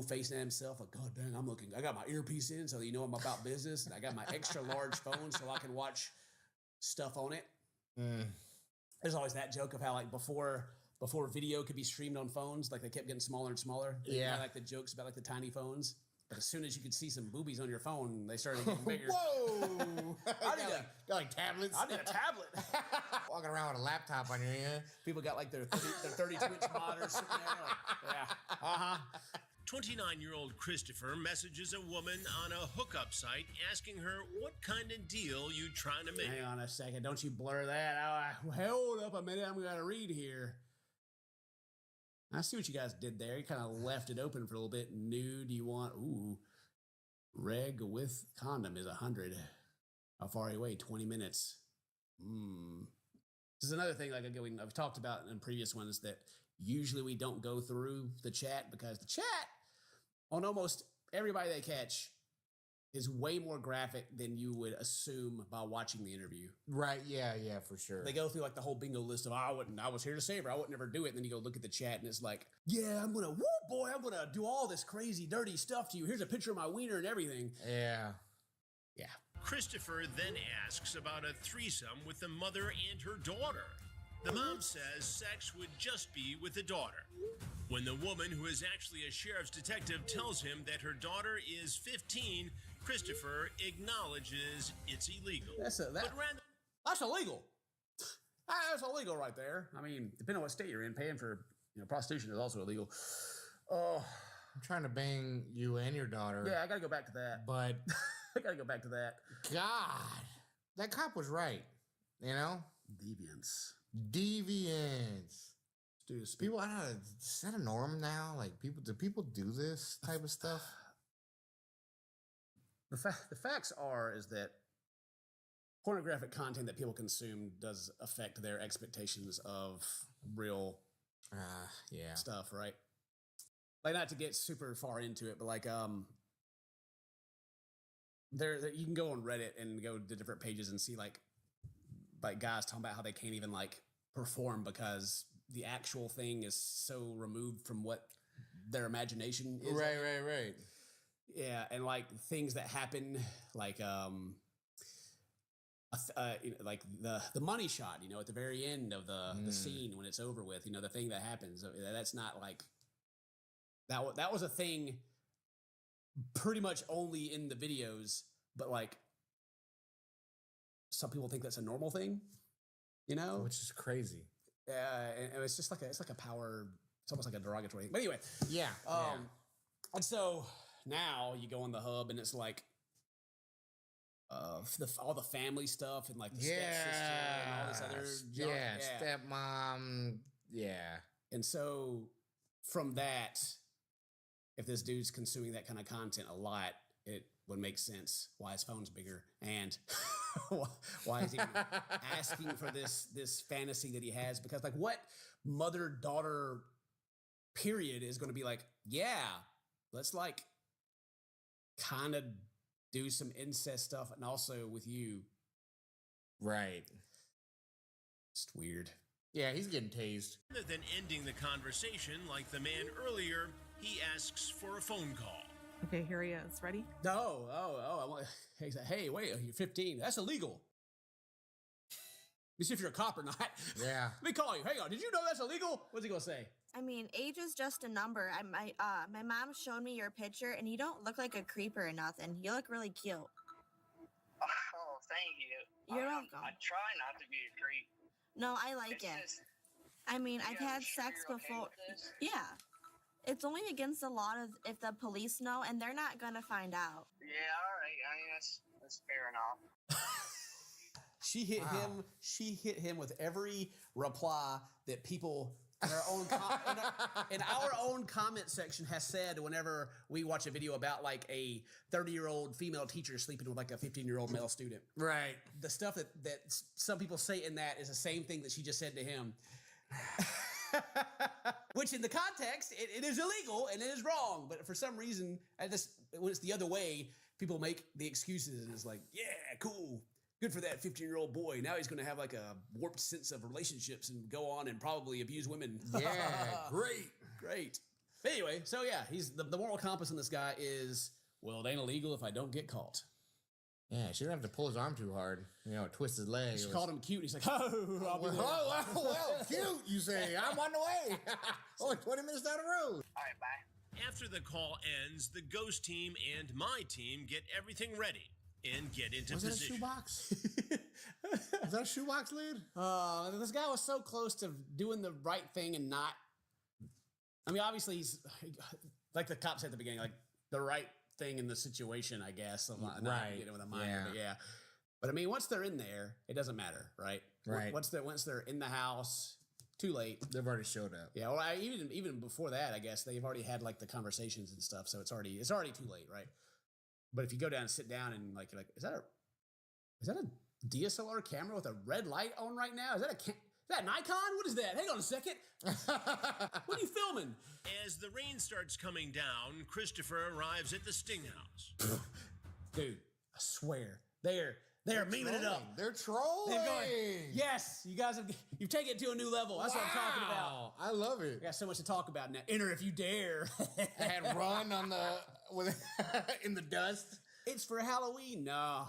facing at himself, like, God dang, I got my earpiece in, so I'm about business, and I got my extra large phone so I can watch stuff on it. There's always that joke of how like before video could be streamed on phones, like they kept getting smaller and smaller. Yeah. Like the jokes about like the tiny phones. But as soon as you could see some boobies on your phone, they started getting bigger. Whoa! got like tablets. I need a tablet. Walking around with a laptop on your hand. People got like their 32-inch monitors sitting there. Like, 29-year-old Christopher messages a woman on a hookup site asking her what kind of deal you trying to make. Hang on a second. Don't you blur that. Hold up a minute. I'm going to read here. I see what you guys did there. You kind of left it open for a little bit. Nude, you want, reg with condom is 100. How far away? 20 minutes. This is another thing, like I've talked about in previous ones, that usually we don't go through the chat, because the chat, on almost everybody they catch, is way more graphic than you would assume by watching the interview. Right, yeah, for sure. They go through like the whole bingo list of I was here to save her, I would never do it. And then you go look at the chat and it's like, yeah, I'm gonna do all this crazy, dirty stuff to you. Here's a picture of my wiener and everything. Yeah. Christopher then asks about a threesome with the mother and her daughter. The mom says sex would just be with the daughter. When the woman, who is actually a sheriff's detective, tells him that her daughter is 15, Christopher acknowledges it's illegal. That's illegal. That's illegal right there. I mean, depending on what state you're in, paying for prostitution is also illegal. Oh, I'm trying to bang you and your daughter. Yeah, I gotta go back to that. But I gotta go back to that. God, that cop was right. You know, deviance. Dude, people, I don't know, is that a norm now? Like, do people do this type of stuff? The facts is that pornographic content that people consume does affect their expectations of real stuff, right? Like, not to get super far into it, but like there you can go on Reddit and go to different pages and see like guys talking about how they can't even like perform because the actual thing is so removed from what their imagination is. Right. Yeah, and like things that happen, like like the money shot, at the very end of the scene when it's over with, the thing that happens. That's not like that was a thing pretty much only in the videos, but like some people think that's a normal thing, which is crazy. And it's just like a power. It's almost like a derogatory thing. But anyway, yeah. And so now you go on the hub and it's like all the family stuff and like the stepsister and all this other junk. Stepmom. Yeah. And so from that, if this dude's consuming that kind of content a lot, it would make sense why his phone's bigger and why is he asking for this fantasy that he has. Because like what mother-daughter period is going to be like, yeah, let's like kind of do some incest stuff and also with you. Right. It's weird. Yeah, he's getting tased. Rather than ending the conversation like the man earlier, he asks for a phone call. Okay, here he is. Ready? No. Hey, wait, you're 15. That's illegal. Let me see if you're a cop or not. Yeah. Let me call you. Hang on. Did you know that's illegal? What's he going to say? I mean, age is just a number. My mom showed me your picture, and you don't look like a creeper or nothing. You look really cute. Oh, thank you. You're welcome. I try not to be a creep. No, I like it. I mean, I've had sex before. Yeah. It's only against the law if the police know, and they're not gonna find out. Yeah, all right. I mean, that's fair enough. She hit him. She hit him with every reply that people in our own in our own comment section has said whenever we watch a video about like a 30-year-old female teacher sleeping with like a 15-year-old male student. Right. The stuff that some people say in that is the same thing that she just said to him. Which in the context, it is illegal and it is wrong. But for some reason, when it's the other way, people make the excuses and it's like, yeah, cool. Good for that 15-year-old boy. Now he's going to have like a warped sense of relationships and go on and probably abuse women. Yeah, great. But anyway, so yeah, he's the moral compass in this guy is, well, it ain't illegal if I don't get caught. Yeah, she didn't have to pull his arm too hard. Twist his leg. She called him cute. He's like, oh, I'll be there. Well, cute, you say. I'm on the way. Only 20 minutes down the road. All right, bye. After the call ends, the ghost team and my team get everything ready and get into position. Was that a shoebox? Is that a shoebox lid? This guy was so close to doing the right thing and not. I mean, obviously, he's like the cop said at the beginning, like the right thing in the situation, I guess. Not getting with a minor, but yeah. But I mean, once they're in there, it doesn't matter, right? Right. Once they're in the house, too late. They've already showed up. Yeah. Well, even before that, I guess they've already had like the conversations and stuff, so it's already too late, right? But if you go down and sit down and like, you're like, is that a DSLR camera with a red light on right now? Is that Nikon? What is that? Hang on a second. What are you filming? As the rain starts coming down, Christopher arrives at the Sting House. Dude, I swear. They're memeing it up. They're trolling. They're going, yes, you guys you've taken it to a new level. That's what I'm talking about. I love it. We got so much to talk about now. Enter if you dare. I had run on in the dust. It's for Halloween. No,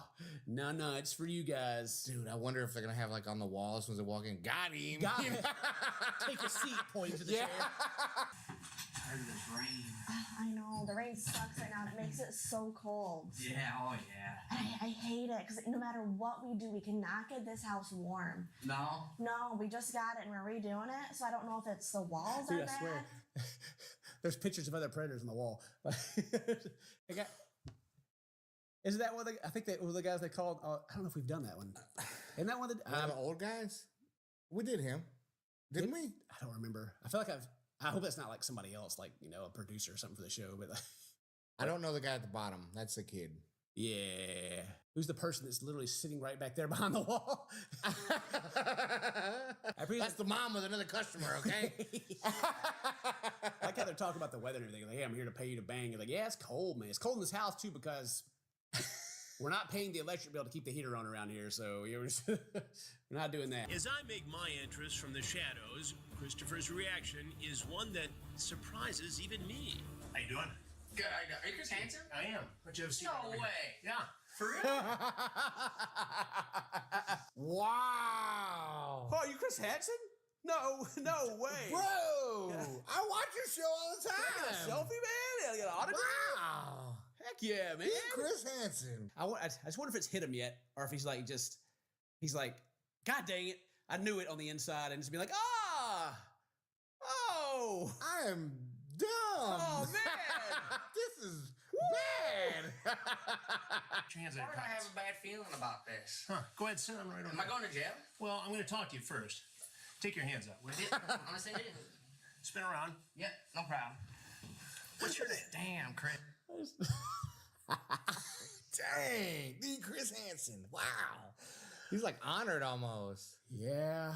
it's for you guys. Dude, I wonder if they're gonna have like on the walls when they walk in. Got him. Take a seat, pointing to the chair. Tired of this rain. I know, the rain sucks right now and it makes it so cold. Yeah, oh yeah. And I hate it because no matter what we do, we cannot get this house warm. No? No, we just got it and we're redoing it, so I don't know if it's the walls Dude, are I bad. swear. There's pictures of other predators on the wall. Isn't that one? I think that was the guys they called. I don't know if we've done that one. Isn't that one? One of the old guys. We did him, didn't we? I don't remember. I feel like I hope that's not like somebody else, like a producer or something for the show. But I don't know the guy at the bottom. That's the kid. Yeah. Who's the person that's literally sitting right back there behind the wall? That's the mom with another customer, okay? I like how they're talking about the weather and everything. Like, hey, I'm here to pay you to bang. They're like, yeah, it's cold, man. It's cold in this house, too, because we're not paying the electric bill to keep the heater on around here. So we're not doing that. As I make my entrance from the shadows, Christopher's reaction is one that surprises even me. How you doing? Good. Are you Chris Hansen? I am. What you ever seen? No way. Yeah. For real? Wow. Oh, are you Chris Hansen? No way. Bro, I watch your show all the time. I got a selfie, man. I got an autograph. Wow. Heck yeah, man. Chris Hansen. I just wonder if it's hit him yet, or if he's like, God dang it. I knew it on the inside, and just be like, oh. I am dumb. Oh, man. This is bad. Why would I have a bad feeling about this? Huh. Go ahead, sit down right over. Am I going to jail? Well, I'm going to talk to you first. Take your hands up, will you? I'm gonna send it. Spin around. Yeah, no problem. What's your name? Damn, Chris. Dang, the Chris Hansen. Wow. He's like honored almost. Yeah.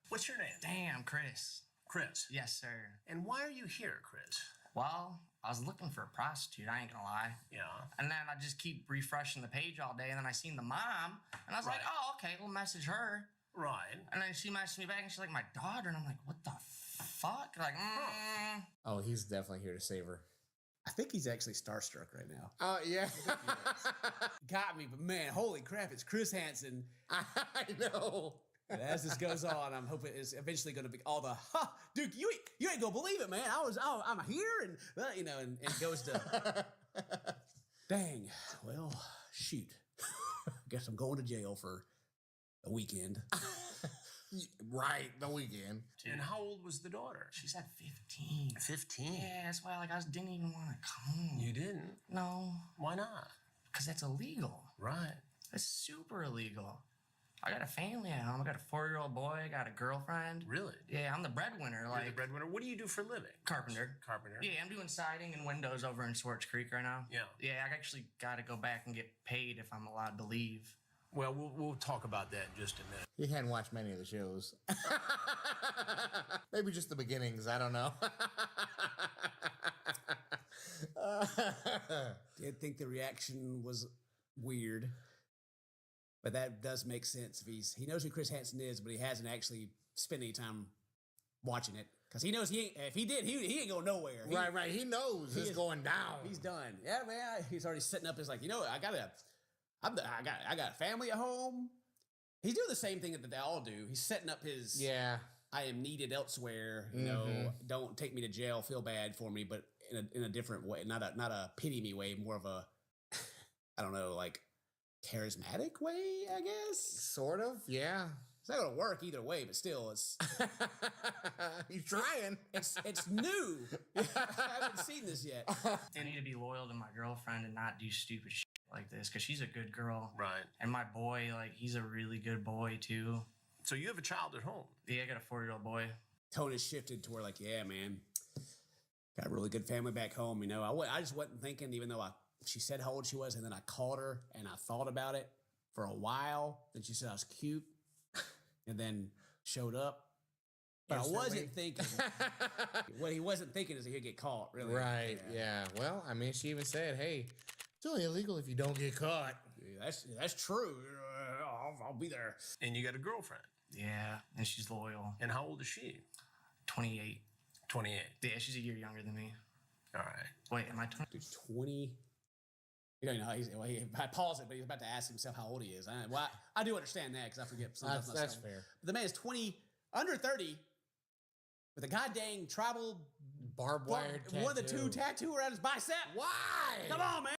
What's your name? Damn, Chris. Chris. Yes, sir. And why are you here, Chris? Well, I was looking for a prostitute, I ain't gonna lie. Yeah. And then I just keep refreshing the page all day, and then I seen the mom, and I was like, oh, okay, we'll message her. Right. And then she messaged me back, and she's like, my daughter, and I'm like, what the fuck? Like, Oh, he's definitely here to save her. I think he's actually starstruck right now. Oh, yeah. Got me, but man, holy crap, it's Chris Hansen. I know. And as this goes on, I'm hoping it's eventually going to be all the, dude, you ain't gonna believe it, man. I'm here, and and it goes to, dang. Well, shoot. Guess I'm going to jail for a weekend. Right, the weekend. And how old was the daughter? She's at 15. 15? Yeah, that's why, I didn't even want to come. You didn't? No. Why not? Because that's illegal. Right. That's super illegal. I got a family at home. I got a 4-year-old boy. I got a girlfriend. Really? Yeah, I'm the breadwinner. You're the breadwinner. What do you do for a living? Carpenter. Carpenter. Yeah, I'm doing siding and windows over in Swartz Creek right now. Yeah. Yeah, I actually got to go back and get paid if I'm allowed to leave. Well, we'll talk about that in just a minute. He hadn't watched many of the shows. Maybe just the beginnings. I don't know. Did think the reaction was weird, but that does make sense. If he knows who Chris Hansen is, but he hasn't actually spent any time watching it, because he knows if he did, he ain't going nowhere. Right. He knows it's going down. He's done. Yeah, man. He's already setting up his I got a family at home. He's doing the same thing that they all do. He's setting up his I am needed elsewhere. Don't take me to jail. Feel bad for me, but in a different way, not a pity me way, more of a I don't know, like charismatic way, I guess. Sort of, yeah. It's not gonna work either way, but still, it's he's trying. It's new. I haven't seen this yet. I need to be loyal to my girlfriend and not do stupid shit like this, because she's a good girl. Right. And my boy, he's a really good boy too. So you have a child at home? Yeah, I got a 4-year-old boy. Tone has shifted to where yeah, man, got a really good family back home. I just wasn't thinking, even though she said how old she was, and then I called her and I thought about it for a while. Then she said I was cute, and then showed up. But I wasn't thinking. What he wasn't thinking is he'd get caught. Really, Right? Yeah. Well, I mean, she even said, "Hey, It's only illegal if you don't get caught. Yeah, that's true. I'll be there. And you got a girlfriend. Yeah, and she's loyal. And how old is she? 28. 28. Yeah, she's a year younger than me. All right. Wait, am I 20? Dude, 20. You don't know. I paused it, but he's about to ask himself how old he is. I do understand that because I forget. That's fair. But the man is 20, under 30, with a goddamn tribal barbed wire tattoo. One of the two tattoo around his bicep. Why? Come on, man.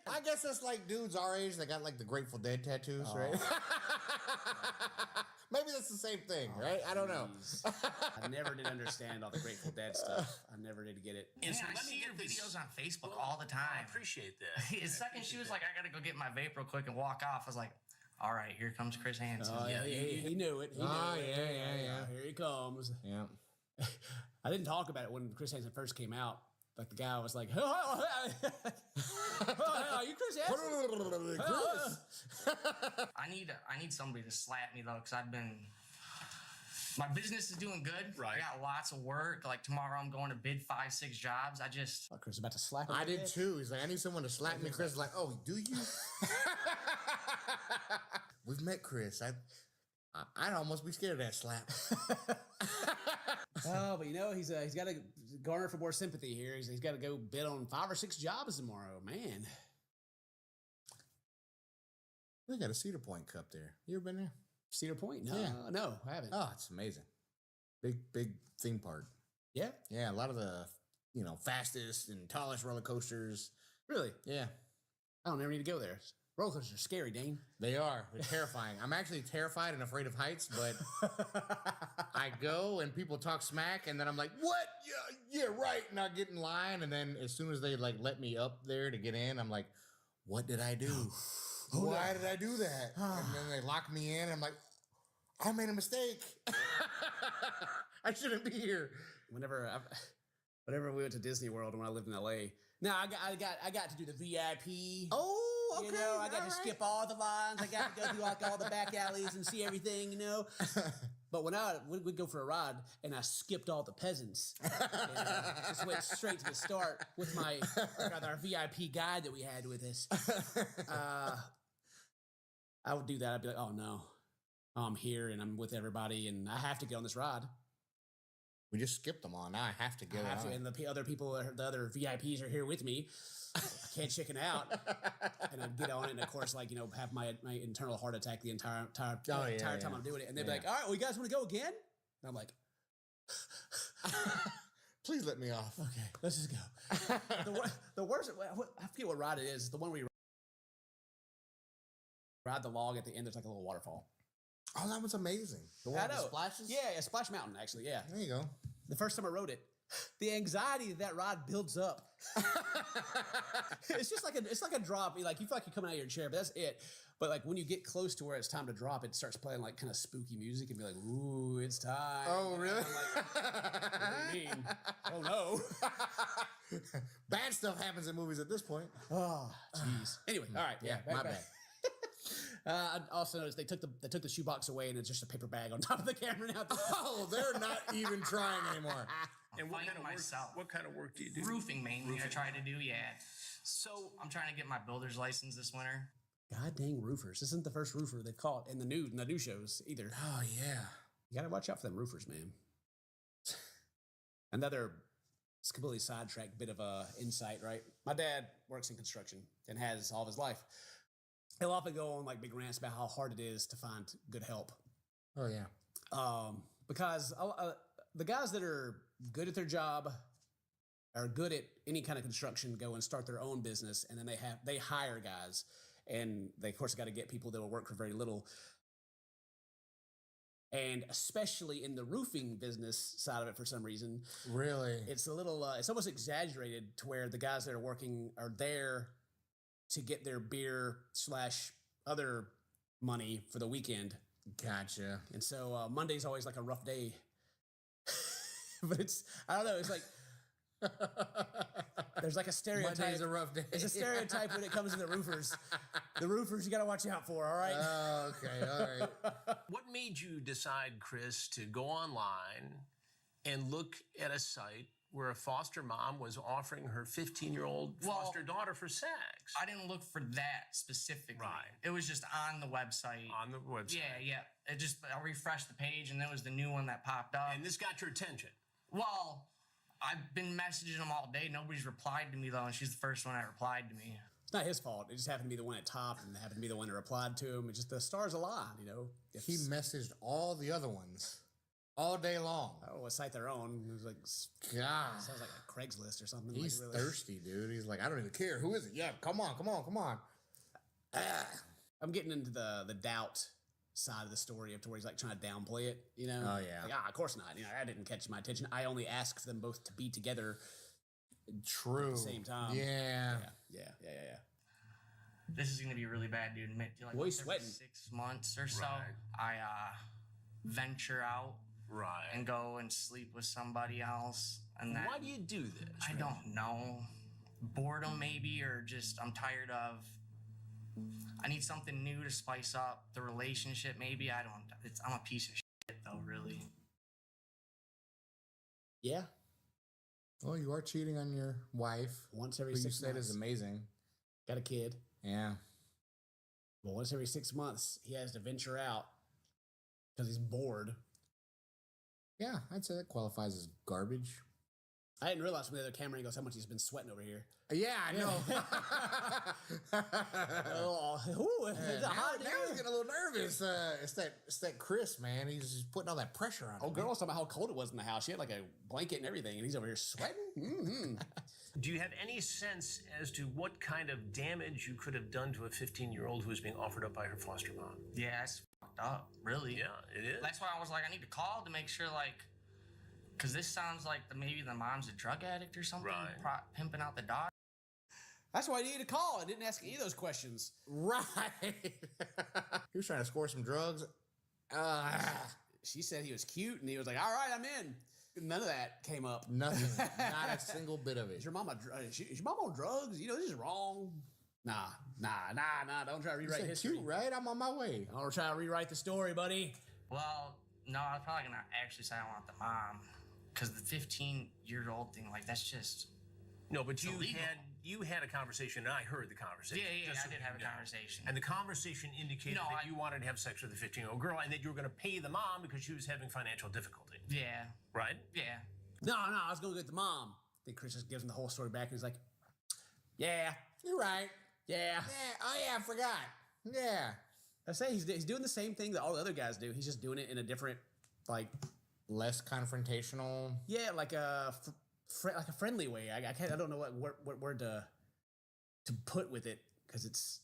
I guess that's like dudes our age that got like the Grateful Dead tattoos, right? Maybe that's the same thing, right? I don't know. I never did understand all the Grateful Dead stuff. I never did get it. And so I see your videos on Facebook all the time. I appreciate that. The second she was like, I gotta go get my vape real quick and walk off, I was like, all right, here comes Chris Hansen. He knew it. He knew it. Yeah. Here he comes. Yeah. I didn't talk about it when Chris Hansen first came out. Like the guy was like, are you Chris Hansen? I need somebody to slap me though, because my business is doing good. Right. I got lots of work. Like tomorrow I'm going to bid 5-6 jobs. Chris is about to slap him. I did too. He's like, I need someone to slap me. Chris is like, oh, do you? We've met Chris. I'd almost be scared of that slap. Oh, but he's got to garner for more sympathy here. He's got to go bid on 5 or 6 jobs tomorrow. Man, they got a Cedar Point Cup there. You ever been there? Cedar Point? No, Yeah. No, I haven't. Oh, it's amazing. Big theme park. Yeah, yeah. A lot of the fastest and tallest roller coasters. Really? Yeah. I don't ever need to go there. Roller coasters are scary, Dane. They are. They're terrifying. I'm actually terrified and afraid of heights, but I go and people talk smack, and then I'm like, what? Yeah, right. And I get in line, and then as soon as they let me up there to get in, I'm like, what did I do? Why did I do that? And then they lock me in, and I'm like, I made a mistake. I shouldn't be here. Whenever we went to Disney World when I lived in LA, I got to do the VIP. Oh. Okay, I got to skip all the lines. I got to go through all the back alleys and see everything, But when we'd go for a ride, and I skipped all the peasants, and, just went straight to the start with our VIP guide that we had with us. I would do that. I'd be like, oh no, I'm here and I'm with everybody, and I have to get on this ride. We just skipped them all. Now I have to get on. And the other VIPs are here with me. I can't chicken out, and I'd get on it, and of course, have my internal heart attack the entire time I'm doing it, and they'd be like, "All right, well, you guys want to go again?" And I'm like, "Please let me off." Okay, let's just go. The worst, I forget what ride it is. The one where you ride the log at the end. There's like a little waterfall. Oh, that was amazing. The one with the splashes? Yeah, Splash Mountain, actually. Yeah, there you go. The first time I rode it, the anxiety that ride builds up. It's just like a drop. You feel like you're coming out of your chair, but that's it. But when you get close to where it's time to drop, it starts playing kind of spooky music, and be like, "Ooh, it's time." Oh, really? I'm like, what do you mean? Oh no. Bad stuff happens in movies at this point. Oh, jeez. Anyway, all right. Yeah, my bad. I also noticed they took the shoebox away, and it's just a paper bag on top of the camera now. Oh, they're not even trying anymore. And what kind of work do you do? Roofing mainly. I try to do, yeah. So I'm trying to get my builder's license this winter. God dang roofers! This isn't the first roofer they've caught in the new shows either. Oh yeah, you gotta watch out for them roofers, man. Another completely sidetracked bit of insight, right? My dad works in construction and has all of his life. He'll often go on big rants about how hard it is to find good help. Oh yeah, because the guys that are good at their job, are good at any kind of construction, go and start their own business, and then they hire guys, and they of course got to get people that will work for very little. And especially in the roofing business side of it, for some reason, really, it's a little, it's almost exaggerated to where the guys that are working are there to get their beer / other money for the weekend. Gotcha. And so Monday's always a rough day. But I don't know, it's there's a stereotype. Monday's a rough day. There's a stereotype when it comes to the roofers. The roofers you got to watch out for, all right? Oh, okay, all right. What made you decide, Chris, to go online and look at a site where a foster mom was offering her 15-year-old foster daughter for sex. I didn't look for that specifically. Right. It was just on the website. On the website. Yeah. I refreshed the page, and there was the new one that popped up. And this got your attention. Well, I've been messaging them all day. Nobody's replied to me, though, and she's the first one that replied to me. It's not his fault. It just happened to be the one at top and happened to be the one that replied to him. It's just the stars aligned, you know. He messaged all the other ones all day long. I don't know what site they're on. It was like, God. Sounds like a Craigslist or something. He's like, really. thirsty, dude. He's like, I don't even care. Who is it? Yeah, come on. I'm getting into the doubt side of the story up to where he's like trying to downplay it, you know? Oh, yeah. Like, of course not. You know, that didn't catch my attention. I only asked for them both to be together. True. At the same time. Yeah. This is going to be really bad, dude. Like, Boy, once every sweating. 6 months or so, Right. I venture out Right. and go and sleep with somebody else. And then, Why do you do this? I don't know. Boredom, maybe, or just I'm tired of. I need something new to spice up the relationship. Maybe I'm a piece of shit, though. Really. Yeah. Well, you are cheating on your wife. Once every who 6 you said months. is amazing. Got a kid. Yeah. Well, once every 6 months, he has to venture out because he's bored. Yeah, I'd say that qualifies as garbage. I didn't realize from the other camera angles how much he's been sweating over here. Yeah, I know. It's a hot now he's getting a little nervous. It's that Chris, man. He's just putting all that pressure on. Oh, girl was talking about how cold it was in the house. She had like a blanket and everything, and he's over here sweating. Mm-hmm. Do you have any sense as to what kind of damage you could have done to a 15-year-old who was being offered up by her foster mom? Yeah, it's fucked up. Really. Yeah, it is. That's why I was like, I need to call to make sure, like, because this sounds like maybe the mom's a drug addict or something, Right. Pimping out the daughter. That's why I needed to call. I didn't ask any of those questions. Right. He was trying to score some drugs. She said he was cute, and he was like, "All right, I'm in." None of that came up. Nothing. Not a single bit of it. Is your mom is your mom on drugs? You know, this is wrong. Nah. Don't try to rewrite history. Cute, right? I'm on my way. I'll try to rewrite the story, buddy. Well, no, I'm probably gonna actually say I want the mom, because the 15-year-old thing, like, that's just No, but you illegal. had a conversation, and I heard the conversation. Yeah, just I did so have you a know. conversation. And the conversation indicated No, that I- you wanted to have sex with a 15-year-old girl, and that you were going to pay the mom because she was having financial difficulty. Yeah, Right? yeah. No, I was gonna get the mom. Then Chris just gives him the whole story back, and he's like, "Yeah, You're right. yeah." Oh, yeah, I forgot. Yeah. I say he's doing the same thing that all the other guys do. He's just doing it in a different, like, Less confrontational. yeah, like a like a friendly way. I don't know what word to put with it because it's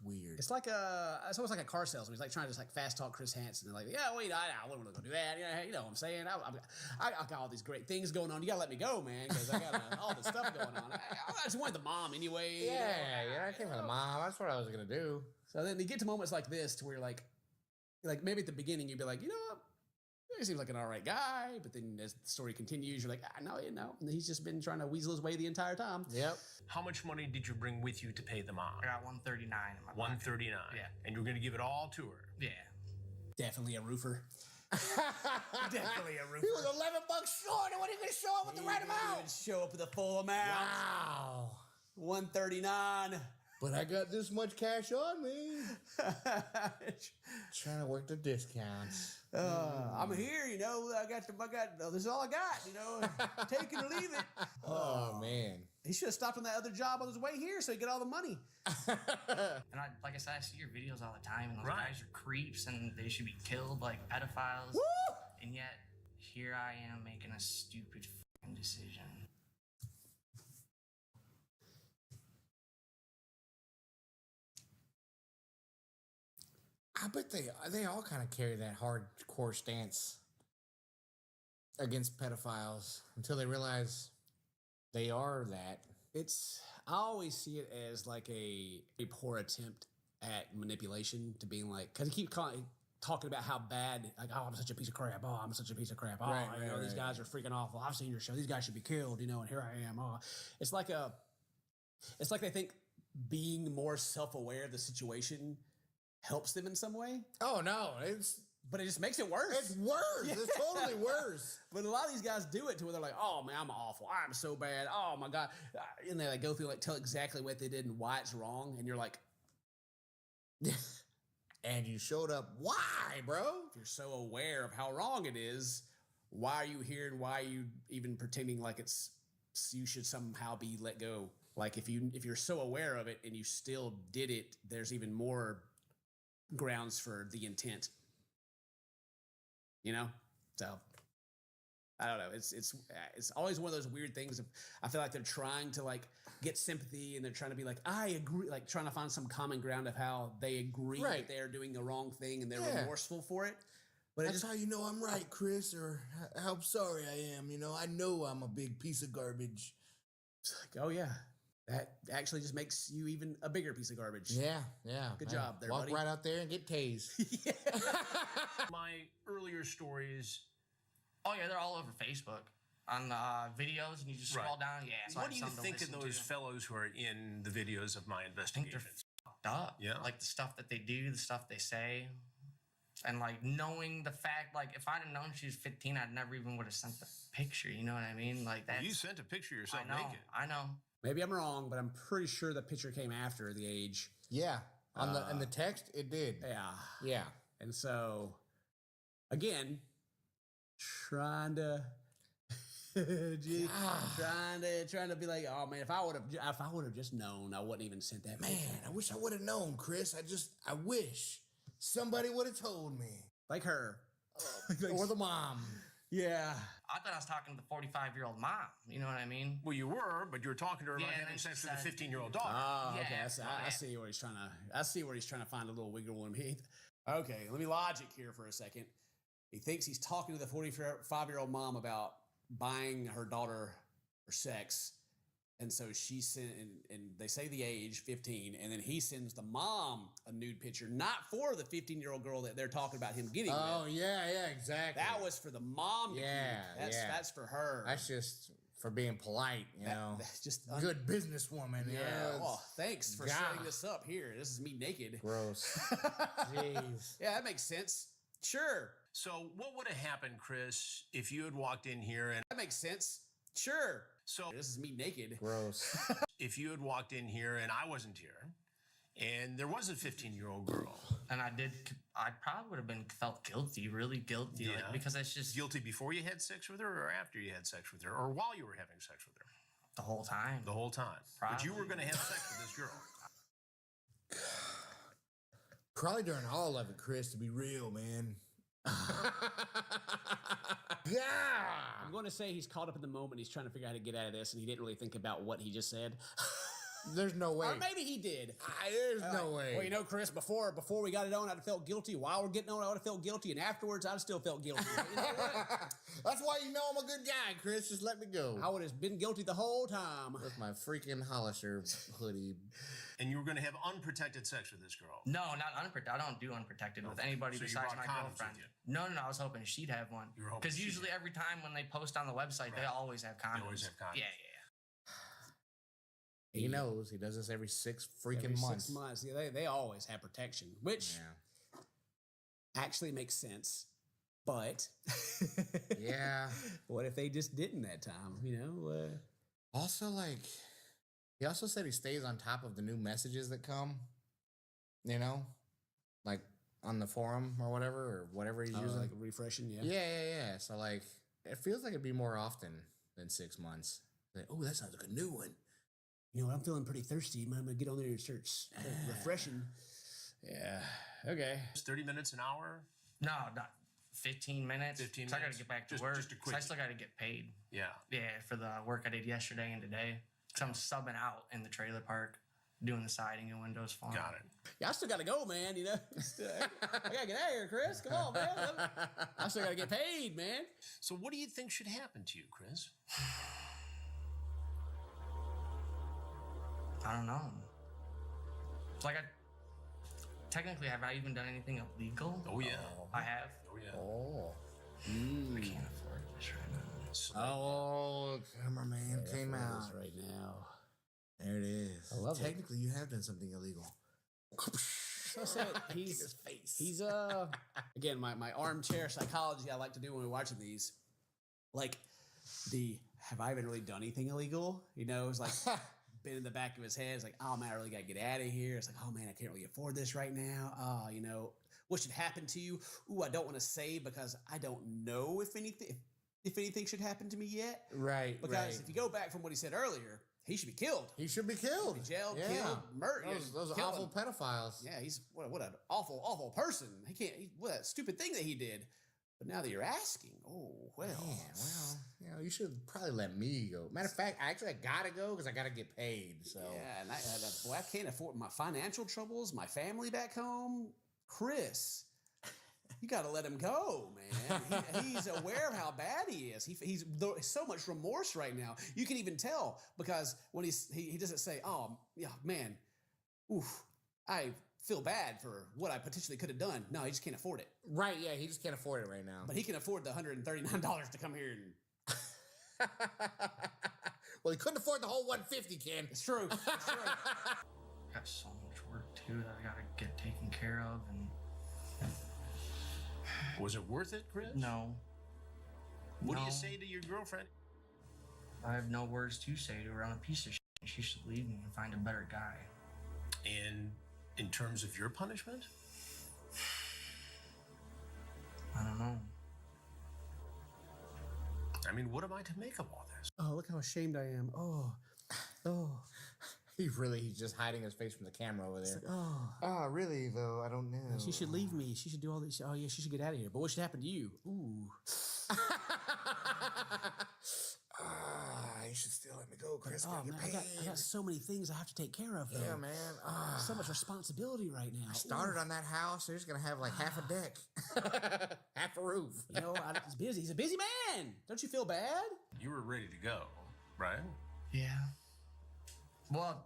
weird. It's like it's almost like a car salesman. He's like trying to just like fast talk Chris Hansen. They're like, yeah, wait, I wouldn't want to go do that. You know what I'm saying? I got all these great things going on. You gotta let me go, man, because I got all this stuff going on. I just wanted the mom anyway. you know? Yeah, I came from the mom. That's what I was gonna do. So then you get to moments like this to where you're like maybe at the beginning you'd be like, you know what? He seems like an all right guy, but then as the story continues, you're like, no. And he's just been trying to weasel his way the entire time. Yep. How much money did you bring with you to pay the mom? I got 139 in my pocket. 139. Yeah. And you were going to give it all to her. Yeah. Definitely a roofer. Definitely a roofer. He was $11 short, and what are you gonna show up with the right He didn't amount? even show up with the full amount. Wow. 139. But I got this much cash on me. Trying to work the discounts. I'm here, you know. I got this is all I got, you know. Take it or leave it. Oh man. He should have stopped on that other job on his way here so he get all the money. And like I said, I see your videos all the time, and those guys are creeps, and they should be killed like pedophiles. Woo! And yet, here I am making a stupid fucking decision. I bet they all kind of carry that hardcore stance against pedophiles until they realize they are that. I always see it as like a poor attempt at manipulation to being like, because he keep talking about how bad, like, oh, I'm such a piece of crap. Oh, I'm such a piece of crap. Oh, Right, you know, right, these right. guys are freaking awful. I've seen your show. These guys should be killed, you know, and here I am. Oh, it's like they think being more self-aware of the situation helps them in some way. Oh no, But it just makes it worse. It's worse. Yeah. It's totally worse. But a lot of these guys do it to where they're like, oh man, I'm awful. I'm so bad. Oh my God. And they like go through, like tell exactly what they did and why it's wrong. And you're like, and you showed up. Why, bro? If you're so aware of how wrong it is, why are you here and why are you even pretending like you should somehow be let go? Like if you're so aware of it and you still did it, there's even more grounds for the intent. You know? So I don't know. It's always one of those weird things. I feel like they're trying to like get sympathy and they're trying to be like, I agree, like trying to find some common ground of how they agree that they're doing the wrong thing and they're remorseful for it. But that's how you know I'm right, Chris, or how sorry I am. You know, I know I'm a big piece of garbage. It's like, oh yeah, that actually just makes you even a bigger piece of garbage. Yeah. Good job there, Walk buddy. right out there and get tased. My earlier stories. Oh yeah, they're all over Facebook on videos, and you just scroll down. Yeah. So What do you think of those fellows who are in the videos of my investigations? Fucked up. Yeah. Like the stuff that they do, the stuff they say, and like knowing the fact, like if I'd have known she was 15, I'd never even would have sent the picture. You know what I mean? Like that. You sent a picture of yourself naked. I know. Maybe I'm wrong, but I'm pretty sure the picture came after the age. Yeah. In the text, it did. Yeah. Yeah. And so, again, trying to be like, oh man, if I would have just known, I wouldn't even sent that. Man, I wish I would have known, Chris. I wish somebody would have told me. Like her. Or the mom. Yeah. I thought I was talking to the 45-year-old mom. You know what I mean? Well, you were, but you were talking to her about having sex with a 15-year-old daughter. Oh, okay. I see where he's trying to. I see where he's trying to find a little wiggle room. Okay, let me logic here for a second. He thinks he's talking to the 45-year-old mom about buying her daughter for sex, and so she sent, and they say the age 15, and then he sends the mom a nude picture, not for the 15-year-old girl that they're talking about him getting. Oh with. yeah, exactly. That was for the mom. That's for her. That's just for being polite, you know. That's just good businesswoman. Yeah. Yeah. Well, thanks for setting this up here. This is me naked. Gross. Jeez. Yeah, that makes sense. Sure. So what would have happened, Chris, if you had walked in here and... That makes sense. Sure. So this is me naked. Gross. If you had walked in here and I wasn't here, and there was a 15-year-old girl, and I probably would have felt guilty, really guilty, like, because it's just guilty before you had sex with her, or after you had sex with her, or while you were having sex with her. The whole time. The whole time. Probably. But you were going to have sex with this girl. Probably during all of it, Chris. To be real, man. Yeah. I'm going to say he's caught up in the moment. He's trying to figure out how to get out of this, and he didn't really think about what he just said. There's no way. Or maybe he did. There's no way. Well, you know, Chris, before we got it on, I'd have felt guilty. While we're getting on, I would have felt guilty. And afterwards, I'd have still felt guilty. You know what? That's why you know I'm a good guy, Chris. Just let me go. I would have been guilty the whole time. With my freaking Hollister hoodie. And you were going to have unprotected sex with this girl. No, not unprotected. I don't do unprotected with anybody So you besides brought my condoms girlfriend. with you? No. I was hoping she'd have one. You were hoping Because she'd usually every time when they post on the website, they always have condoms. They always have condoms. Yeah. He knows. He does this every 6 freaking months. 6 months. Yeah, they always have protection, which actually makes sense. But yeah, what if they just didn't that time? You know. Also, like, he also said he stays on top of the new messages that come. You know, like on the forum or whatever he's using, like refreshing. Yeah. So like, it feels like it'd be more often than 6 months. Like, oh, that sounds like a new one. You know what? I'm feeling pretty thirsty. I'm gonna get on there and start refreshing. Yeah. Okay. 30 minutes an hour? No, not 15 minutes. 15 So I got minutes? to get back to Just- work. just a quick- So I still got to get paid. Yeah. Yeah, for the work I did yesterday and today. Because I'm subbing out in the trailer park, doing the siding and windows for 'em. Got it. Yeah, I still gotta go, man. You know, I gotta get out of here, Chris. Come on, man. I still gotta get paid, man. So what do you think should happen to you, Chris? I don't know. It's like technically, have I even done anything illegal? Oh, yeah. I have. Oh, yeah. Oh. I can't afford this right now. Oh, cameraman came out right now. There it is. I love it. Technically, you have done something illegal. So say he's again my armchair psychology I like to do when we're watching these, like have I even really done anything illegal? You know, it's like been in the back of his head. It's like, oh man, I really gotta get out of here. It's like, oh man, I can't really afford this right now. Oh, you know, what should happen to you? Ooh, I don't want to say because I don't know if anything should happen to me yet. Right. Because if you go back from what he said earlier, he should be killed. He should be killed. Jailed, killed, murdered. Those are awful pedophiles. Yeah, he's what an awful person. What a stupid thing that he did. But now that you're asking, oh well. You know, you should probably let me go. Matter of fact, I gotta go because I gotta get paid. So yeah, and I can't afford my financial troubles, my family back home. Chris, you got to let him go, man. He's aware of how bad he is. He's so much remorse right now. You can even tell because when he doesn't say, "Oh, yeah, man, oof, I feel bad for what I potentially could have done." No, he just can't afford it. Right? Yeah, he just can't afford it right now. But he can afford the $139 to come here and. Well, he couldn't afford the whole 150, Ken. It's true. Got so much work too that I gotta get taken care of, and was it worth it, Chris? No. What do you say to your girlfriend? I have no words to say to her. I'm a piece of shit. She should leave me and find a better guy. And in terms of your punishment? I don't know. I mean, what am I to make of all this? Oh, look how ashamed I am. Oh. He's just hiding his face from the camera over there. Like, really though? I don't know. She should leave me. She should do all this. Oh yeah, she should get out of here. But what should happen to you? Ooh. You should still let me go, Chris. Oh man, I got so many things I have to take care of. Though. Yeah, man. So much responsibility right now. I started on that house. So he's gonna have like half a deck, half a roof. You know, he's busy. He's a busy man. Don't you feel bad? You were ready to go, right? Yeah. Well,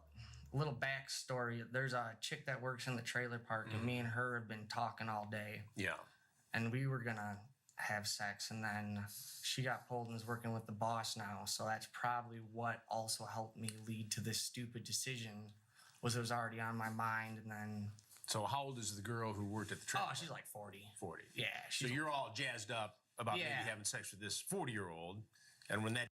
a little backstory. There's a chick that works in the trailer park, and me and her have been talking all day. Yeah. And we were gonna have sex, and then she got pulled and is working with the boss now. So that's probably what also helped me lead to this stupid decision. Was it was already on my mind, and then. So how old is the girl who worked at the trailer? Oh, she's like 40. 40. Yeah. So you're all jazzed up about maybe having sex with this 40-year-old, and when that.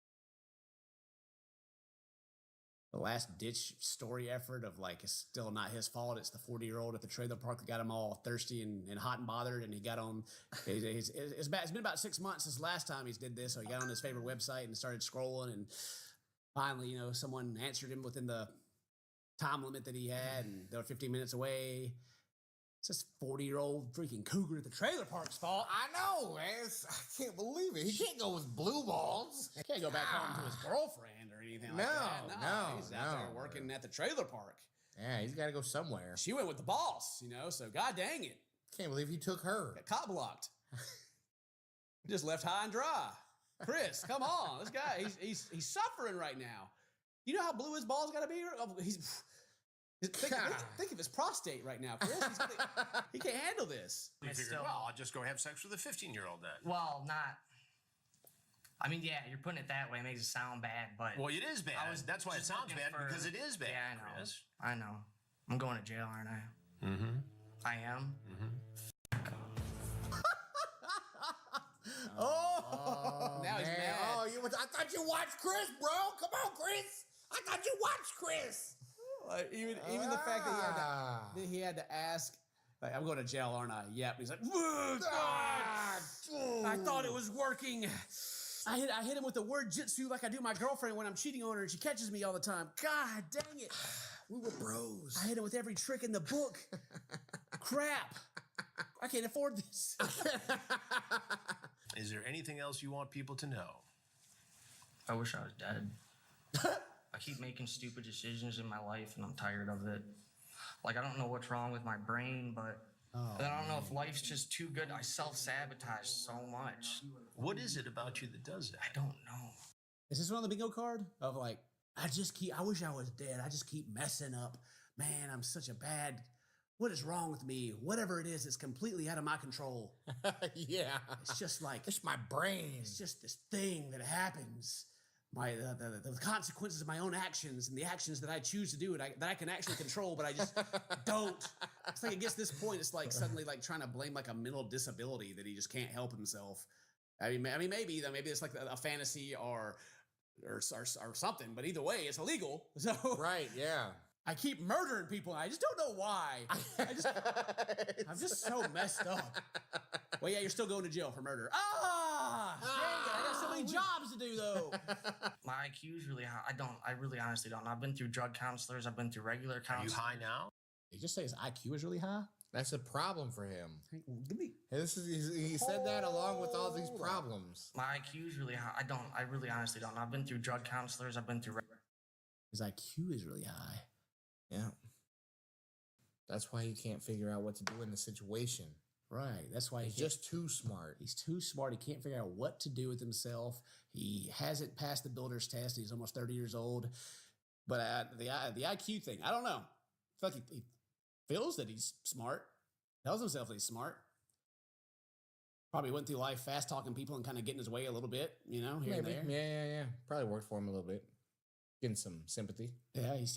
The last ditch story effort of like, it's still not his fault. It's the 40-year-old at the trailer park that got him all thirsty and hot and bothered. And he got on, it's been about 6 months since last time he's did this. So he got on his favorite website and started scrolling. And finally, you know, someone answered him within the time limit that he had. And they were 15 minutes away. It's this 40-year-old freaking cougar at the trailer park's fault. I know, man. I can't believe it. He can't go with blue balls. He can't go back home to his girlfriend or anything like that. No. He's out there working at the trailer park. Yeah, he's got to go somewhere. She went with the boss, you know, so god dang it. Can't believe he took her. Got cop blocked. Just left high and dry. Chris, come on. This guy, he's suffering right now. You know how blue his balls got to be? Think of his prostate right now, Chris. He can't handle this. You figured, well, I'll just go have sex with a 15-year-old then. Well, not. I mean, yeah, you're putting it that way. It makes it sound bad, but. Well, it is bad. That's why it sounds bad, because it is bad. Yeah, I know. Chris. I know. I'm going to jail, aren't I? Mm-hmm. I am? Mm-hmm. Now he's mad. I thought you watched Chris, bro. Come on, Chris. I thought you watched Chris. Even the fact that he had to ask, like, I'm going to jail, aren't I? Yep. He's like, I thought it was working. I hit him with the word jitsu like I do my girlfriend when I'm cheating on her and she catches me all the time. God dang it. We were bros. I hit him with every trick in the book. Crap. I can't afford this. Is there anything else you want people to know? I wish I was dead. I keep making stupid decisions in my life, and I'm tired of it. Like, I don't know what's wrong with my brain, but I don't know if life's just too good. I self-sabotage so much. What is it about you that does that? I don't know. Is this one on the bingo card? Of like, I wish I was dead. I just keep messing up. Man, I'm such a bad... What is wrong with me? Whatever it is, it's completely out of my control. Yeah. It's just like... It's my brain. It's just this thing that happens. the consequences of my own actions and the actions that I choose to do that I can actually control, but I just don't. It's like it gets to this point, it's like suddenly like trying to blame like a mental disability that he just can't help himself. I mean, maybe it's like a fantasy or something, but either way, it's illegal. So right, yeah. I keep murdering people, and I just don't know why. I'm just so messed up. Well, yeah, you're still going to jail for murder. Dang it, I got so many jobs to do, though. My IQ is really high. I really honestly don't. I've been through drug counselors. I've been through regular counselors. Are you high now? Did you just say his IQ is really high? That's a problem for him. He said that along with all these problems. My IQ is really high. I really honestly don't. I've been through drug counselors. I've been through. His IQ is really high. Yeah. That's why he can't figure out what to do in the situation. Right. That's why he's just too smart. He's too smart. He can't figure out what to do with himself. He hasn't passed the builder's test. He's almost 30 years old. But the IQ thing, I don't know. I feel like he feels that he's smart. Tells himself that he's smart. Probably went through life fast talking people and kind of getting his way a little bit, here and there. Yeah. Probably worked for him a little bit. Getting some sympathy. Yeah, he's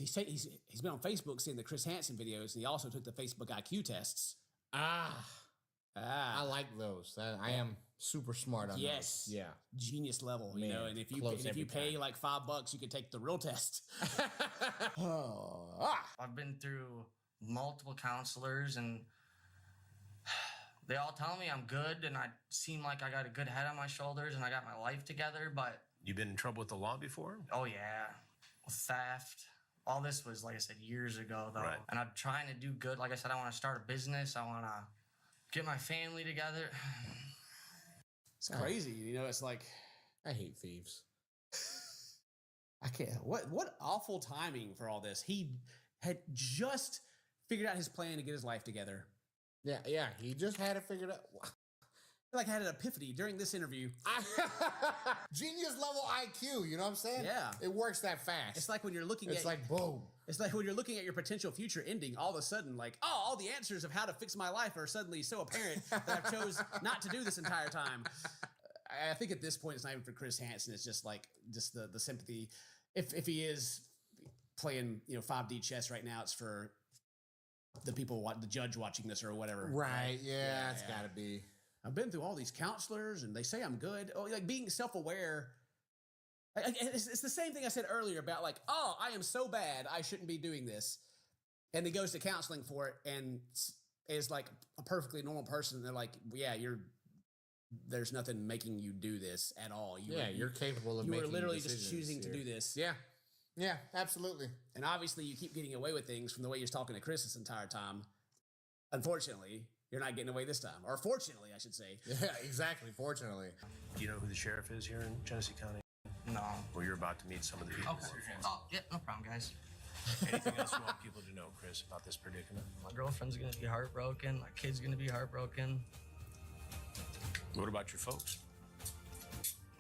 been on Facebook seeing the Chris Hansen videos, and he also took the Facebook IQ tests. I like those. I am super smart on those. Yeah, genius level. Man, and if you pay like $5, you can take the real test. I've been through multiple counselors, and they all tell me I'm good, and I seem like I got a good head on my shoulders, and I got my life together. But you've been in trouble with the law before? Oh yeah. Theft. All this was, like I said, years ago, though. Right. And I'm trying to do good. Like I said, I want to start a business. I want to get my family together. It's crazy. It's like... I hate thieves. I can't... What awful timing for all this. He had just figured out his plan to get his life together. Yeah. He just had it figured out. Like I had an epiphany during this interview. Genius level IQ, you know what I'm saying? Yeah. It works that fast. It's like when you're looking It's like boom. It's like when you're looking at your potential future ending, all of a sudden, like, all the answers of how to fix my life are suddenly so apparent that I've chose not to do this entire time. I think at this point, it's not even for Chris Hansen. It's just like the sympathy. If he is playing 5D chess right now, it's for the people, the judge watching this or whatever. Right. Yeah, it's got to be. I've been through all these counselors, and they say I'm good. Oh, like being self-aware. It's the same thing I said earlier about like, I am so bad, I shouldn't be doing this. And he goes to counseling for it, and is like a perfectly normal person. They're like, yeah, there's nothing making you do this at all. You're capable of making You were literally decisions just choosing to do this. Yeah, absolutely. And obviously, you keep getting away with things from the way you're talking to Chris this entire time. Unfortunately, you're not getting away this time. Or fortunately, I should say. Yeah, exactly. Fortunately. Do you know who the sheriff is here in Genesee County? No. Well, you're about to meet some of the people. Okay. Oh, yeah, no problem, guys. Anything else you want people to know, Chris, about this predicament? My girlfriend's going to be heartbroken. My kid's going to be heartbroken. What about your folks?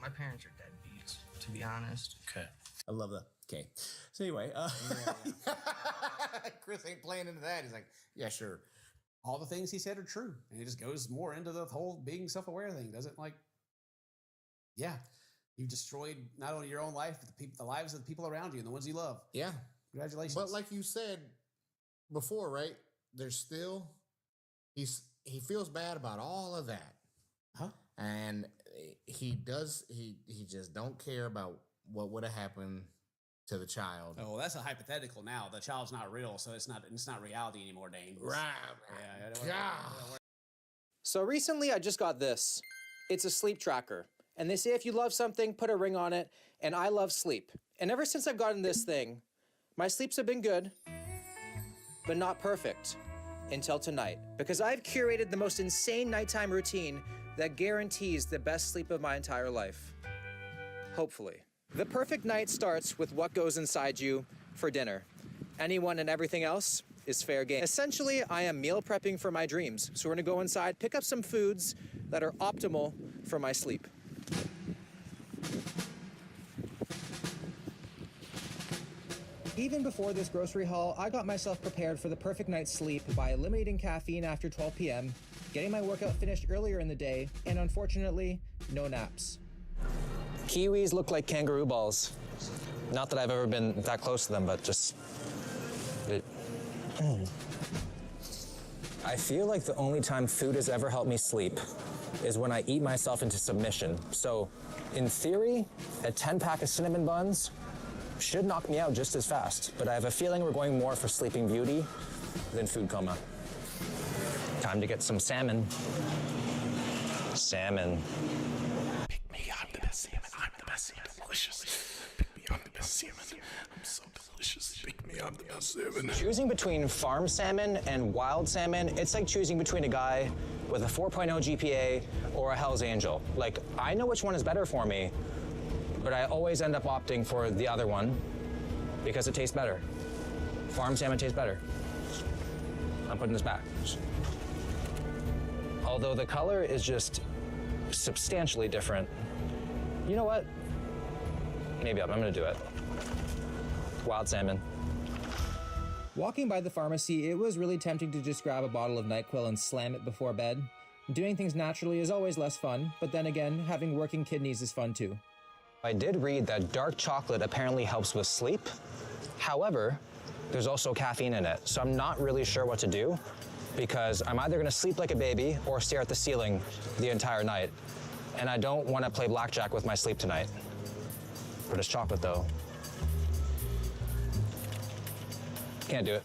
My parents are deadbeats, to be honest. Okay. I love that. Okay. So anyway. Chris ain't playing into that. He's like, yeah, sure. All the things he said are true. And it just goes more into the whole being self-aware thing. Doesn't like, yeah, you've destroyed not only your own life, but the lives of the people around you and the ones you love. Yeah. Congratulations. But like you said before, right? There's still, he feels bad about all of that. Huh? And he just don't care about what would have happened to the child. Oh, well, that's a hypothetical now. The child's not real, so it's not reality anymore, Dane. Right. Yeah. So recently I just got this. It's a sleep tracker. And they say if you love something, put a ring on it. And I love sleep. And ever since I've gotten this thing, my sleeps have been good, but not perfect. Until tonight. Because I've curated the most insane nighttime routine that guarantees the best sleep of my entire life. Hopefully. The perfect night starts with what goes inside you for dinner. Anyone and everything else is fair game. Essentially, I am meal prepping for my dreams. So we're gonna go inside, pick up some foods that are optimal for my sleep. Even before this grocery haul, I got myself prepared for the perfect night's sleep by eliminating caffeine after 12 p.m., getting my workout finished earlier in the day, and unfortunately, no naps. Kiwis look like kangaroo balls. Not that I've ever been that close to them, but just... I feel like the only time food has ever helped me sleep is when I eat myself into submission. So, in theory, a 10-pack of cinnamon buns should knock me out just as fast, but I have a feeling we're going more for Sleeping Beauty than food coma. Time to get some salmon. Salmon. Pick me, I'm the best salmon. I'm the best salmon. Delicious. Pick me, I'm the best salmon. I'm so delicious. Pick me, I'm the best salmon. Choosing between farm salmon and wild salmon, it's like choosing between a guy with a 4.0 GPA or a Hell's Angel. Like, I know which one is better for me, but I always end up opting for the other one because it tastes better. Farm salmon tastes better. I'm putting this back. Although the color is just substantially different. You know what? Maybe I'm gonna do it. Wild salmon. Walking by the pharmacy, it was really tempting to just grab a bottle of NyQuil and slam it before bed. Doing things naturally is always less fun, but then again, having working kidneys is fun too. I did read that dark chocolate apparently helps with sleep. However, there's also caffeine in it, so I'm not really sure what to do because I'm either gonna sleep like a baby or stare at the ceiling the entire night. And I don't wanna play blackjack with my sleep tonight. But it's chocolate though. Can't do it.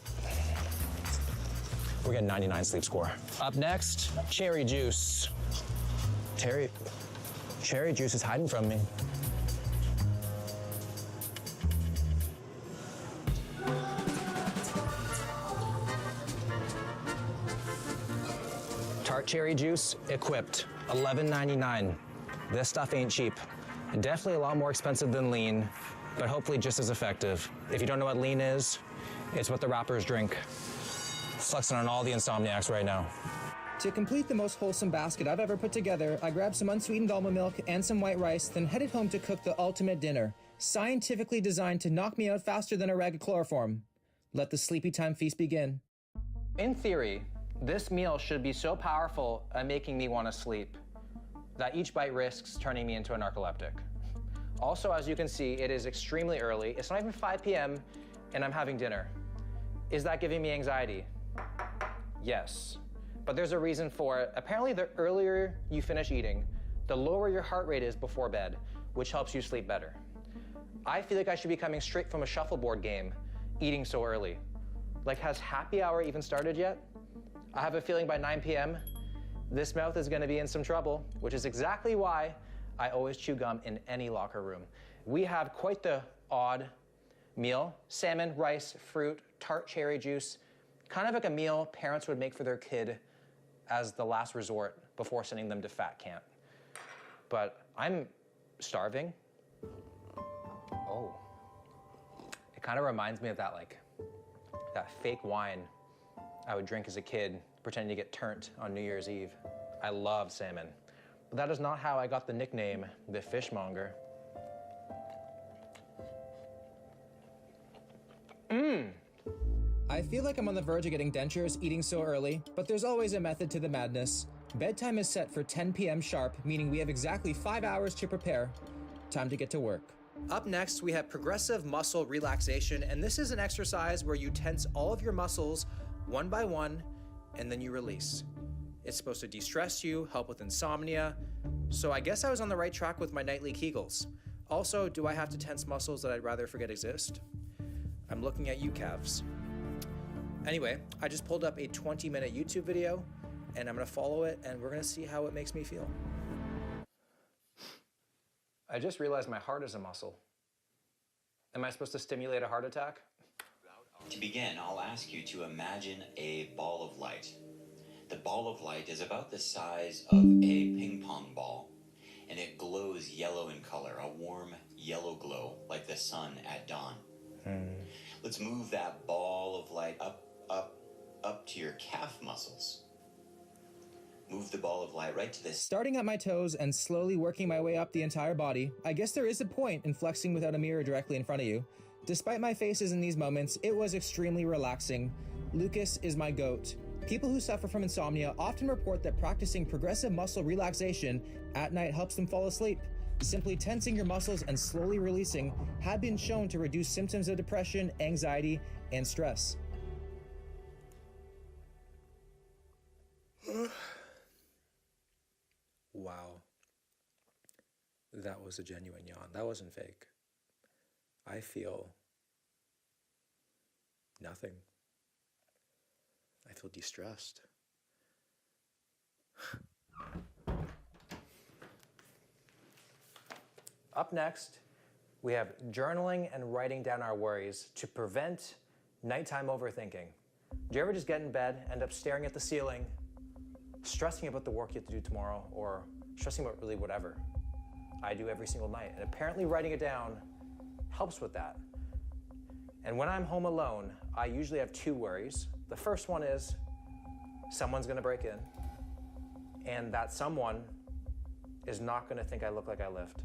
We're getting 99 sleep score. Up next, cherry juice. Cherry juice is hiding from me. Tart cherry juice, equipped, $11.99. This stuff ain't cheap. Definitely a lot more expensive than lean, but hopefully just as effective. If you don't know what lean is, it's what the rappers drink. Flexing on all the insomniacs right now. To complete the most wholesome basket I've ever put together, I grabbed some unsweetened almond milk and some white rice, then headed home to cook the ultimate dinner, scientifically designed to knock me out faster than a rag of chloroform. Let the sleepy time feast begin. In theory, this meal should be so powerful at making me want to sleep that each bite risks turning me into a narcoleptic. Also, as you can see, it is extremely early. It's not even 5 p.m. and I'm having dinner. Is that giving me anxiety? Yes, but there's a reason for it. Apparently, the earlier you finish eating, the lower your heart rate is before bed, which helps you sleep better. I feel like I should be coming straight from a shuffleboard game, eating so early. Like, has happy hour even started yet? I have a feeling by 9 p.m., this mouth is gonna be in some trouble, which is exactly why I always chew gum in any locker room. We have quite the odd meal: salmon, rice, fruit, tart cherry juice, kind of like a meal parents would make for their kid as the last resort before sending them to fat camp. But I'm starving. Oh. It kind of reminds me of that fake wine I would drink as a kid, pretending to get turnt on New Year's Eve. I love salmon, but that is not how I got the nickname, the fishmonger. I feel like I'm on the verge of getting dentures eating so early, but there's always a method to the madness. Bedtime is set for 10 p.m. sharp, meaning we have exactly 5 hours to prepare. Time to get to work. Up next, we have progressive muscle relaxation, and this is an exercise where you tense all of your muscles one by one, and then you release. It's supposed to de-stress you, help with insomnia, so I guess I was on the right track with my nightly Kegels. Also, do I have to tense muscles that I'd rather forget exist? I'm looking at you, calves. Anyway, I just pulled up a 20-minute YouTube video, and I'm gonna follow it, and we're gonna see how it makes me feel. I just realized my heart is a muscle. Am I supposed to stimulate a heart attack? To begin, I'll ask you to imagine a ball of light. The ball of light is about the size of a ping pong ball, and it glows yellow in color, a warm yellow glow like the sun at dawn. Let's move that ball of light up to your calf muscles. Move the ball of light right to this. Starting at my toes and slowly working my way up the entire body, I guess there is a point in flexing without a mirror directly in front of you. Despite my faces in these moments, it was extremely relaxing. Lucas is my goat. People who suffer from insomnia often report that practicing progressive muscle relaxation at night helps them fall asleep. Simply tensing your muscles and slowly releasing had been shown to reduce symptoms of depression, anxiety, and stress. Wow. That was a genuine yawn. That wasn't fake. I feel nothing. I feel de-stressed. Up next, we have journaling and writing down our worries to prevent nighttime overthinking. Do you ever just get in bed, end up staring at the ceiling, stressing about the work you have to do tomorrow, or stressing about really whatever? I do every single night, and apparently writing it down helps with that. And when I'm home alone, I usually have two worries. The first one is someone's gonna break in, and that someone is not gonna think I look like I lift.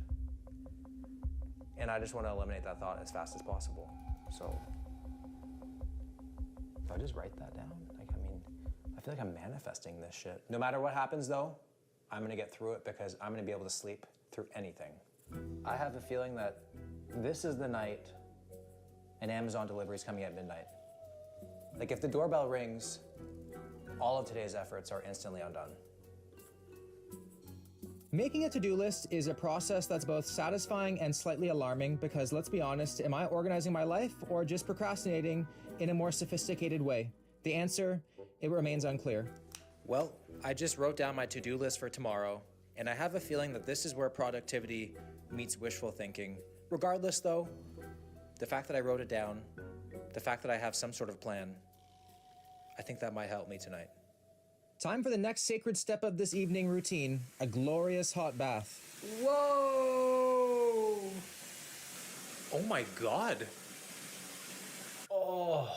And I just wanna eliminate that thought as fast as possible. So, do I just write that down? Like, I mean, I feel like I'm manifesting this shit. No matter what happens though, I'm gonna get through it because I'm gonna be able to sleep through anything. I have a feeling that this is the night an Amazon delivery is coming at midnight. Like, if the doorbell rings, all of today's efforts are instantly undone. Making a to-do list is a process that's both satisfying and slightly alarming because, let's be honest, am I organizing my life or just procrastinating in a more sophisticated way? The answer, it remains unclear. Well, I just wrote down my to-do list for tomorrow, and I have a feeling that this is where productivity meets wishful thinking. Regardless though, the fact that I wrote it down, the fact that I have some sort of plan, I think that might help me tonight. Time for the next sacred step of this evening routine, a glorious hot bath. Whoa! Oh my God. Oh.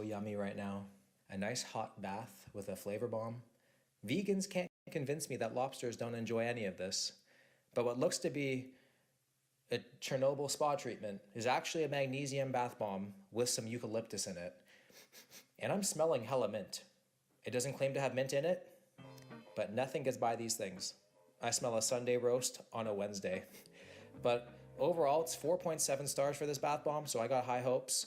yummy right now. A nice hot bath with a flavor bomb. Vegans can't convince me that lobsters don't enjoy any of this. But what looks to be a Chernobyl spa treatment is actually a magnesium bath bomb with some eucalyptus in it. And I'm smelling hella mint. It doesn't claim to have mint in it, but nothing gets by these things. I smell a Sunday roast on a Wednesday. But overall, it's 4.7 stars for this bath bomb, so I got high hopes.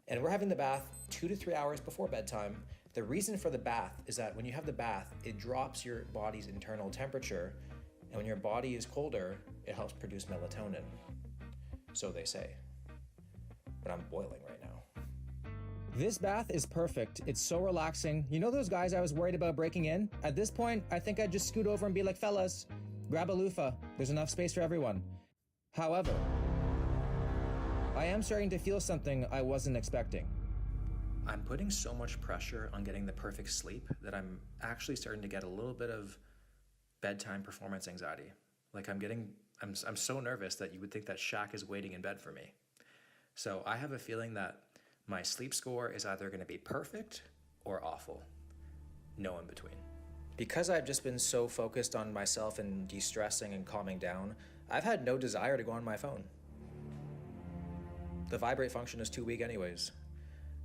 And we're having the bath 2 to 3 hours before bedtime. The reason for the bath is that when you have the bath, it drops your body's internal temperature, and when your body is colder, it helps produce melatonin. So they say. But I'm boiling right now. This bath is perfect. It's so relaxing. You know those guys I was worried about breaking in? At this point, I think I'd just scoot over and be like, fellas, grab a loofah. There's enough space for everyone. However, I am starting to feel something I wasn't expecting. I'm putting so much pressure on getting the perfect sleep that I'm actually starting to get a little bit of bedtime performance anxiety. Like I'm so nervous that you would think that Shaq is waiting in bed for me. So I have a feeling that my sleep score is either going to be perfect or awful. No in between. Because I've just been so focused on myself and de-stressing and calming down, I've had no desire to go on my phone. The vibrate function is too weak anyways.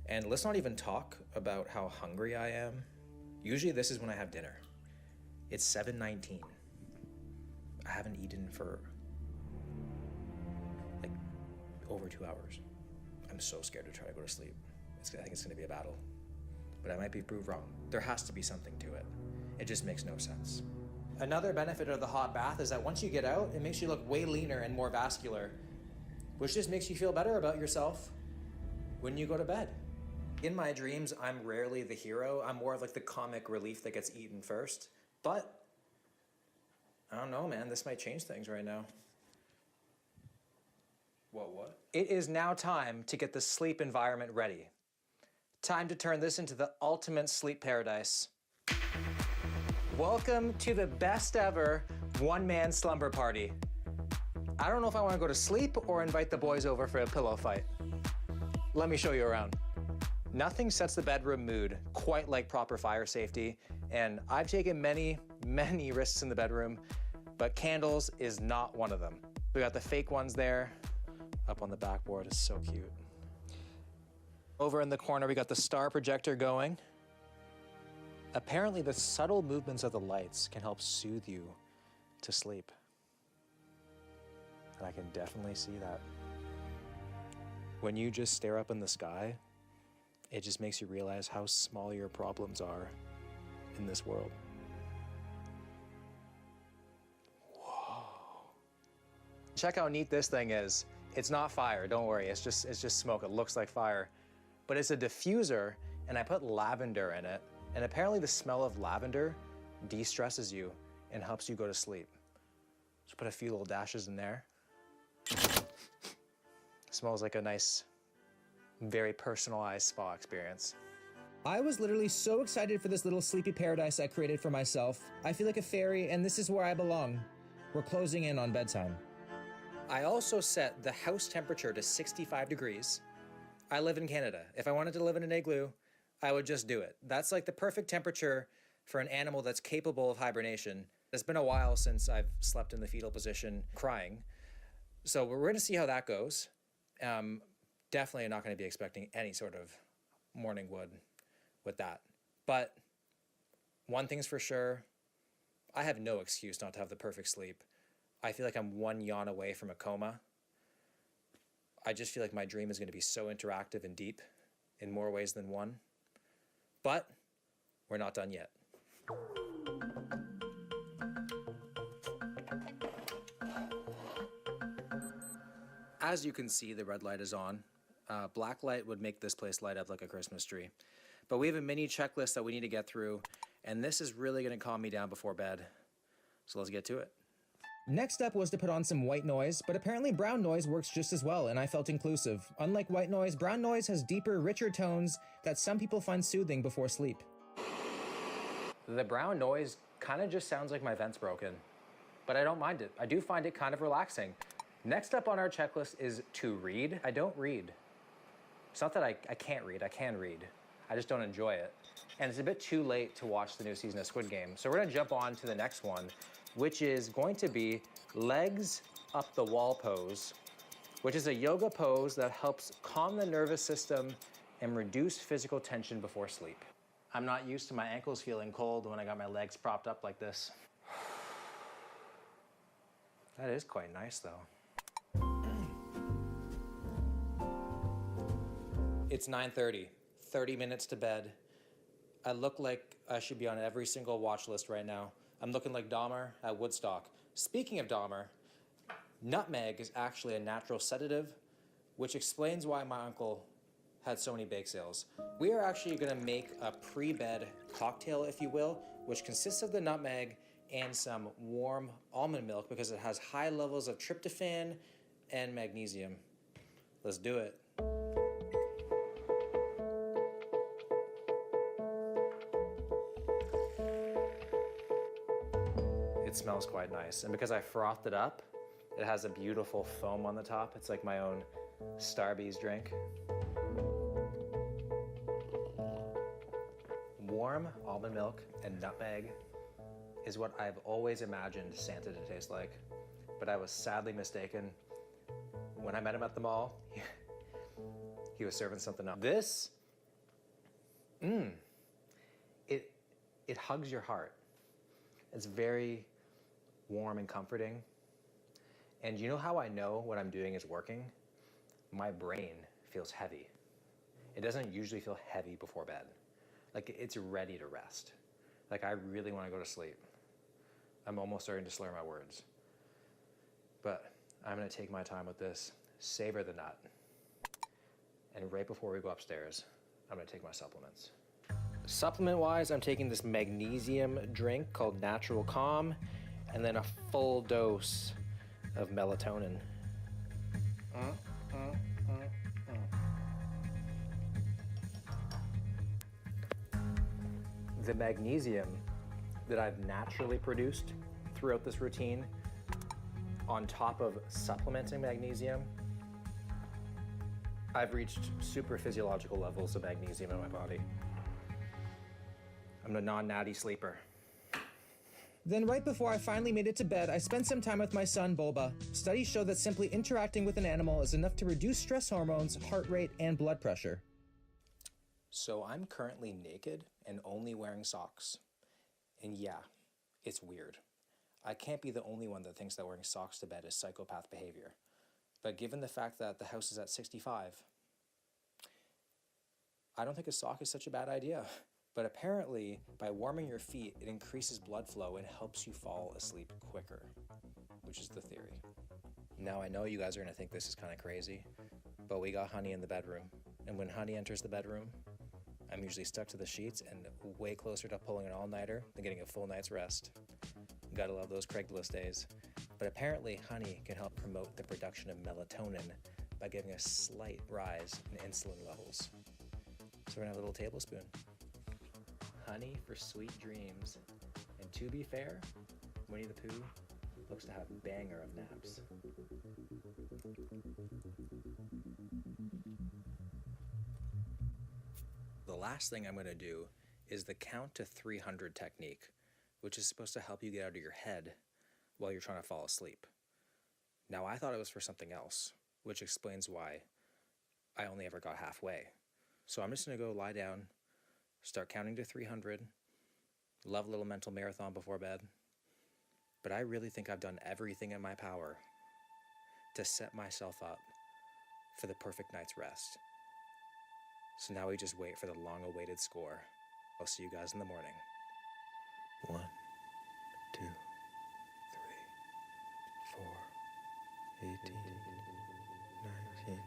And let's not even talk about how hungry I am. Usually this is when I have dinner. It's 7:19. I haven't eaten for like over 2 hours. I'm so scared to try to go to sleep. I think it's gonna be a battle. But I might be proved wrong. There has to be something to it. It just makes no sense. Another benefit of the hot bath is that once you get out, it makes you look way leaner and more vascular, which just makes you feel better about yourself when you go to bed. In my dreams, I'm rarely the hero. I'm more of like the comic relief that gets eaten first. But I don't know, man. This might change things right now. What? It is now time to get the sleep environment ready. Time to turn this into the ultimate sleep paradise. Welcome to the best ever one-man slumber party. I don't know if I want to go to sleep or invite the boys over for a pillow fight. Let me show you around. Nothing sets the bedroom mood quite like proper fire safety, and I've taken many, many risks in the bedroom, but candles is not one of them. We got the fake ones there, up on the backboard. It's so cute. Over in the corner, we got the star projector going. Apparently, the subtle movements of the lights can help soothe you to sleep. And I can definitely see that. When you just stare up in the sky, it just makes you realize how small your problems are in this world. Whoa. Check how neat this thing is. It's not fire, don't worry. It's just smoke. It looks like fire. But it's a diffuser, and I put lavender in it. And apparently the smell of lavender de-stresses you and helps you go to sleep. Just put a few little dashes in there. Smells like a nice, very personalized spa experience. I was literally so excited for this little sleepy paradise I created for myself. I feel like a fairy, and this is where I belong. We're closing in on bedtime. I also set the house temperature to 65 degrees. I live in Canada. If I wanted to live in an igloo, I would just do it. That's like the perfect temperature for an animal that's capable of hibernation. It's been a while since I've slept in the fetal position crying. So we're gonna see how that goes. Definitely not gonna be expecting any sort of morning wood with that. But one thing's for sure, I have no excuse not to have the perfect sleep. I feel like I'm one yawn away from a coma. I just feel like my dream is gonna be so interactive and deep in more ways than one. But we're not done yet. As you can see, the red light is on. Black light would make this place light up like a Christmas tree. But we have a mini checklist that we need to get through, and this is really gonna calm me down before bed. So let's get to it. Next up was to put on some white noise, but apparently brown noise works just as well, and I felt inclusive. Unlike white noise, brown noise has deeper, richer tones that some people find soothing before sleep. The brown noise kind of just sounds like my vent's broken, but I don't mind it. I do find it kind of relaxing. Next up on our checklist is to read. I don't read. It's not that I can't read, I can read. I just don't enjoy it. And it's a bit too late to watch the new season of Squid Game. So we're gonna jump on to the next one, which is going to be legs up the wall pose, which is a yoga pose that helps calm the nervous system and reduce physical tension before sleep. I'm not used to my ankles feeling cold when I got my legs propped up like this. That is quite nice though. It's 9:30, 30 minutes to bed. I look like I should be on every single watch list right now. I'm looking like Dahmer at Woodstock. Speaking of Dahmer, nutmeg is actually a natural sedative, which explains why my uncle had so many bake sales. We are actually gonna make a pre-bed cocktail, if you will, which consists of the nutmeg and some warm almond milk because it has high levels of tryptophan and magnesium. Let's do it. It smells quite nice. And because I frothed it up, it has a beautiful foam on the top. It's like my own Starbucks drink. Warm almond milk and nutmeg is what I've always imagined Santa to taste like, but I was sadly mistaken. When I met him at the mall, he was serving something else. This, it hugs your heart. It's very warm and comforting. And you know how I know what I'm doing is working? My brain feels heavy. It doesn't usually feel heavy before bed. Like it's ready to rest. Like I really want to go to sleep. I'm almost starting to slur my words. But I'm gonna take my time with this, savor the nut. And right before we go upstairs, I'm gonna take my supplements. Supplement-wise, I'm taking this magnesium drink called Natural Calm, and then a full dose of melatonin. The magnesium that I've naturally produced throughout this routine, on top of supplementing magnesium, I've reached super physiological levels of magnesium in my body. I'm a non-natty sleeper. Then right before I finally made it to bed, I spent some time with my son, Boba. Studies show that simply interacting with an animal is enough to reduce stress hormones, heart rate, and blood pressure. So I'm currently naked and only wearing socks. And yeah, it's weird. I can't be the only one that thinks that wearing socks to bed is psychopath behavior. But given the fact that the house is at 65, I don't think a sock is such a bad idea. But apparently, by warming your feet, it increases blood flow and helps you fall asleep quicker, which is the theory. Now I know you guys are gonna think this is kind of crazy, but we got Honey in the bedroom. And when Honey enters the bedroom, I'm usually stuck to the sheets and way closer to pulling an all-nighter than getting a full night's rest. Gotta love those Craigslist days. But apparently, Honey can help promote the production of melatonin by giving a slight rise in insulin levels. So we're gonna have a little tablespoon. Honey for sweet dreams. And to be fair, Winnie the Pooh looks to have a banger of naps. The last thing I'm going to do is the count to 300 technique, which is supposed to help you get out of your head while you're trying to fall asleep. Now, I thought it was for something else, which explains why I only ever got halfway. So I'm just going to go lie down, start counting to 300, love a little mental marathon before bed. But I really think I've done everything in my power to set myself up for the perfect night's rest. So now we just wait for the long-awaited score. I'll see you guys in the morning. 1, 2, 3, 4, 18, 19,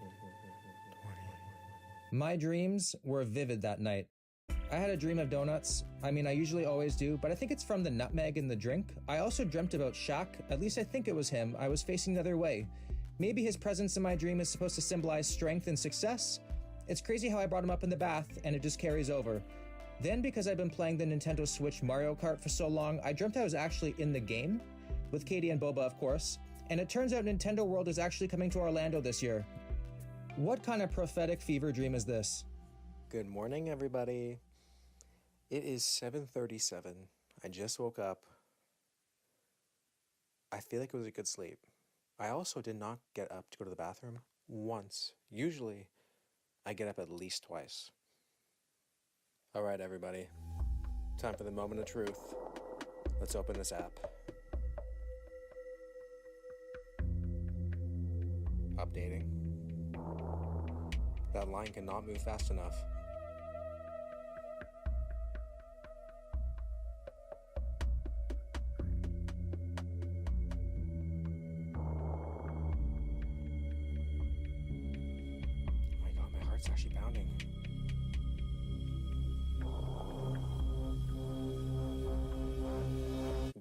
20. My dreams were vivid that night. I had a dream of donuts. I mean, I usually always do, but I think it's from the nutmeg in the drink. I also dreamt about Shaq. At least I think it was him. I was facing the other way. Maybe his presence in my dream is supposed to symbolize strength and success. It's crazy how I brought him up in the bath and it just carries over. Then, because I've been playing the Nintendo Switch Mario Kart for so long, I dreamt I was actually in the game, with Katie and Boba, of course, and it turns out Nintendo World is actually coming to Orlando this year. What kind of prophetic fever dream is this? Good morning, everybody. It is 7:37. I just woke up. I feel like it was a good sleep. I also did not get up to go to the bathroom once. Usually, I get up at least twice. All right, everybody. Time for the moment of truth. Let's open this app. Updating. That line cannot move fast enough. Oh my god, my heart's actually pounding.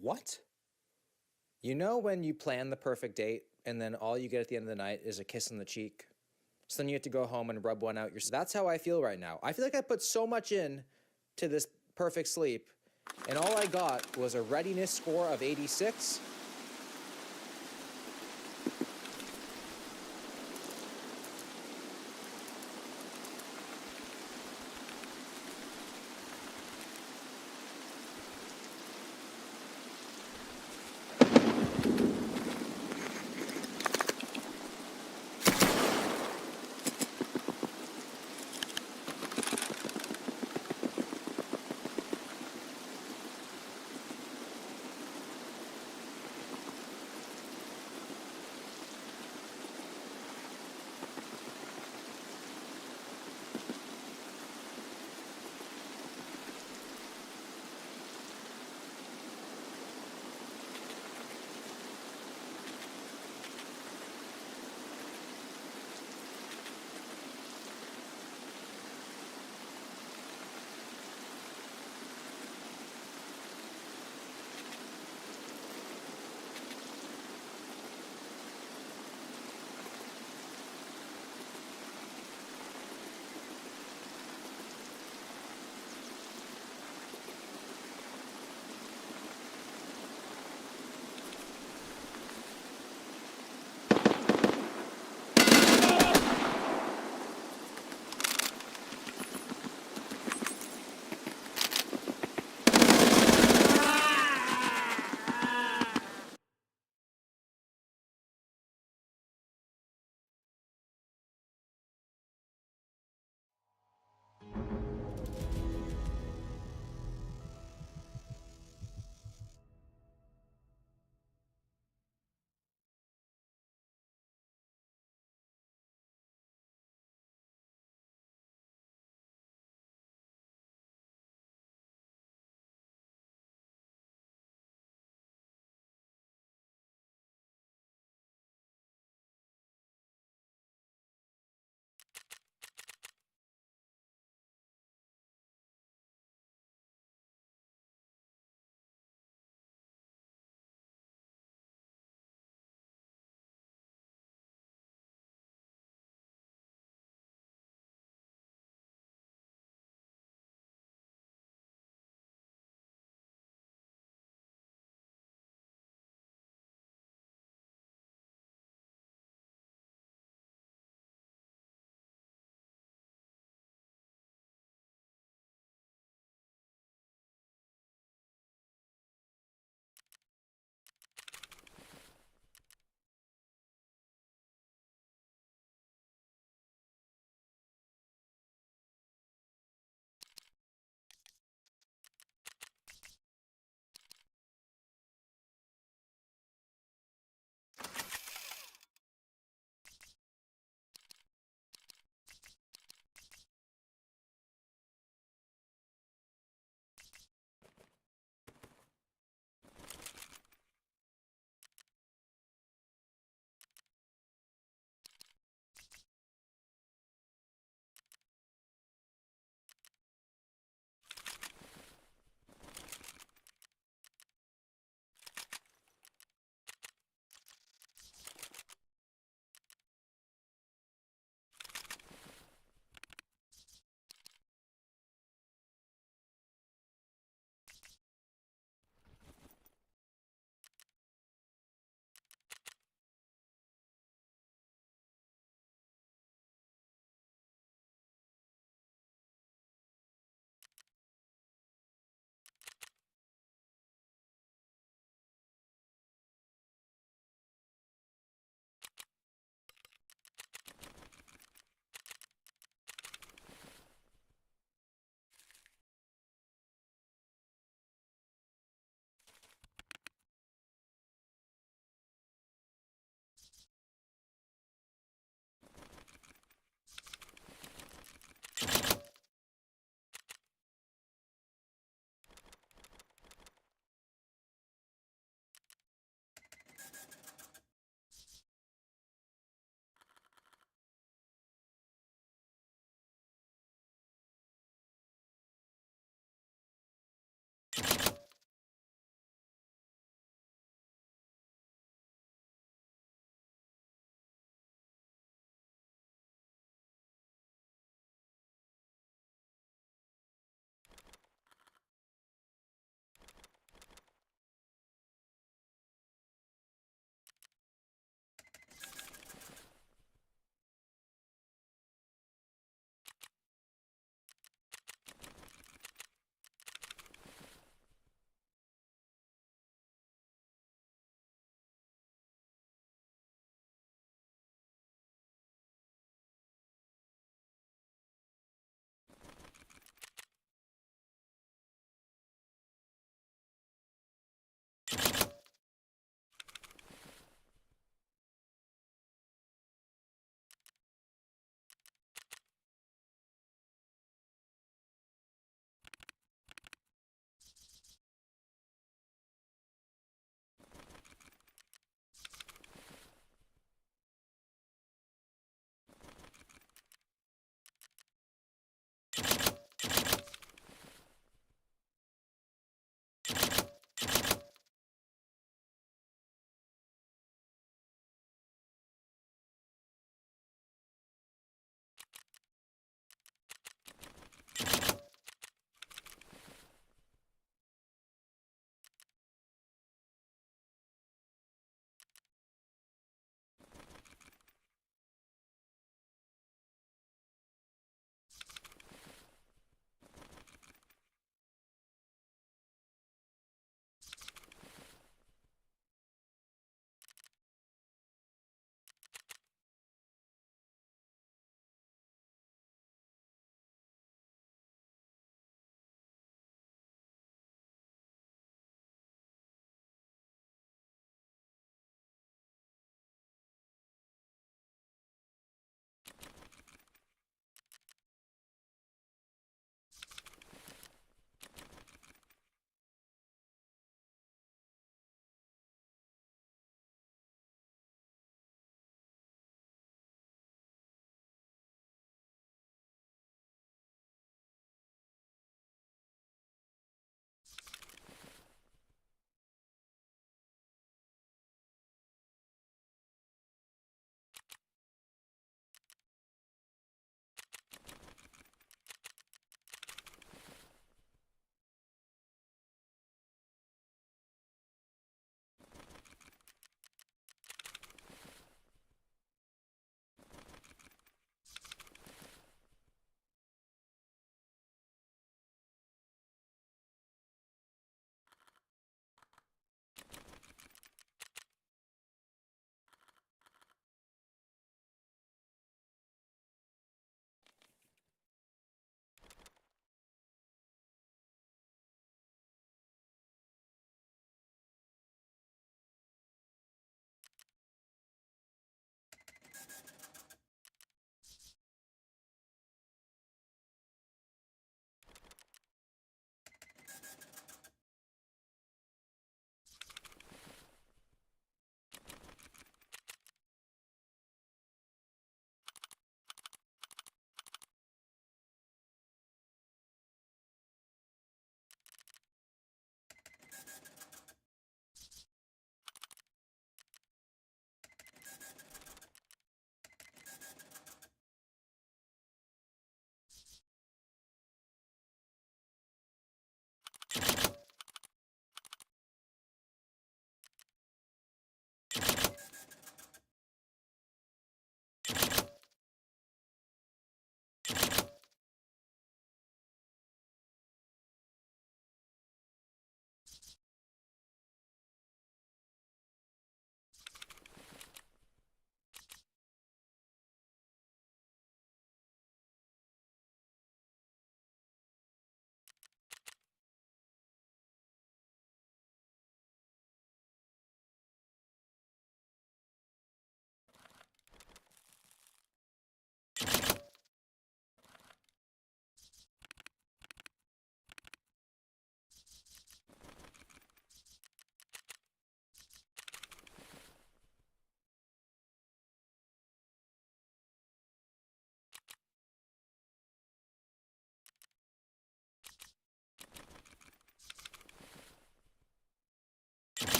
What? You know when you plan the perfect date and then all you get at the end of the night is a kiss on the cheek? So then you have to go home and rub one out yourself. That's how I feel right now. I feel like I put so much in to this perfect sleep, and all I got was a readiness score of 86.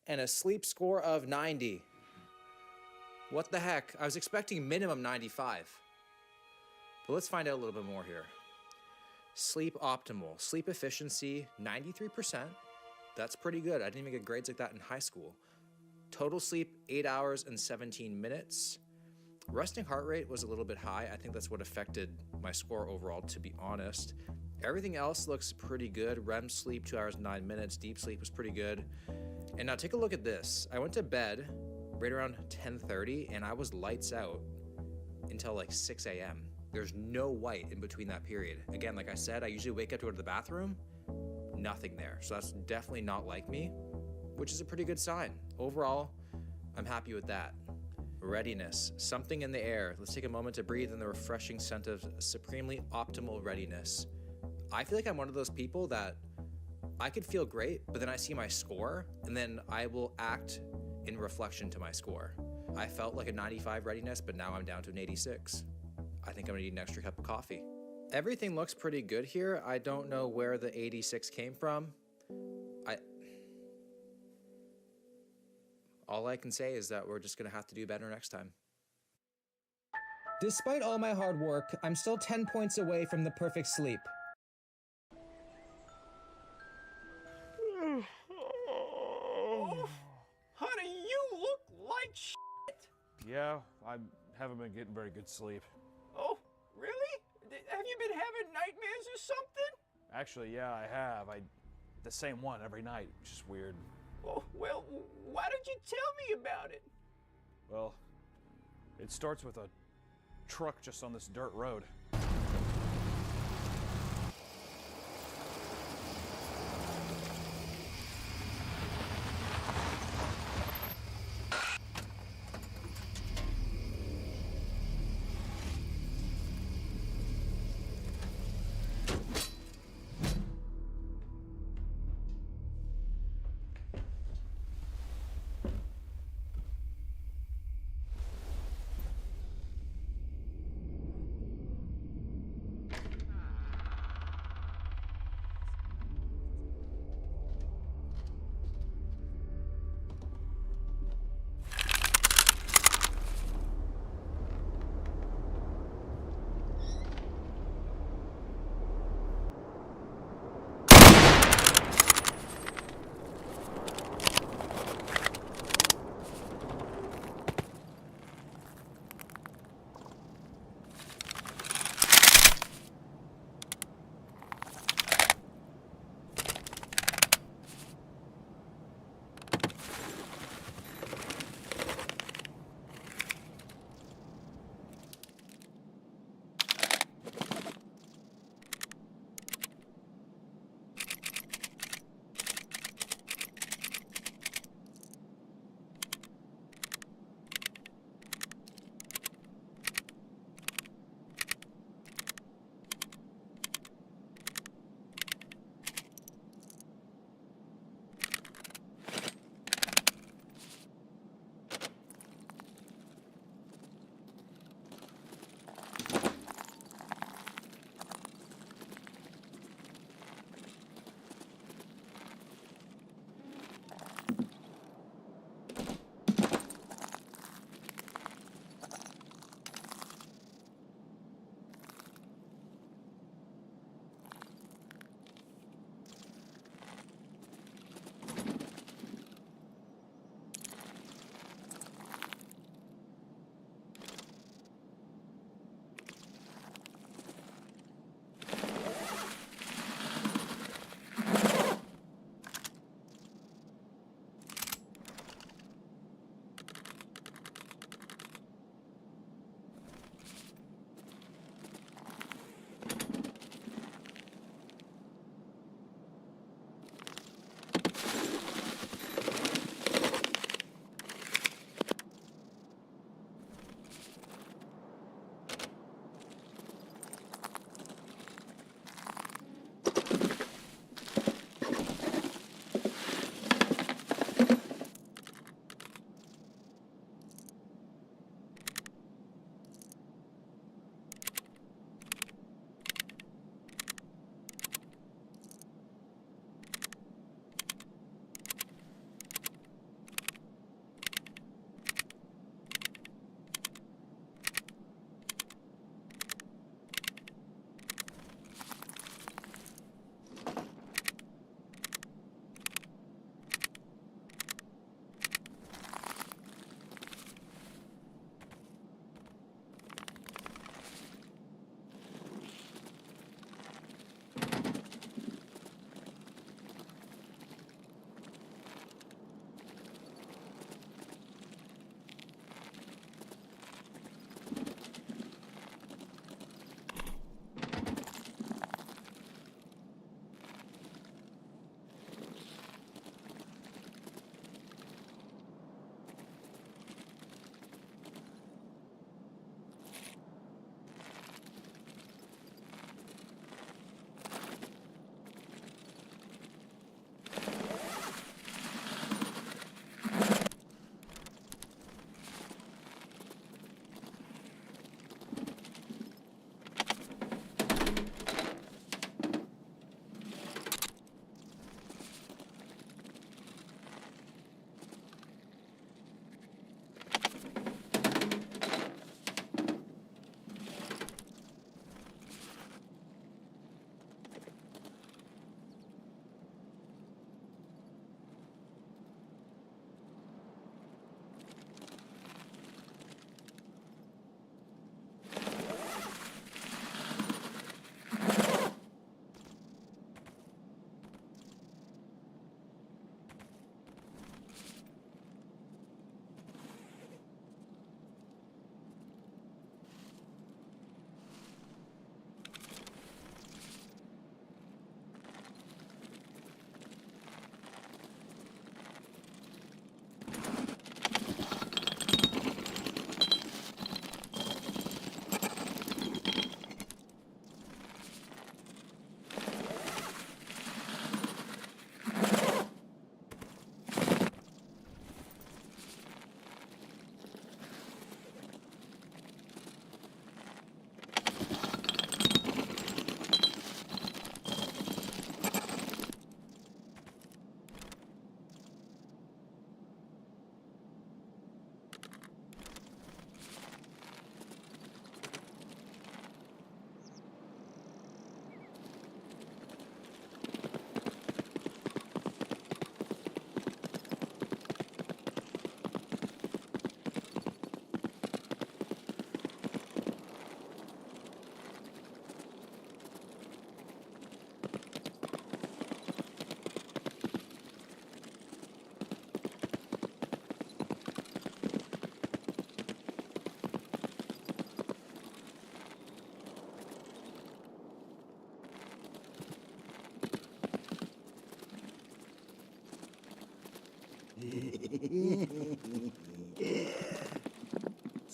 and a sleep score of 90. What the heck? I was expecting minimum 95. But let's find out a little bit more here. Sleep optimal. Sleep efficiency, 93%. That's pretty good. I didn't even get grades like that in high school. Total sleep, 8 hours and 17 minutes. Resting heart rate was a little bit high. I think that's what affected my score overall, to be honest. Everything else looks pretty good. REM sleep, 2 hours and 9 minutes. Deep sleep was pretty good. And now take a look at this. I went to bed right around 10:30 and I was lights out until like 6 a.m. There's no white in between that period. Again, like I said, I usually wake up to go to the bathroom. Nothing there. So that's definitely not like me, which is a pretty good sign. Overall, I'm happy with that. Readiness, something in the air. Let's take a moment to breathe in the refreshing scent of supremely optimal readiness. I feel like I'm one of those people that I could feel great, but then I see my score and then I will act in reflection to my score. I felt like a 95 readiness, but now I'm down to an 86. I think I'm gonna need an extra cup of coffee. Everything looks pretty good here. I don't know where the 86 came from. All I can say is that we're just gonna have to do better next time. Despite all my hard work, I'm still 10 points away from the perfect sleep. Honey, you look like shit. Yeah, I haven't been getting very good sleep. Oh, really? Have you been having nightmares or something? Actually, yeah, I have. The same one every night, which is weird. Oh, well, why don't you tell me about it? Well, it starts with a truck just on this dirt road.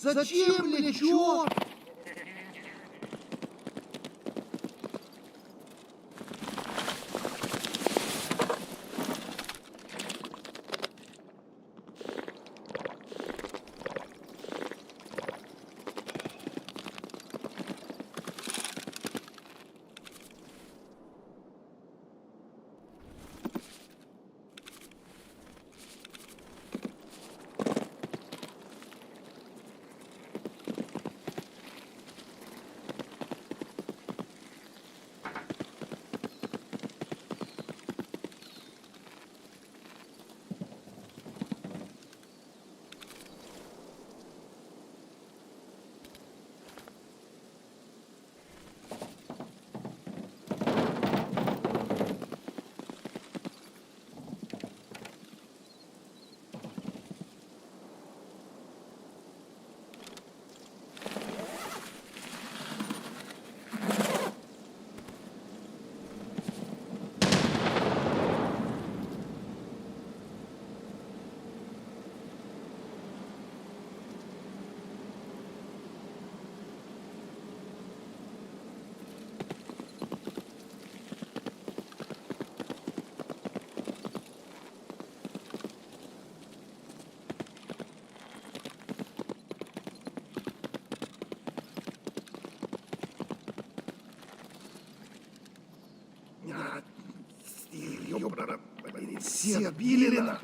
Зачем, блядь, черт? Ёбана, все отбили на.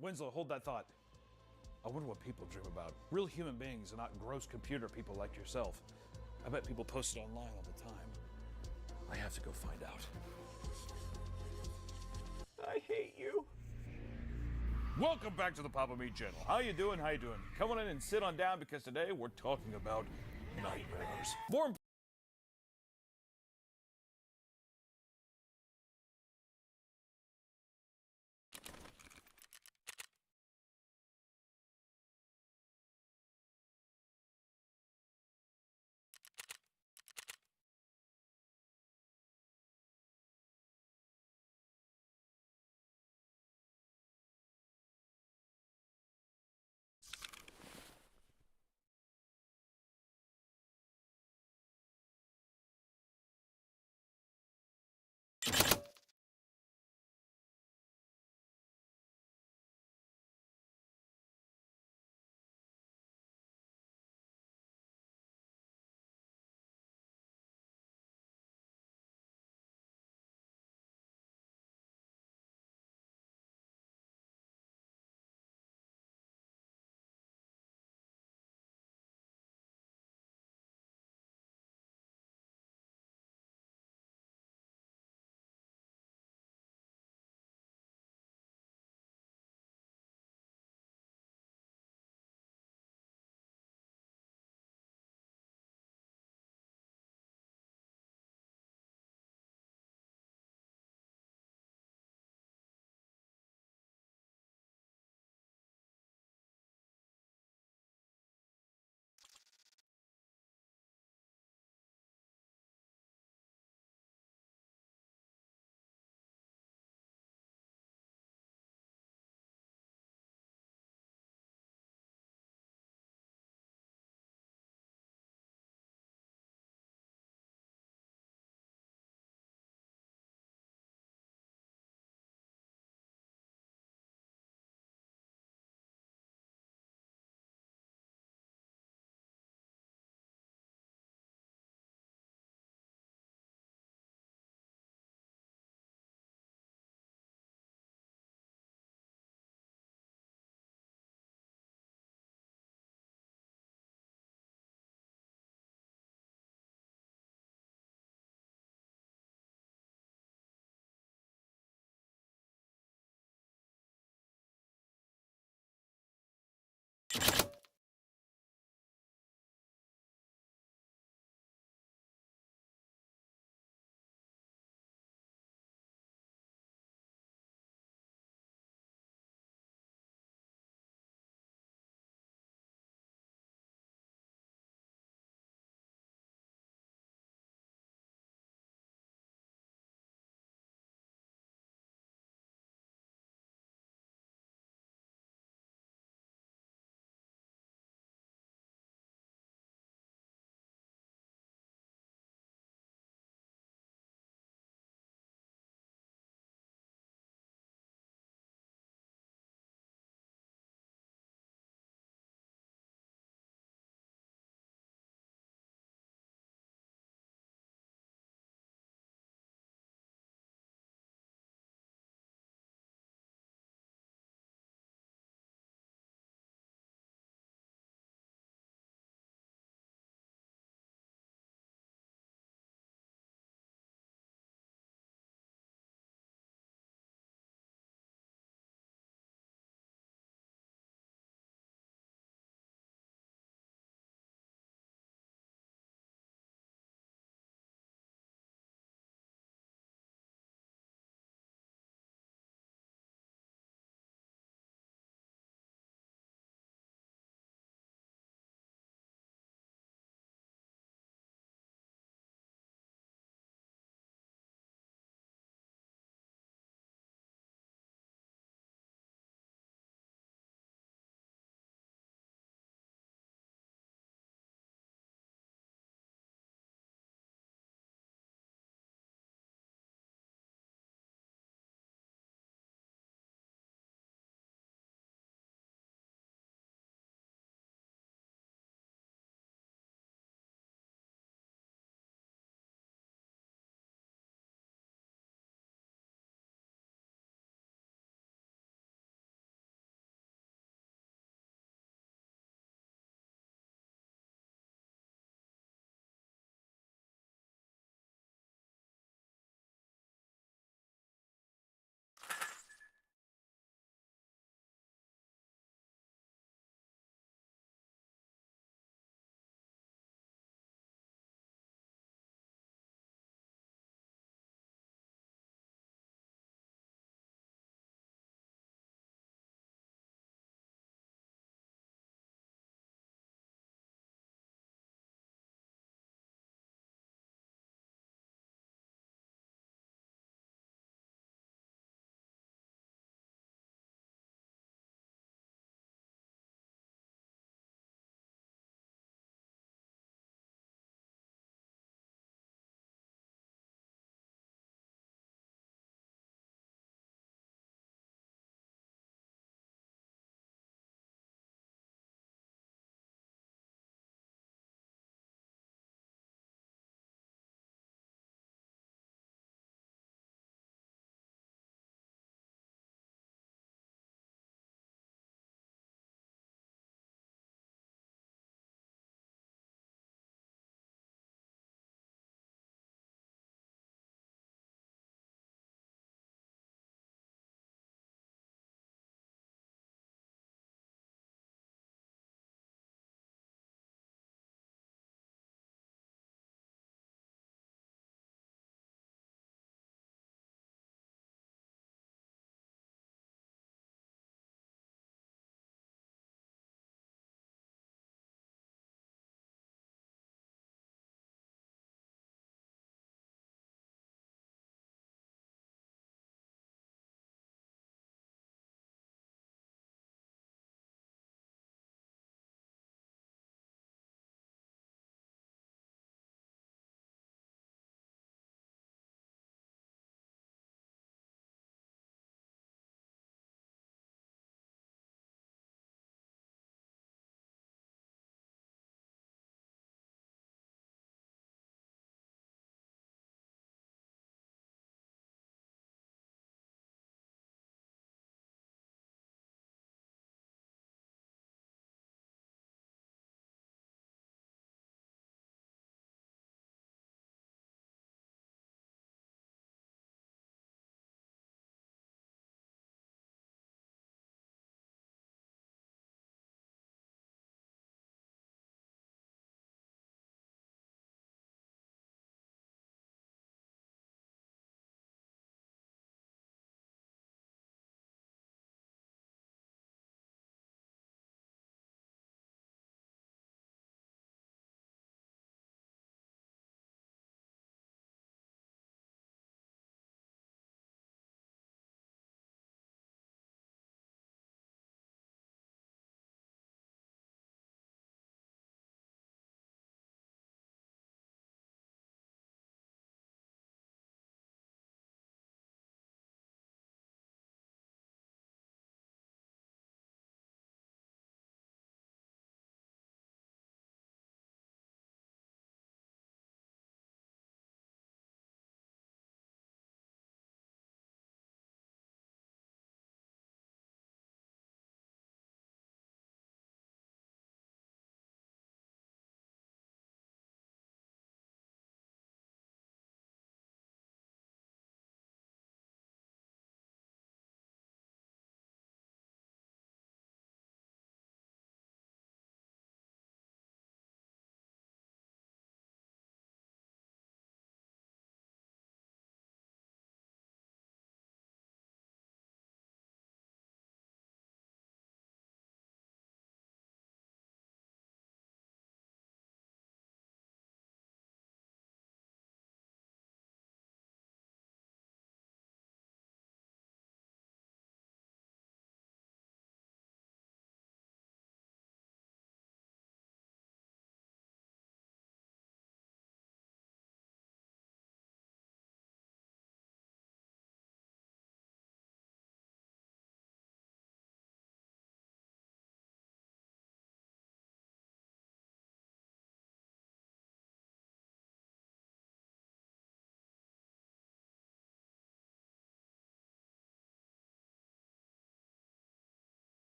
Winslow, hold that thought. I wonder what people dream about. Real human beings and not gross computer people like yourself. I bet people post it online all the time. I have to go find out. I hate you. Welcome back to the Papa Me channel. How you doing? How you doing? Come on in and sit on down because today we're talking about nightmares. More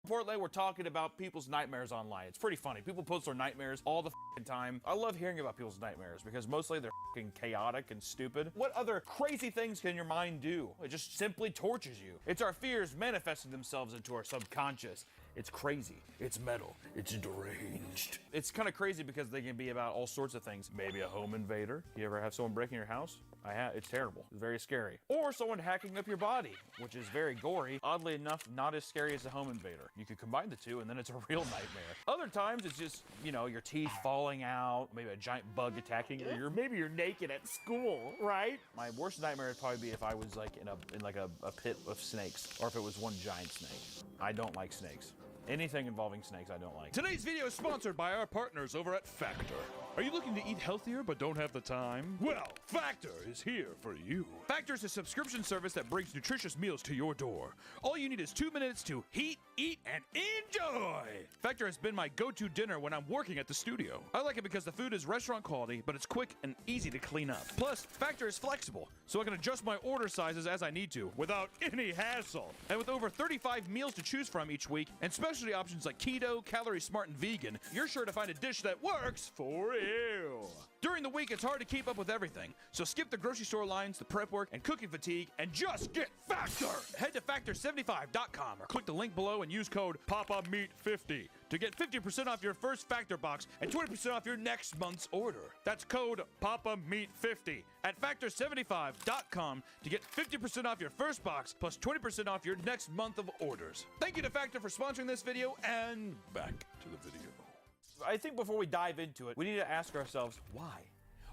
Importantly, we're talking about people's nightmares online. It's pretty funny. People post their nightmares all the time. I love hearing about people's nightmares because mostly they're chaotic and stupid. What other crazy things can your mind do? It just simply tortures you. It's our fears manifesting themselves into our subconscious. It's crazy. It's metal. It's deranged. It's kind of crazy because they can be about all sorts of things. Maybe a home invader. You ever have someone break in your house? I have. It's terrible. It's very scary. Or someone hacking up your body, which is very gory. Oddly enough, not as scary as a home invader. You could combine the two and then it's a real nightmare. Other times it's just, you know, your teeth falling out, maybe a giant bug attacking you, or maybe you're naked at school, right? My worst nightmare would probably be if I was like in a pit of snakes, or if it was one giant snake. I don't like snakes. Anything involving snakes, I don't like. Today's video is sponsored by our partners over at Factor. Are you looking to eat healthier but don't have the time? Well, Factor is here for you. Factor is a subscription service that brings nutritious meals to your door. All you need is 2 minutes to heat, eat, and enjoy. Factor has been my go-to dinner when I'm working at the studio. I like it because the food is restaurant quality, but it's quick and easy to clean up. Plus, Factor is flexible, so I can adjust my order sizes as I need to without any hassle. And with over 35 meals to choose from each week and specialty options like keto, calorie smart, and vegan, you're sure to find a dish that works for you. During the week, it's hard to keep up with everything, so skip the grocery store lines, the prep work, and cooking fatigue, and just get Factor! Head to Factor75.com or click the link below and use code PAPAMeat50 to get 50% off your first Factor box and 20% off your next month's order. That's code PAPAMeat50 at Factor75.com to get 50% off your first box plus 20% off your next month of orders. Thank you to Factor for sponsoring this video, and back to the video. I think before we dive into it, we need to ask ourselves, why?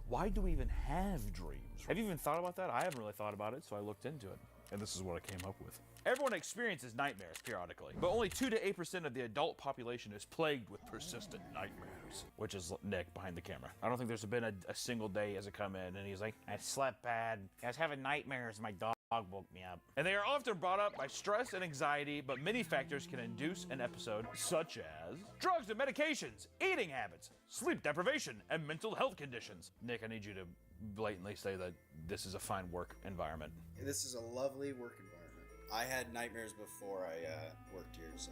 Why do we even have dreams? Have you even thought about that? I haven't really thought about it, so I looked into it. And this is what I came up with. Everyone experiences nightmares periodically, but only 2 to 8% of the adult population is plagued with persistent nightmares, which is Nick behind the camera. I don't think there's been a single day he hasn't come in and he's like, I slept bad. I was having nightmares. My dog woke me up. And they are often brought up by stress and anxiety, but many factors can induce an episode, such as drugs and medications, eating habits, sleep deprivation, and mental health conditions. Nick, I need you to blatantly say that this is a fine work environment. This is a lovely work environment. I had nightmares before I worked here, so.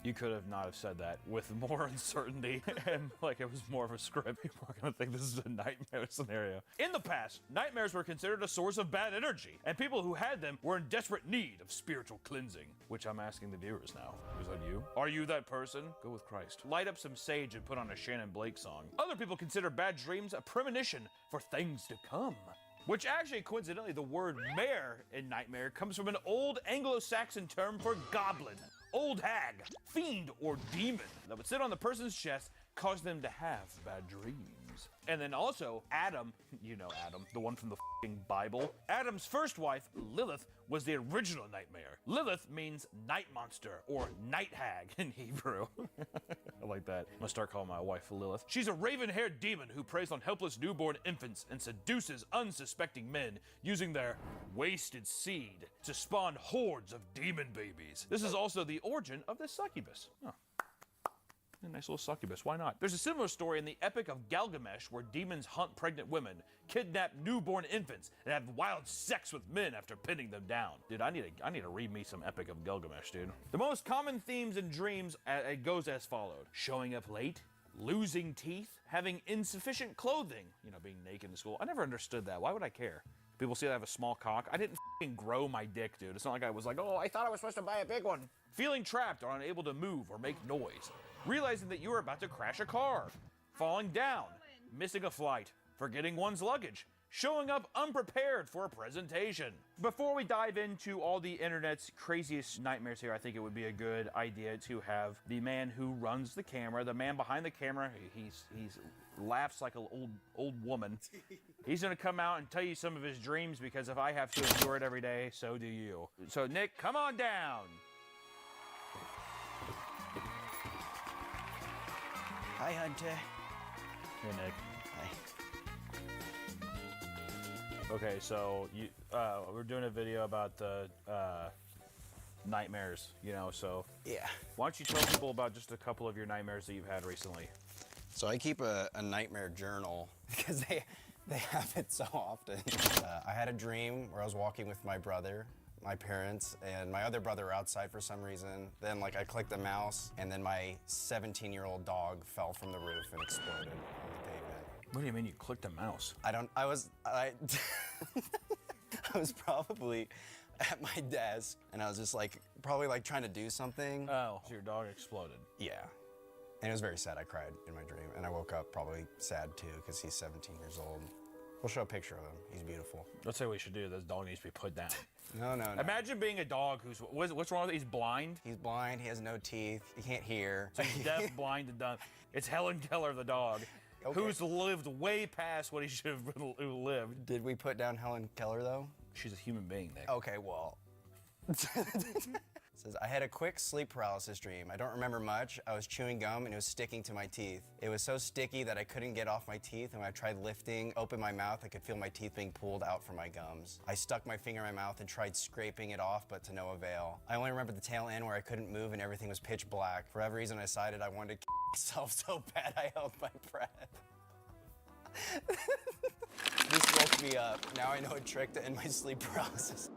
You could have not have said that with more uncertainty and like it was more of a script. People are gonna think this is a nightmare scenario. In the past, nightmares were considered a source of bad energy, and people who had them were in desperate need of spiritual cleansing, which I'm asking the viewers now. Is that you? Are you that person? Go with Christ. Light up some sage and put on a Shannon Blake song. Other people consider bad dreams a premonition for things to come. Which actually, coincidentally, the word mare in nightmare comes from an old Anglo-Saxon term for goblin, old hag, fiend, or demon that would sit on the person's chest, cause them to have bad dreams. And then also, Adam, you know Adam, the one from the f***ing Bible. Adam's first wife, Lilith, was the original nightmare. Lilith means night monster or night hag in Hebrew. I like that. I'm gonna start calling my wife Lilith. She's a raven-haired demon who preys on helpless newborn infants and seduces unsuspecting men using their wasted seed to spawn hordes of demon babies. This is also the origin of the succubus. Huh. A nice little succubus, why not? There's a similar story in the Epic of Gilgamesh where demons hunt pregnant women, kidnap newborn infants, and have wild sex with men after pinning them down. Dude, I need to read me some Epic of Gilgamesh, dude. The most common themes in dreams, it goes as followed. Showing up late, losing teeth, having insufficient clothing, you know, being naked in school. I never understood that. Why would I care? People see that I have a small cock. I didn't f***ing grow my dick, dude. It's not like I was like, oh, I thought I was supposed to buy a big one. Feeling trapped or unable to move or make noise. Realizing that you are about to crash a car, falling down, missing a flight, forgetting one's luggage, showing up unprepared for a presentation. Before we dive into all the internet's craziest nightmares here, I think it would be a good idea to have the man who runs the camera, the man behind the camera, he's laughs like an old woman. He's gonna come out and tell you some of his dreams, because if I have to endure it every day, so do you. So Nick, come on down. Hi, Hunter. Hey, Nick. Hi. Okay, so we're doing a video about the nightmares, you know, so. Yeah. Why don't you tell people about just a couple of your nightmares that you've had recently? So I keep a nightmare journal because they have it so often. I had a dream where I was walking with my brother my parents and my other brother were outside for some reason. Then like I clicked the mouse and then my 17-year-old dog fell from the roof and exploded on the pavement. What do you mean you clicked a mouse? I was probably at my desk and I was just like, probably like trying to do something. Oh, so your dog exploded. Yeah. And it was very sad. I cried in my dream and I woke up probably sad too because he's 17 years old. We'll show a picture of him. He's beautiful. That's what we should do. This dog needs to be put down. No. Imagine being a dog what's wrong with it? He's blind? He's blind. He has no teeth. He can't hear. So he's deaf, blind, and dumb. It's Helen Keller, the dog, who's lived way past what he should have lived. Did we put down Helen Keller, though? She's a human being, Nick. Okay, well. Says, I had a quick sleep paralysis dream. I don't remember much. I was chewing gum and it was sticking to my teeth. It was so sticky that I couldn't get off my teeth, and when I tried lifting open my mouth, I could feel my teeth being pulled out from my gums. I stuck my finger in my mouth and tried scraping it off, but to no avail. I only remember the tail end where I couldn't move and everything was pitch black. For whatever reason, I decided I wanted to kill myself so bad I held my breath. This woke me up. Now I know a trick to end my sleep paralysis.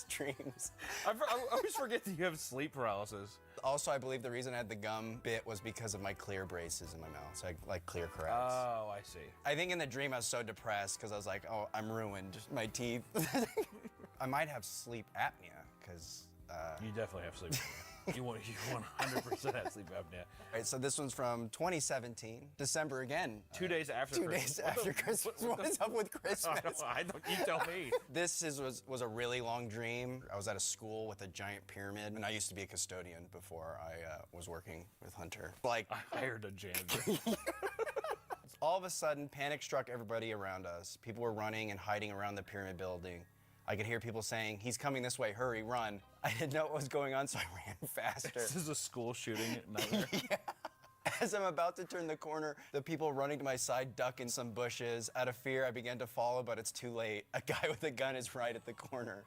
dreams. I always forget that you have sleep paralysis. Also, I believe the reason I had the gum bit was because of my clear braces in my mouth, so I like clear cracks. Oh, I see. I think in the dream I was so depressed because I was like, oh, I'm ruined, my teeth. I might have sleep apnea because... you definitely have sleep apnea. You 100% have sleep apnea. All right, so this one's from 2017, December again. 2 days after Two Christmas. days after Christmas. What is up with Christmas? I don't, you tell me. This was a really long dream. I was at a school with a giant pyramid, and I used to be a custodian before I was working with Hunter. Like, I hired a janitor. All of a sudden, panic struck everybody around us. People were running and hiding around the pyramid building. I could hear people saying, he's coming this way, hurry, run. I didn't know what was going on, so I ran faster. This is a school shooting nightmare. Yeah. As I'm about to turn the corner, the people running to my side duck in some bushes. Out of fear, I began to follow, but it's too late. A guy with a gun is right at the corner.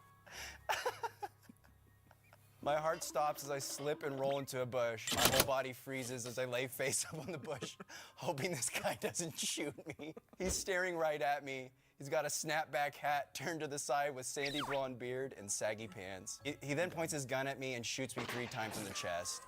My heart stops as I slip and roll into a bush. My whole body freezes as I lay face up on the bush, hoping this guy doesn't shoot me. He's staring right at me. He's got a snapback hat turned to the side with sandy blonde beard and saggy pants. He then points his gun at me and shoots me 3 times in the chest.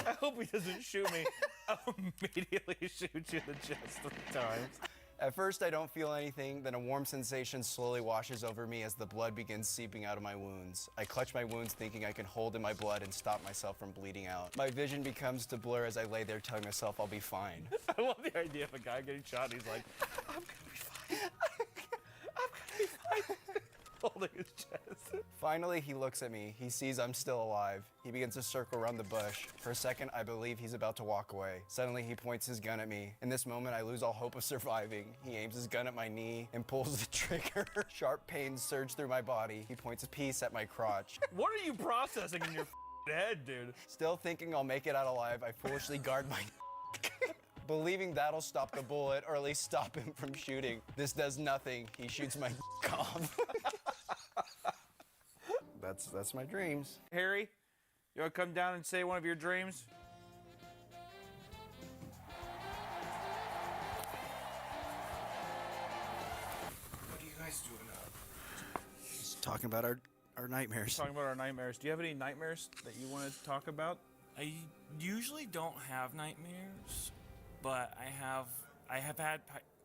I hope he doesn't shoot me. I'll immediately shoot you in the chest 3 times. At first, I don't feel anything, then a warm sensation slowly washes over me as the blood begins seeping out of my wounds. I clutch my wounds thinking I can hold in my blood and stop myself from bleeding out. My vision becomes to blur as I lay there telling myself I'll be fine. I love the idea of a guy getting shot and he's like, I'm gonna be fine. I'm gonna be fine. Holding his chest. Finally, he looks at me. He sees I'm still alive. He begins to circle around the bush. For a second, I believe he's about to walk away. Suddenly, he points his gun at me. In this moment, I lose all hope of surviving. He aims his gun at my knee and pulls the trigger. Sharp pains surge through my body. He points a piece at my crotch. What are you processing in your head, dude? Still thinking I'll make it out alive, I foolishly guard my believing that'll stop the bullet, or at least stop him from shooting. This does nothing. He shoots my off. That's my dreams. Harry, you want to come down and say one of your dreams? What are you guys doing up? Just talking about our nightmares. Talking about our nightmares. Do you have any nightmares that you want to talk about? I usually don't have nightmares, but I have had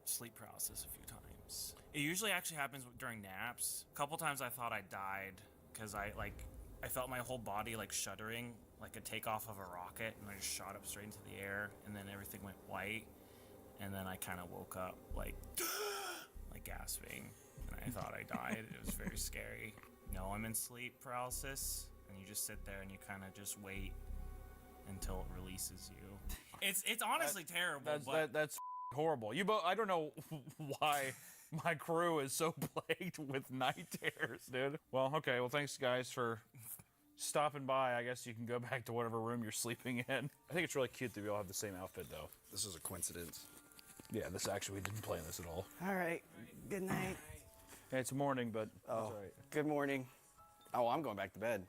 sleep paralysis a few times. It usually actually happens during naps. A couple times I thought I died because I felt my whole body like shuddering, like a takeoff of a rocket, and I just shot up straight into the air, and then everything went white, and then I kind of woke up like gasping, and I thought I died. It was very scary. No, I'm in sleep paralysis, and you just sit there and you kind of just wait until it releases you. It's honestly terrible. That's horrible. I don't know why my crew is so plagued with night terrors, dude. Well, okay. Well, thanks guys for stopping by. I guess you can go back to whatever room you're sleeping in. I think it's really cute that we all have the same outfit, though. This is a coincidence. Yeah, this actually, we didn't plan this at all. All right. Good night. Yeah, it's morning, but oh, that's all right. Good morning. Oh, I'm going back to bed.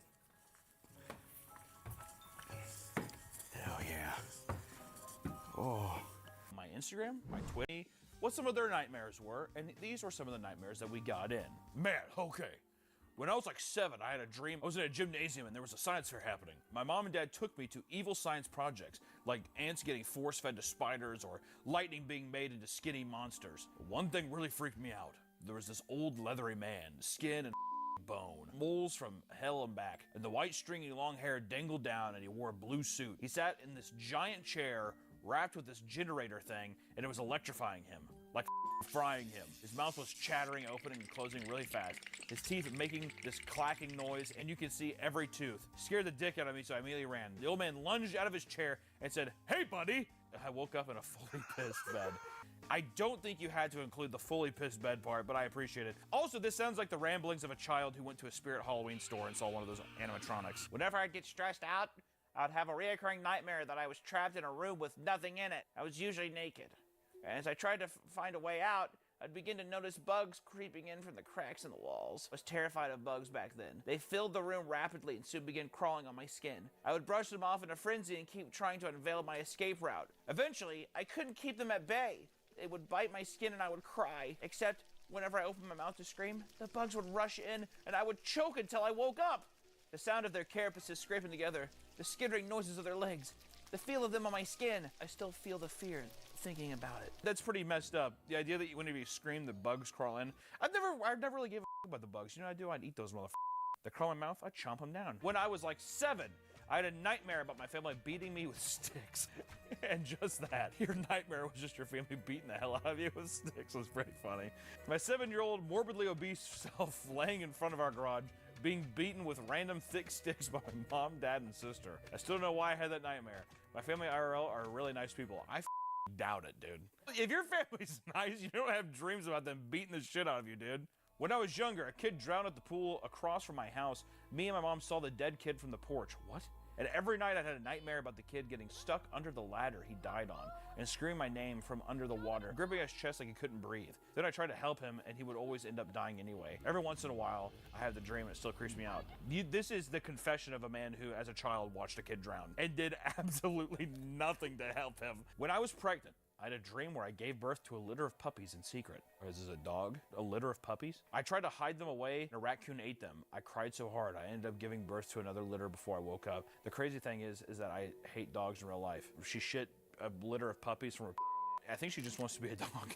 Hell yeah. Oh. My Instagram, my Twitter, what some of their nightmares were, and these were some of the nightmares that we got in. Man, okay. When I was like 7, I had a dream. I was in a gymnasium and there was a science fair happening. My mom and dad took me to evil science projects, like ants getting force-fed to spiders or lightning being made into skinny monsters. But one thing really freaked me out. There was this old leathery man, skin and bone, moles from hell and back, and the white stringy long hair dangled down and he wore a blue suit. He sat in this giant chair wrapped with this generator thing, and it was electrifying him, like frying him. His mouth was chattering, opening and closing really fast. His teeth making this clacking noise, and you could see every tooth. Scared the dick out of me, so I immediately ran. The old man lunged out of his chair and said, "Hey, buddy!" I woke up in a fully pissed bed. I don't think you had to include the fully pissed bed part, but I appreciate it. Also, this sounds like the ramblings of a child who went to a Spirit Halloween store and saw one of those animatronics. Whenever I'd get stressed out, I'd have a reoccurring nightmare that I was trapped in a room with nothing in it. I was usually naked. And as I tried to find a way out, I'd begin to notice bugs creeping in from the cracks in the walls. I was terrified of bugs back then. They filled the room rapidly and soon began crawling on my skin. I would brush them off in a frenzy and keep trying to unveil my escape route. Eventually, I couldn't keep them at bay. They would bite my skin and I would cry, except Whenever I opened my mouth to scream, the bugs would rush in and I would choke until I woke up. The sound of their carapaces scraping together, the skittering noises of their legs, the feel of them on my skin. I still feel the fear thinking about it. That's pretty messed up. The idea that whenever you scream, the bugs crawl in. I've never really gave a about the bugs. You know what I do? I'd eat those motherfuckers. They crawl in my mouth, I'd chomp them down. When I was like 7, I had a nightmare about my family beating me with sticks. And just that. Your nightmare was just your family beating the hell out of you with sticks. It was pretty funny. My 7-year-old morbidly obese self laying in front of our garage, being beaten with random thick sticks by my mom, dad, and sister. I still don't know why I had that nightmare. My family IRL are really nice people. I doubt it, dude. If your family's nice, you don't have dreams about them beating the shit out of you, dude. When I was younger, a kid drowned at the pool across from my house. Me and my mom saw the dead kid from the porch. What? And every night I had a nightmare about the kid getting stuck under the ladder he died on and screaming my name from under the water, gripping his chest like he couldn't breathe. Then I tried to help him and he would always end up dying anyway. Every once in a while, I have the dream and it still creeps me out. This is the confession of a man who, as a child, watched a kid drown and did absolutely nothing to help him. When I was pregnant, I had a dream where I gave birth to a litter of puppies in secret. Or is this a dog? A litter of puppies? I tried to hide them away and a raccoon ate them. I cried so hard I ended up giving birth to another litter before I woke up. The crazy thing is that I hate dogs in real life. She shit a litter of puppies from her I think she just wants to be a dog.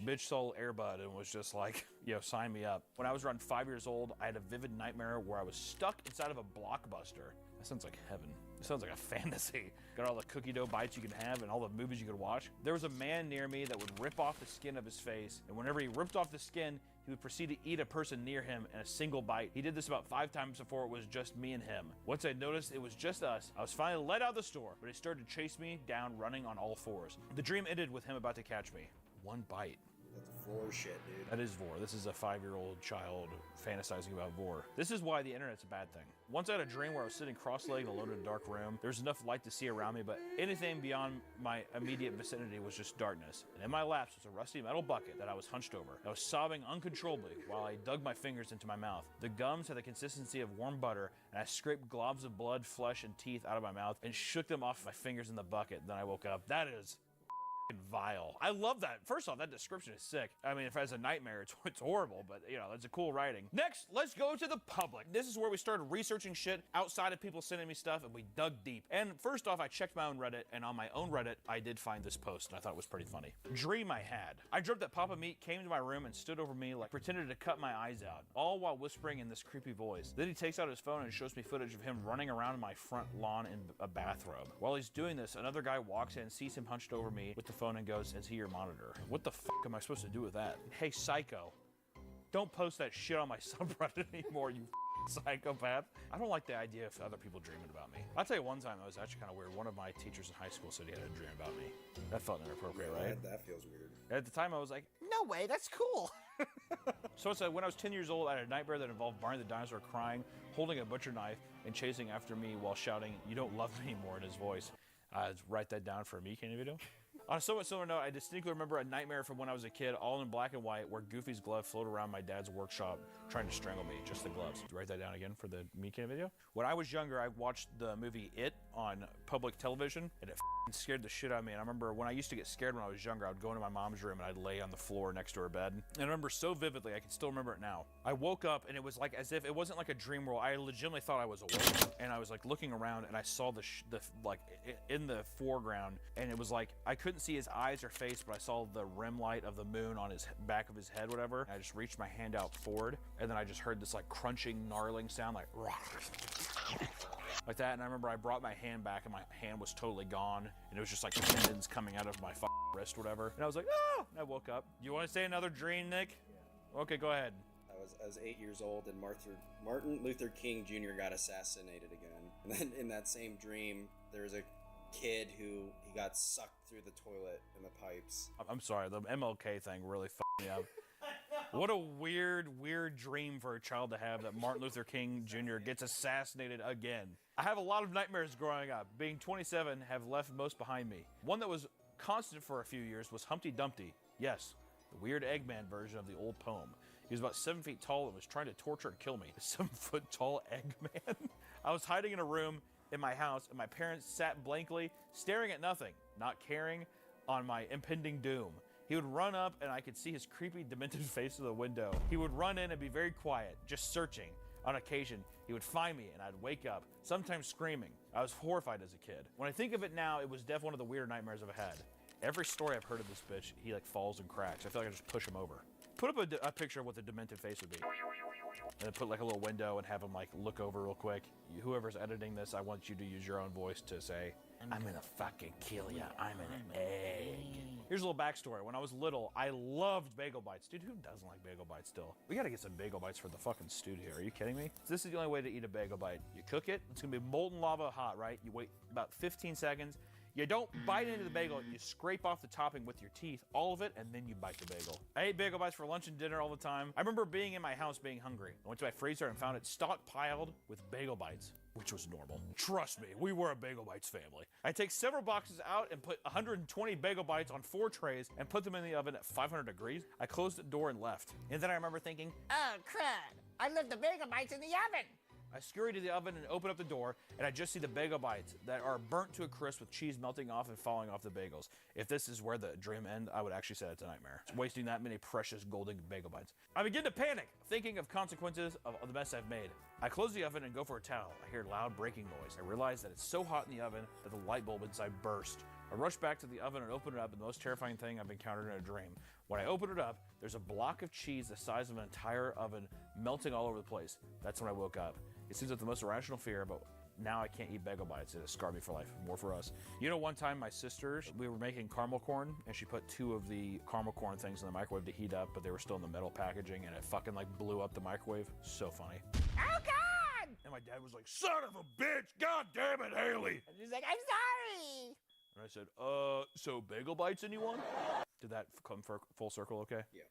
Bitch saw Airbud and was just like, yo, sign me up. When I was around 5 years old, I had a vivid nightmare where I was stuck inside of a Blockbuster. That sounds like heaven. It sounds like a fantasy. Got all the cookie dough bites you can have and all the movies you could watch. There was a man near me that would rip off the skin of his face, and whenever he ripped off the skin, he would proceed to eat a person near him in a single bite. He did this about 5 times before it was just me and him. Once I noticed it was just us, I was finally let out of the store, but he started to chase me down running on all 4s. The dream ended with him about to catch me. 1 bite. That's vor shit, dude. That is vor. This is a 5-year-old child fantasizing about vor. This is why the internet's a bad thing. Once I had a dream where I was sitting cross-legged alone in a dark room. There was enough light to see around me, but anything beyond my immediate vicinity was just darkness. And in my laps was a rusty metal bucket that I was hunched over. I was sobbing uncontrollably while I dug my fingers into my mouth. The gums had the consistency of warm butter, and I scraped globs of blood, flesh, and teeth out of my mouth and shook them off my fingers in the bucket. Then I woke up. That is vile. I love that. First off, that description is sick. I mean, if as a nightmare, it's horrible, but you know, it's a cool writing. Next, let's go to the public. This is where we started researching shit outside of people sending me stuff, and we dug deep. And first off, I checked my own Reddit, and on my own Reddit, I did find this post, and I thought it was pretty funny. Dream I had. I dreamt that Papa Meat came to my room and stood over me like pretended to cut my eyes out, all while whispering in this creepy voice. Then he takes out his phone and shows me footage of him running around my front lawn in a bathrobe. While he's doing this, another guy walks in, sees him hunched over me with the phone and goes, "Is he your monitor?" What the fuck am I supposed to do with that? Hey, psycho. Don't post that shit on my subreddit anymore, you psychopath. I don't like the idea of other people dreaming about me. I'll tell you one time that was actually kind of weird. One of my teachers in high school said he had a dream about me. That felt inappropriate, right? That feels weird. At the time, I was like, no way, that's cool. So it's when I was 10 years old, I had a nightmare that involved Barney the dinosaur crying, holding a butcher knife, and chasing after me while shouting, "You don't love me anymore," in his voice. Write that down for a Meek video. On a somewhat similar note, I distinctly remember a nightmare from when I was a kid, all in black and white, where Goofy's glove floated around my dad's workshop trying to strangle me, just the gloves. Write that down again for the Meek video. When I was younger, I watched the movie It on public television, and it scared the shit out of me. And I remember when I used to get scared when I was younger, I would go into my mom's room and I'd lay on the floor next to her bed. And I remember so vividly, I can still remember it now. I woke up and it was like as if it wasn't like a dream world. I legitimately thought I was awake. And I was like looking around and I saw the like in the foreground, and it was like I couldn't see his eyes or face, but I saw the rim light of the moon on his back of his head, whatever. And I just reached my hand out forward, and then I just heard this like crunching, gnarling sound, like that. And I remember I brought my hand back, and my hand was totally gone, and it was just like tendons coming out of my wrist, whatever. And I was like, ah! And I woke up. You want to say another dream, Nick? Okay, go ahead. I was 8 years old, and Martin Luther King Jr. got assassinated again. And then in that same dream, there was a kid who he got sucked through the toilet in the pipes. I'm sorry, the MLK thing really fucked me up. What a weird dream for a child to have, that Martin Luther King Jr. gets assassinated again. I have a lot of nightmares growing up. Being 27, have left most behind me. One that was constant for a few years was Humpty Dumpty. Yes, the weird Eggman version of the old poem. He was about 7 feet tall and was trying to torture and kill me. A 7-foot tall Eggman. I was hiding in a room in my house, and my parents sat blankly, staring at nothing, not caring on my impending doom. He would run up and I could see his creepy, demented face through the window. He would run in and be very quiet, just searching. On occasion, he would find me and I'd wake up, sometimes screaming. I was horrified as a kid. When I think of it now, it was definitely one of the weirder nightmares I've had. Every story I've heard of this bitch, he like falls and cracks. I feel like I just push him over. Put up a picture of what the demented face would be. And then put like a little window and have him like look over real quick. Whoever's editing this, I want you to use your own voice to say, I'm gonna fucking kill ya. I'm an egg. Here's a little backstory. When I was little, I loved bagel bites. Dude, who doesn't like bagel bites still? We gotta get some bagel bites for the fucking studio. Are you kidding me? This is the only way to eat a bagel bite. You cook it, it's gonna be molten lava hot, right? You wait about 15 seconds. You don't bite into the bagel, you scrape off the topping with your teeth, all of it, and then you bite the bagel. I ate bagel bites for lunch and dinner all the time. I remember being in my house being hungry. I went to my freezer and found it stockpiled with bagel bites, which was normal. Trust me, we were a bagel bites family. I take several boxes out and put 120 bagel bites on 4 trays and put them in the oven at 500 degrees. I closed the door and left. And then I remember thinking, oh crud, I left the bagel bites in the oven. I scurry to the oven and open up the door, and I just see the bagel bites that are burnt to a crisp with cheese melting off and falling off the bagels. If this is where the dream ends, I would actually say it's a nightmare. Wasting that many precious golden bagel bites. I begin to panic, thinking of consequences of the mess I've made. I close the oven and go for a towel. I hear loud breaking noise. I realize that it's so hot in the oven that the light bulb inside burst. I rush back to the oven and open it up, and the most terrifying thing I've encountered in a dream. When I open it up, there's a block of cheese the size of an entire oven melting all over the place. That's when I woke up. It seems like the most irrational fear, but now I can't eat bagel bites. It has scarred me for life. More for us. You know, one time my sister, we were making caramel corn, and she put 2 of the caramel corn things in the microwave to heat up, but they were still in the metal packaging, and it fucking like blew up the microwave. So funny. Oh God! And my dad was like, son of a bitch! God damn it, Haley! And she's like, I'm sorry! And I said, so bagel bites, anyone? Did that come for full circle okay? Yeah.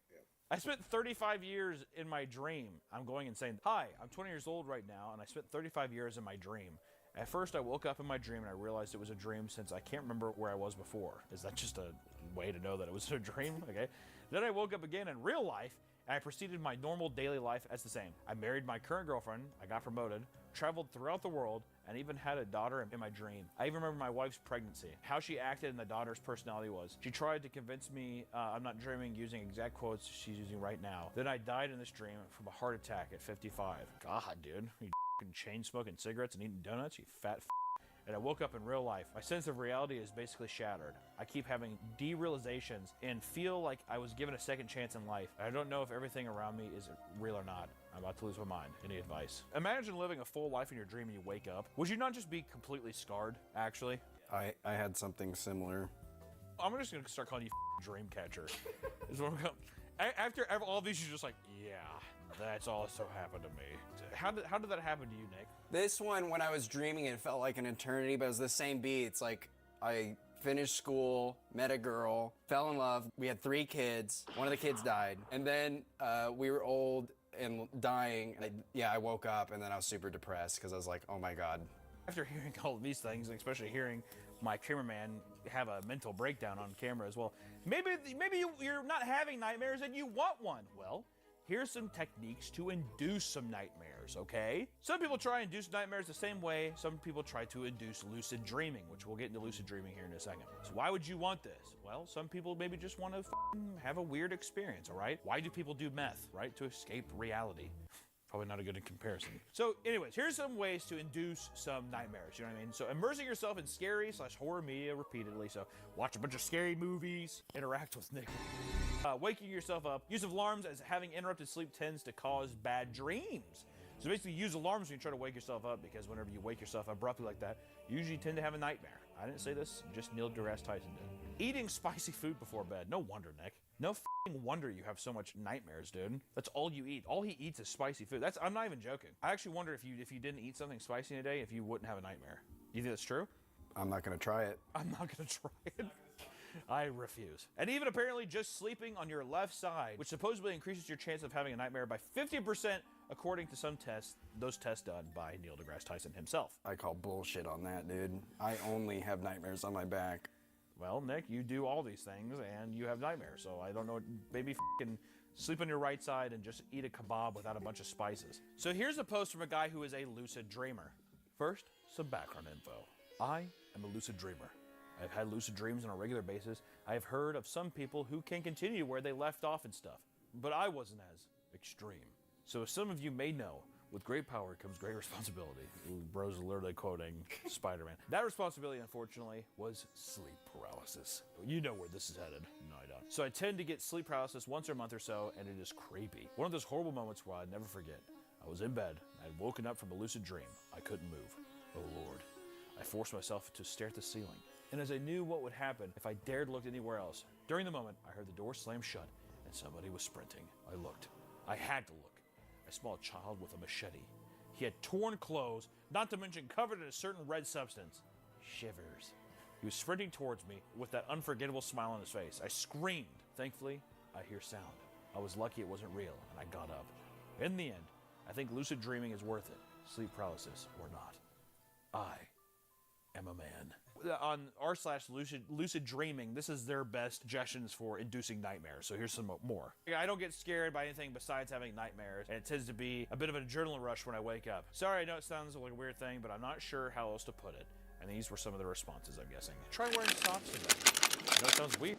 I spent 35 years in my dream. I'm going insane. Hi, I'm 20 years old right now, and I spent 35 years in my dream. At first, I woke up in my dream, and I realized it was a dream since I can't remember where I was before. Is that just a way to know that it was a dream? Okay. Then I woke up again in real life, and I proceeded my normal daily life as the same. I married my current girlfriend, I got promoted, traveled throughout the world, and even had a daughter in my dream. I even remember my wife's pregnancy, how she acted and the daughter's personality was. She tried to convince me I'm not dreaming using exact quotes she's using right now. Then I died in this dream from a heart attack at 55. God, dude, you chain smoking cigarettes and eating donuts, you fat and I woke up in real life. My sense of reality is basically shattered. I keep having derealizations and feel like I was given a second chance in life. I don't know if everything around me is real or not. I'm about to lose my mind. Any advice? Imagine living a full life in your dream and you wake up. Would you not just be completely scarred, actually? I had something similar. I'm just gonna start calling you dream catcher. Is what I'm going. After all these, you're just like, yeah, that's also happened to me. How did that happen to you, Nick? This one, when I was dreaming, it felt like an eternity, but it was the same beats. Like, I finished school, met a girl, fell in love. We had 3 kids. One of the kids died. And then we were old and dying. I woke up, and then I was super depressed because I was like, oh my God. After hearing all of these things, and especially hearing my cameraman have a mental breakdown on camera as well, maybe you're not having nightmares and you want one. Well, here's some techniques to induce some nightmares, okay? Some people try and induce nightmares the same way some people try to induce lucid dreaming, which we'll get into lucid dreaming here in a second. So why would you want this? Well, some people maybe just want to have a weird experience, all right? Why do people do meth, right? To escape reality. Probably not a good comparison. So anyways, here's some ways to induce some nightmares, you know what I mean? So immersing yourself in scary/horror media repeatedly. So watch a bunch of scary movies, interact with Nick. Waking yourself up. Use of alarms, as having interrupted sleep tends to cause bad dreams. So basically use alarms when you try to wake yourself up, because whenever you wake yourself up abruptly like that, you usually tend to have a nightmare. I didn't say this, just Neil deGrasse Tyson did. Eating spicy food before bed. No wonder, Nick. No f***ing wonder you have so much nightmares, dude. That's all you eat. All he eats is spicy food. I'm not even joking. I actually wonder if you didn't eat something spicy in a day, if you wouldn't have a nightmare. You think that's true? I'm not gonna try it. I'm not gonna try it. I refuse. And even apparently just sleeping on your left side, which supposedly increases your chance of having a nightmare by 50%, according to some tests, those tests done by Neil deGrasse Tyson himself. I call bullshit on that, dude. I only have nightmares on my back. Well, Nick, you do all these things and you have nightmares, so I don't know, maybe f***ing sleep on your right side and just eat a kebab without a bunch of spices. So here's a post from a guy who is a lucid dreamer. First, some background info. I am a lucid dreamer. I've had lucid dreams on a regular basis. I have heard of some people who can continue where they left off and stuff, but I wasn't as extreme. So as some of you may know, with great power comes great responsibility. Bro's literally quoting Spider-Man. That responsibility, unfortunately, was sleep paralysis. You know where this is headed. No, I don't. So I tend to get sleep paralysis once a month or so, and it is creepy. One of those horrible moments where I'd never forget. I was in bed. I had woken up from a lucid dream. I couldn't move. Oh, Lord. I forced myself to stare at the ceiling. And as I knew what would happen if I dared look anywhere else, during the moment, I heard the door slam shut, and somebody was sprinting. I looked. I had to look. I saw a child with a machete. He had torn clothes, not to mention covered in a certain red substance. Shivers. He was sprinting towards me with that unforgettable smile on his face. I screamed. Thankfully, I hear sound. I was lucky it wasn't real, and I got up. In the end, I think lucid dreaming is worth it, sleep paralysis or not. I am a man. On r/lucid dreaming, this is their best suggestions for inducing nightmares. So here's some more. I don't get scared by anything besides having nightmares, and it tends to be a bit of an adrenaline rush when I wake up. Sorry, I know it sounds like a weird thing, but I'm not sure how else to put it. And these were some of the responses, I'm guessing. Try wearing socks today. I know it sounds weird.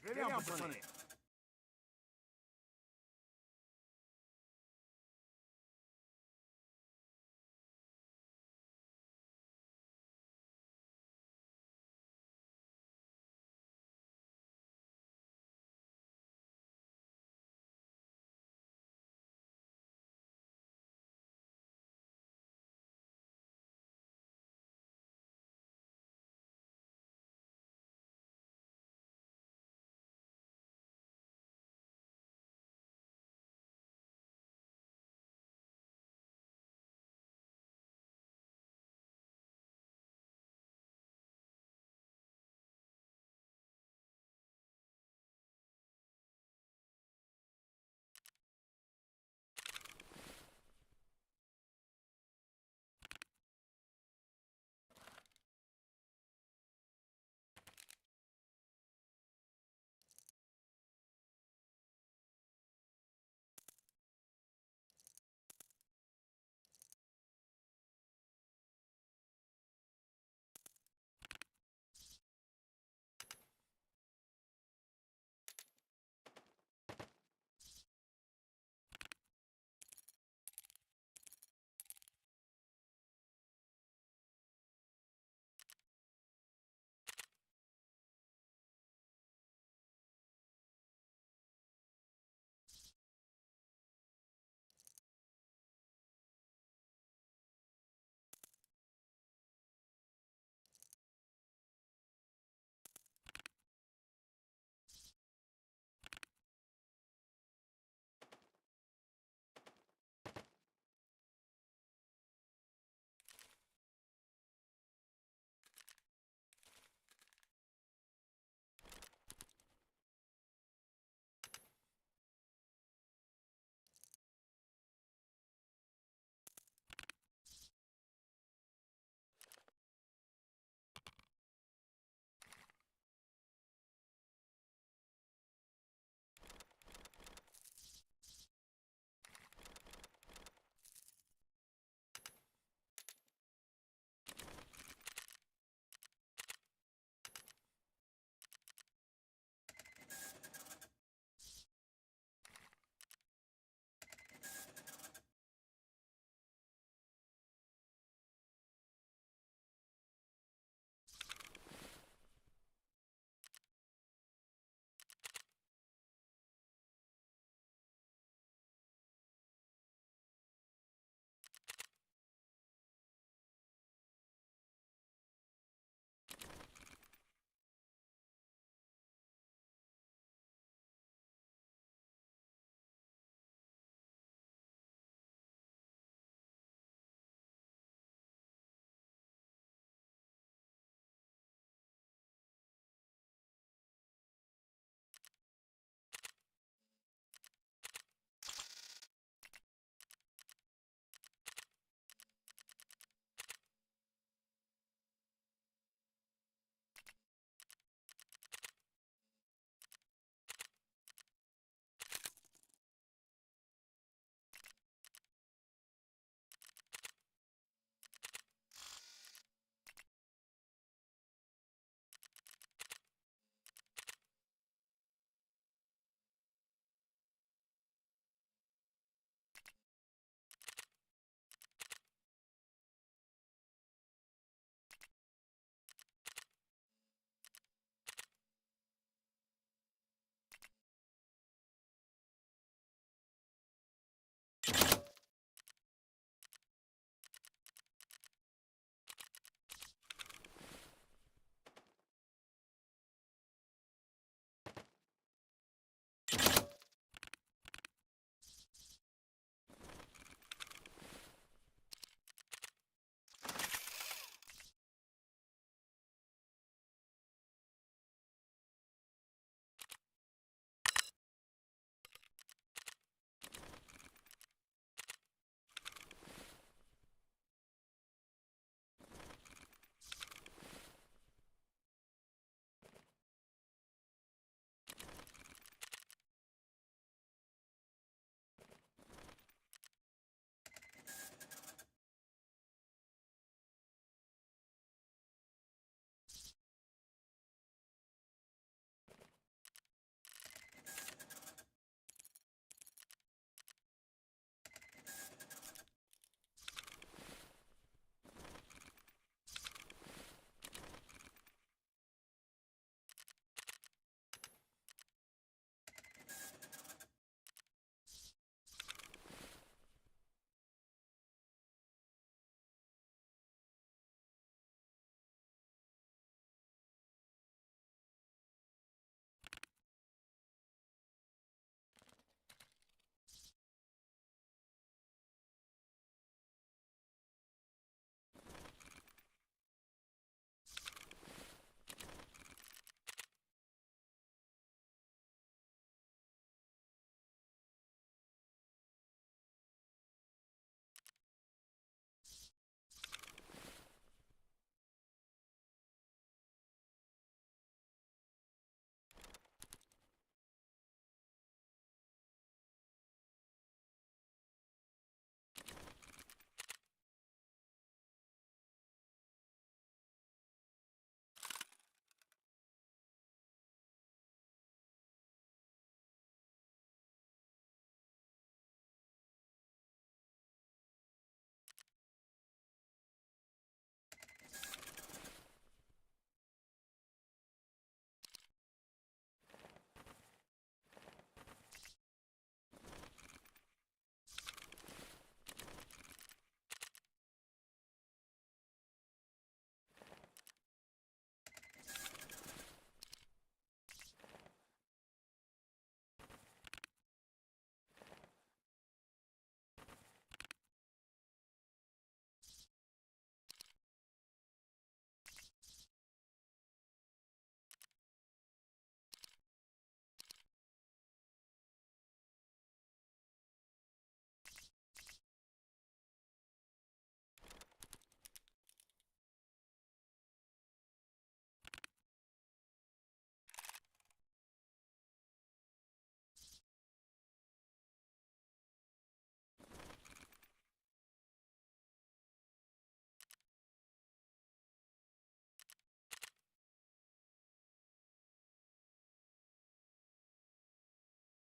Vediamo, pацаны.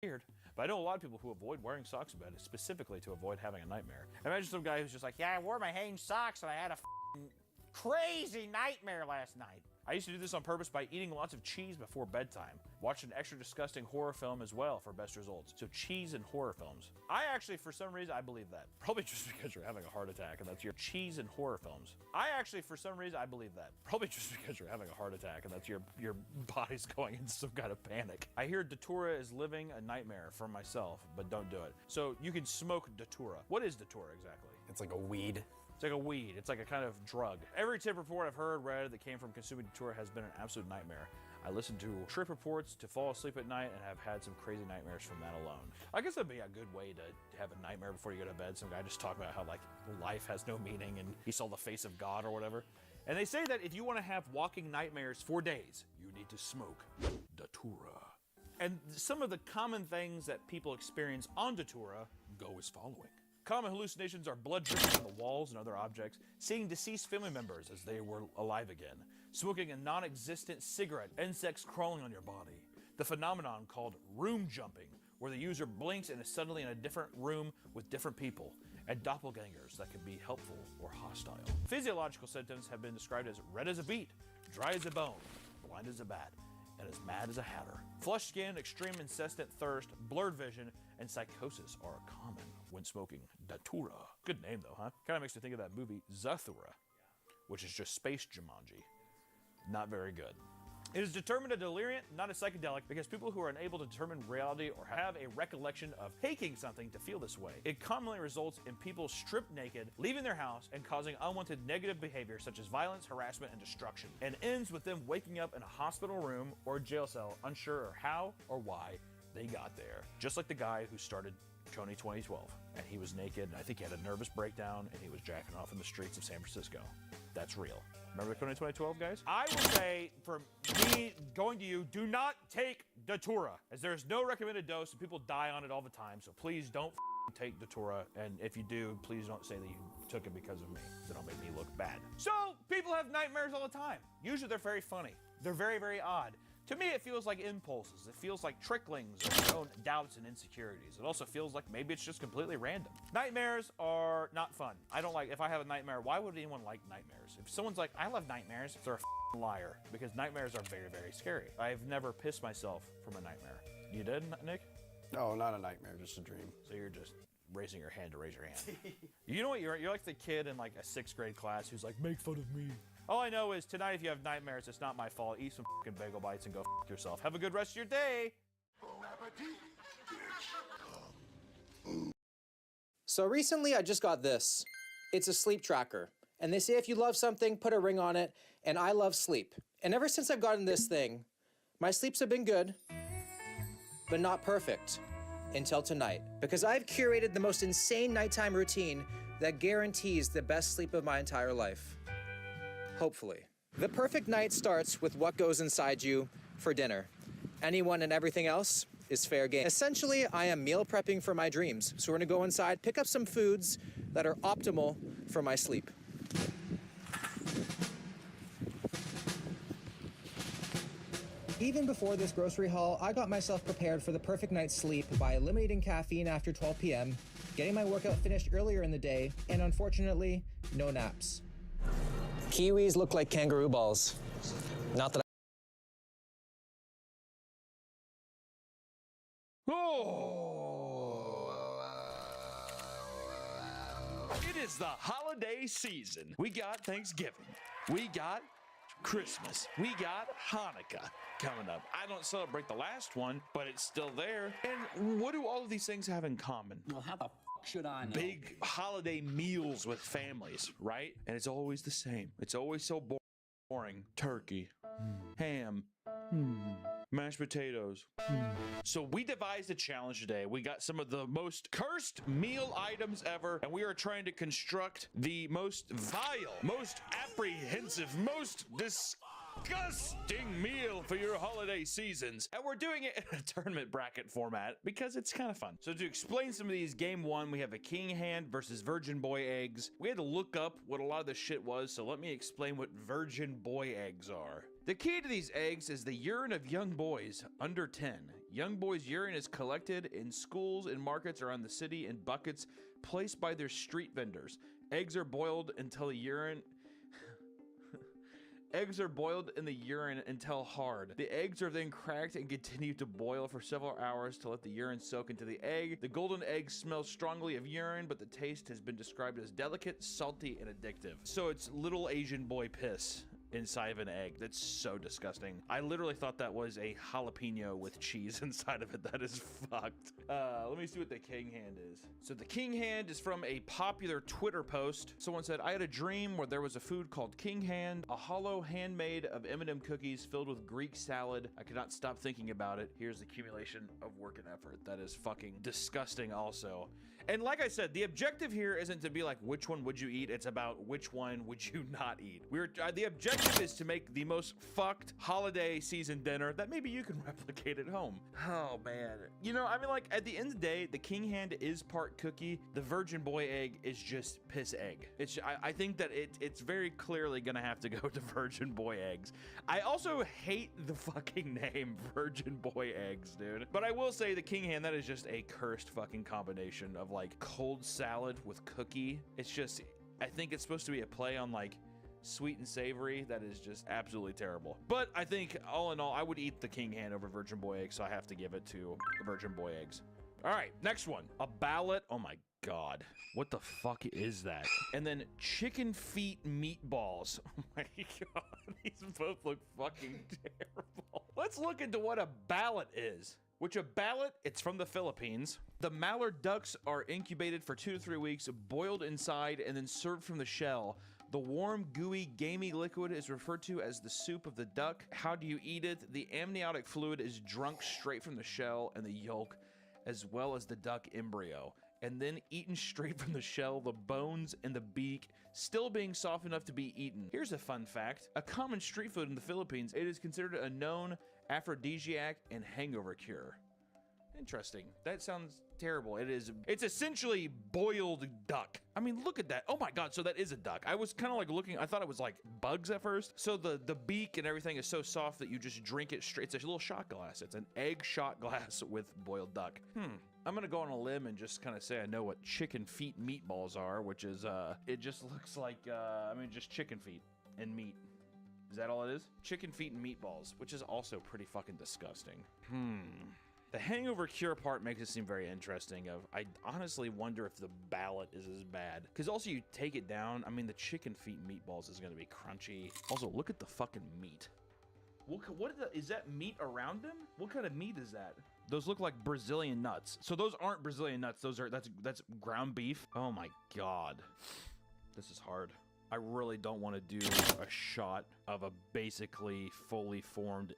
weird. But I know a lot of people who avoid wearing socks in bed specifically to avoid having a nightmare. Imagine some guy who's just like, yeah, I wore my Hanes socks and I had a crazy nightmare last night. I used to do this on purpose by eating lots of cheese before bedtime. Watch an extra disgusting horror film as well for best results. So cheese and horror films. I actually, for some reason, I believe that. Probably just because you're having a heart attack and that's your cheese and horror films. I actually, for some reason, I believe that. Probably just because you're having a heart attack and that's your body's going into some kind of panic. I hear Datura is living a nightmare for myself, but don't do it. So you can smoke Datura. What is Datura exactly? It's like a weed. It's like a weed. It's like a kind of drug. Every tip report I've read that came from consuming Datura has been an absolute nightmare. I listen to trip reports to fall asleep at night and have had some crazy nightmares from that alone. I guess that'd be a good way to have a nightmare before you go to bed. Some guy just talking about how like life has no meaning and he saw the face of God or whatever. And they say that if you want to have walking nightmares for days, you need to smoke Datura. And some of the common things that people experience on Datura go as following. Common hallucinations are blood dripping on the walls and other objects, seeing deceased family members as they were alive again, smoking a non-existent cigarette, insects crawling on your body, the phenomenon called room jumping, where the user blinks and is suddenly in a different room with different people, and doppelgangers that can be helpful or hostile. Physiological symptoms have been described as red as a beet, dry as a bone, blind as a bat, and as mad as a hatter. Flushed skin, extreme incessant thirst, blurred vision, and psychosis are common when smoking Datura. Good name though, huh? Kind of makes me think of that movie Zathura, which is just space Jumanji. Not very good. It is determined a delirium, not a psychedelic, because people who are unable to determine reality or have a recollection of taking something to feel this way. It commonly results in people stripped naked, leaving their house, and causing unwanted negative behavior such as violence, harassment, and destruction, and ends with them waking up in a hospital room or jail cell, unsure how or why they got there. Just like the guy who started Kony 2012, and he was naked, and I think he had a nervous breakdown, and he was jacking off in the streets of San Francisco. That's real. Remember Kony 2012, guys? I will say, for me going to you, do not take Datura, as there's no recommended dose, and people die on it all the time, so please don't take Datura, and if you do, please don't say that you took it because of me. That'll make me look bad. So, people have nightmares all the time. Usually they're very funny. They're very, very odd. To me, it feels like impulses. It feels like tricklings of your own doubts and insecurities. It also feels like maybe it's just completely random. Nightmares are not fun. I don't like, if I have a nightmare, why would anyone like nightmares? If someone's like, I love nightmares, they're a liar, because nightmares are very, very scary. I've never pissed myself from a nightmare. You did, Nick? No, not a nightmare, just a dream. So you're just raising your hand to raise your hand. You know what? You're like the kid in like a 6th grade class who's like, make fun of me. All I know is tonight, if you have nightmares, it's not my fault. Eat some fucking bagel bites and go fuck yourself. Have a good rest of your day. So recently, I just got this. It's a sleep tracker. And they say if you love something, put a ring on it. And I love sleep. And ever since I've gotten this thing, my sleeps have been good, but not perfect. Until tonight. Because I've curated the most insane nighttime routine that guarantees the best sleep of my entire life. Hopefully. The perfect night starts with what goes inside you for dinner. Anyone and everything else is fair game. Essentially, I am meal prepping for my dreams. So we're gonna go inside, pick up some foods that are optimal for my sleep. Even before this grocery haul, I got myself prepared for the perfect night's sleep by eliminating caffeine after 12 p.m., getting my workout finished earlier in the day, and unfortunately, no naps. Kiwis look like kangaroo balls. Not that It is the holiday season. We got Thanksgiving. We got Christmas. We got Hanukkah coming up. I don't celebrate the last one, but it's still there. And what do all of these things have in common? Well, how the f should I know? Big holiday meals with families, right? And it's always the same. It's always so boring. Turkey, ham, mashed potatoes. So we devised a challenge today. We got some of the most cursed meal items ever, and we are trying to construct the most vile, most apprehensive, most disgusting meal for your holiday seasons. And we're doing it in a tournament bracket format because it's kind of fun. So to explain some of these, game one, we have a king hand versus virgin boy eggs. We had to look up what a lot of this shit was, so let me explain what virgin boy eggs are. The key to these eggs is the urine of young boys under 10. Young boys' urine is collected in schools and markets around the city in buckets placed by their street vendors. Eggs are boiled until the urine... Eggs are boiled in the urine until hard. The eggs are then cracked and continue to boil for several hours to let the urine soak into the egg. The golden egg smells strongly of urine, but the taste has been described as delicate, salty, and addictive. So it's little Asian boy piss inside of an egg. That's so disgusting. I literally thought that was a jalapeno with cheese inside of it. That is fucked. Let me see what the king hand is. So the king hand is from a popular Twitter post. Someone said, I had a dream where there was a food called king hand, a hollow handmade of M&M cookies filled with Greek salad. I could not stop thinking about it. Here's the accumulation of work and effort. That is fucking disgusting also. And like I said, the objective here isn't to be like, which one would you eat? It's about which one would you not eat. The objective is to make the most fucked holiday season dinner that maybe you can replicate at home. Oh man. You know, I mean, like at the end of the day, the king hand is part cookie. The virgin boy egg is just piss egg. I think that it's very clearly gonna have to go to virgin boy eggs. I also hate the fucking name virgin boy eggs, dude. But I will say the king hand, that is just a cursed fucking combination of like cold salad with cookie. It's just, I think it's supposed to be a play on like sweet and savory. That is just absolutely terrible. But I think all in all, I would eat the king hand over virgin boy eggs, so I have to give it to virgin boy eggs. All right, next one, a ballot. Oh my God, what the fuck is that? And then chicken feet meatballs. Oh my God, these both look fucking terrible. Let's look into what a ballot is. Which a ballot, it's from the Philippines. The mallard ducks are incubated for 2 to 3 weeks, boiled inside, and then served from the shell. The warm, gooey, gamey liquid is referred to as the soup of the duck. How do you eat it? The amniotic fluid is drunk straight from the shell and the yolk, as well as the duck embryo, and then eaten straight from the shell, the bones and the beak still being soft enough to be eaten. Here's a fun fact. A common street food in the Philippines, it is considered a known aphrodisiac and hangover cure. Interesting. That sounds terrible. It's essentially boiled duck. I mean, look at that. Oh my God, so that is a duck. I was kind of like looking, I thought it was like bugs at first. So the beak and everything is so soft that you just drink it straight. It's a little shot glass. It's an egg shot glass with boiled duck. I'm gonna go on a limb and just kind of say I know what chicken feet meatballs are, which is, it just looks like, I mean, just chicken feet and meat. Is that all it is? Chicken feet and meatballs, which is also pretty fucking disgusting. The hangover cure part makes it seem very interesting. I honestly wonder if the ballot is as bad. Because also you take it down, I mean, the chicken feet meatballs is gonna be crunchy. Also, look at the fucking meat. Is that meat around them? What kind of meat is that? Those look like Brazilian nuts. So those aren't Brazilian nuts. That's ground beef. Oh my God. This is hard. I really don't want to do a shot of a basically fully formed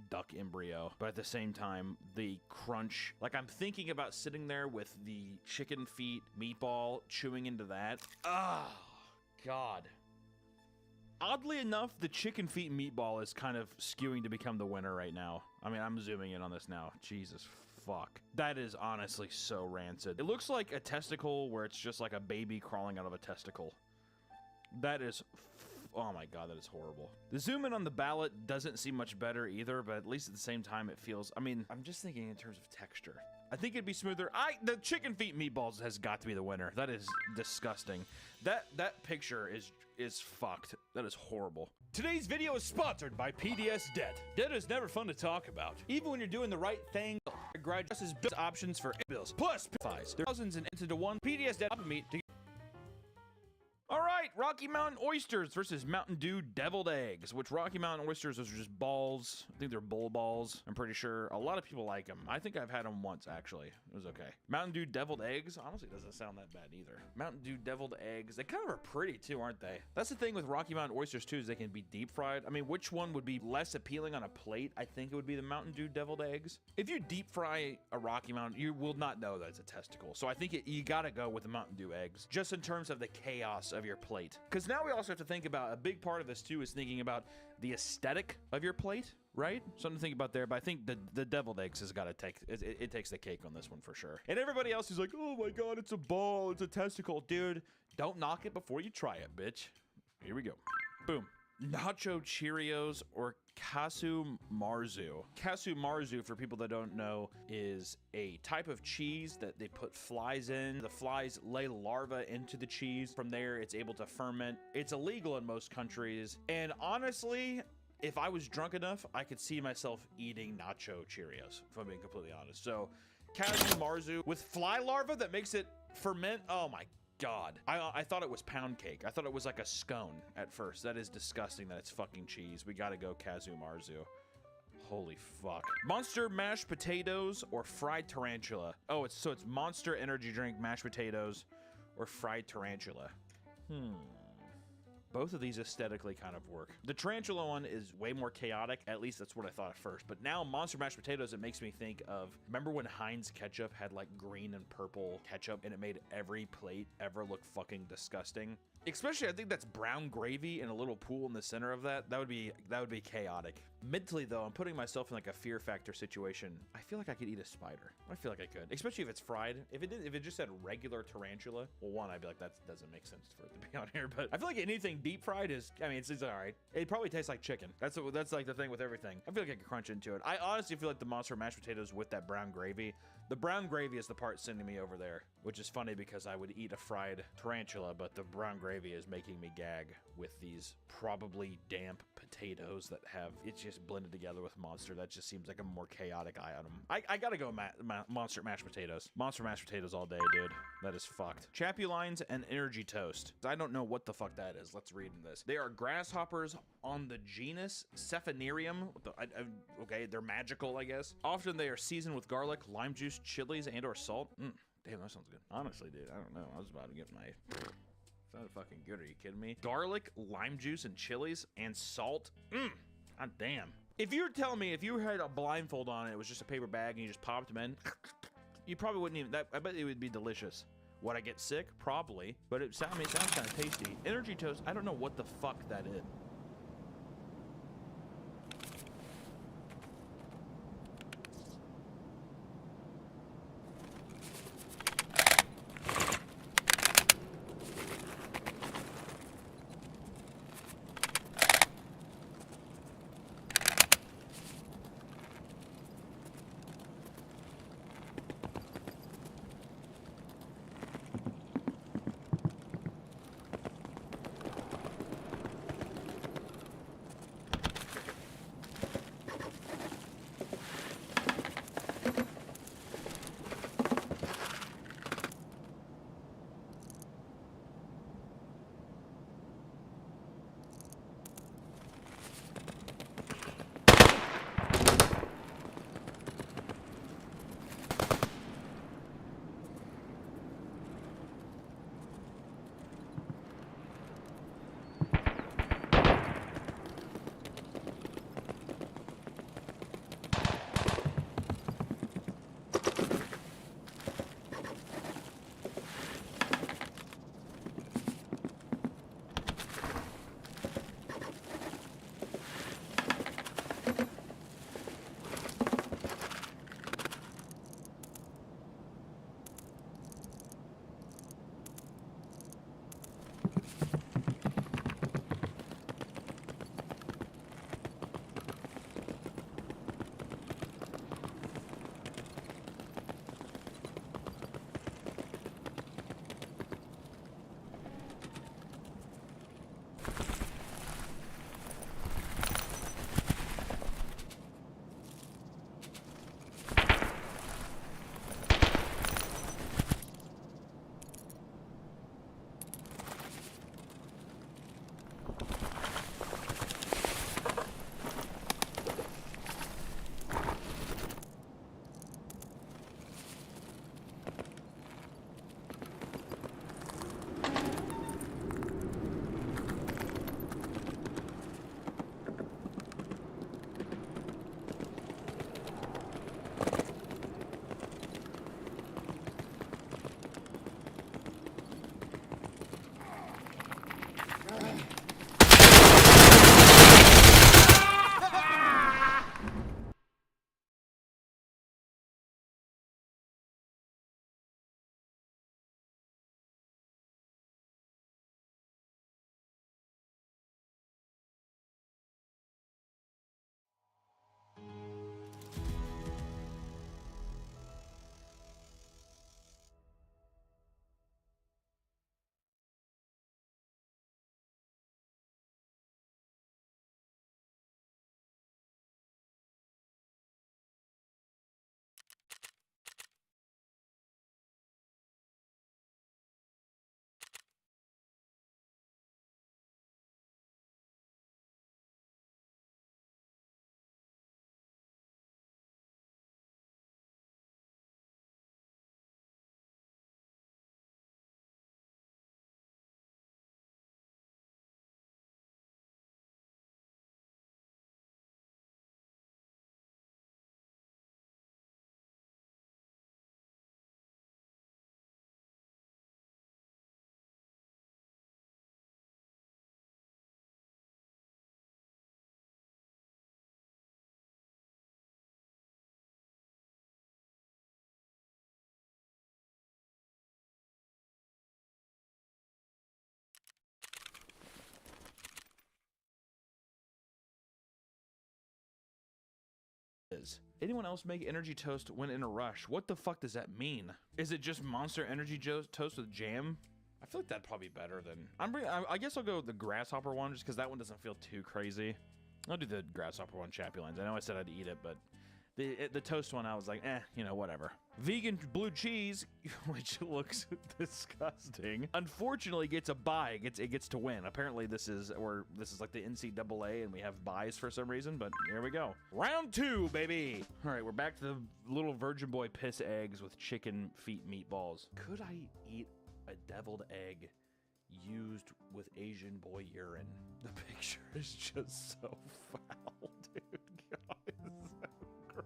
duck embryo, but at the same time, the crunch, like I'm thinking about sitting there with the chicken feet meatball, chewing into that. Oh, God. Oddly enough, the chicken feet meatball is kind of skewing to become the winner right now. I mean, I'm zooming in on this now. Jesus fuck. That is honestly so rancid. It looks like a testicle where it's just like a baby crawling out of a testicle. That is, oh my God, that is horrible. The zoom in on the ballot doesn't seem much better either, but at least at the same time it feels, I mean, I'm just thinking in terms of texture. I think it'd be smoother. The chicken feet meatballs has got to be the winner. That is disgusting. That picture is fucked. That is horrible. Today's video is sponsored by PDS Debt. Debt is never fun to talk about, even when you're doing the right thing. Graduates options for bills plus PFIs. There are thousands and into one PDS Debt meet to. All right, Rocky Mountain Oysters versus Mountain Dew Deviled Eggs, which Rocky Mountain Oysters are just balls. I think they're bull balls. I'm pretty sure a lot of people like them. I think I've had them once, actually. It was okay. Mountain Dew Deviled Eggs, honestly, doesn't sound that bad either. Mountain Dew Deviled Eggs, they kind of are pretty too, aren't they? That's the thing with Rocky Mountain Oysters too, is they can be deep fried. I mean, which one would be less appealing on a plate? I think it would be the Mountain Dew Deviled Eggs. If you deep fry a Rocky Mountain, you will not know that it's a testicle. So I think you gotta go with the Mountain Dew eggs, just in terms of the chaos of your plate. Because now we also have to think about, a big part of this too is thinking about the aesthetic of your plate, right? Something to think about there, but I think the deviled eggs has got to take, it takes the cake on this one for sure. And everybody else is like, oh my God, it's a ball, it's a testicle. Dude, don't knock it before you try it, bitch. Here we go. Boom. Nacho Cheerios or Casu Marzu. Casu Marzu, for people that don't know, is a type of cheese that they put flies in. The flies lay larvae into the cheese. From there, it's able to ferment. It's illegal in most countries. And honestly, if I was drunk enough, I could see myself eating Nacho Cheerios, if I'm being completely honest. So, Casu Marzu with fly larvae that makes it ferment. Oh my God. I thought it was pound cake. I thought it was like a scone at first. That is disgusting that it's fucking cheese. We gotta go Casu Marzu. Holy fuck. Monster mashed potatoes or fried tarantula. Oh, it's Monster energy drink, mashed potatoes, or fried tarantula. Both of these aesthetically kind of work. The tarantula one is way more chaotic. At least that's what I thought at first. But now Monster mashed potatoes, it makes me think of, remember when Heinz ketchup had like green and purple ketchup and it made every plate ever look fucking disgusting? Especially, I think that's brown gravy in a little pool in the center of that. That would be chaotic. Mentally though, I'm putting myself in like a fear factor situation. I feel like I could eat a spider. I feel like I could, especially if it's fried. If it just said regular tarantula, well, one, I'd be like, that doesn't make sense for it to be on here. But I feel like anything deep fried is, I mean, it's all right. It probably tastes like chicken. That's like the thing with everything. I feel like I could crunch into it. I honestly feel like the Monster mashed potatoes with that brown gravy. The brown gravy is the part sending me over there, which is funny because I would eat a fried tarantula, but the brown gravy is making me gag with these probably damp potatoes that have, it's just blended together with Monster. That just seems like a more chaotic item. I gotta go Monster mashed potatoes. Monster mashed potatoes all day, dude. That is fucked. Chapulines and energy toast. I don't know what the fuck that is. Let's read in this. They are grasshoppers on the genus Cephanerium. Okay, they're magical, I guess. Often they are seasoned with garlic, lime juice, chilies, and or salt. Damn, that sounds good. Honestly, dude, I don't know. I was about to get my... It's not fucking good. Are you kidding me? Garlic, lime juice, and chilies, and salt. God damn. If you were telling me if you had a blindfold on and it was just a paper bag and you just popped them in, you probably wouldn't even... I bet it would be delicious. Would I get sick? Probably. But it sounds kind of tasty. Energy toast, I don't know what the fuck that is. is. Anyone else make energy toast when in a rush? What the fuck does that mean? Is it just Monster Energy toast with jam? I feel like that'd probably be better than... I guess I'll go with the grasshopper one just because that one doesn't feel too crazy. I'll do the grasshopper one, Chappy Lines. I know I said I'd eat it, but the toast one, I was like, whatever. Vegan blue cheese, which looks disgusting, unfortunately gets a bye. It gets to win. Apparently this is like the NCAA and we have buys for some reason, but here we go. Round 2, baby. All right, we're back to the little Virgin Boy piss eggs with chicken feet meatballs. Could I eat a deviled egg used with Asian boy urine? The picture is just so foul, dude. God, it's so gross.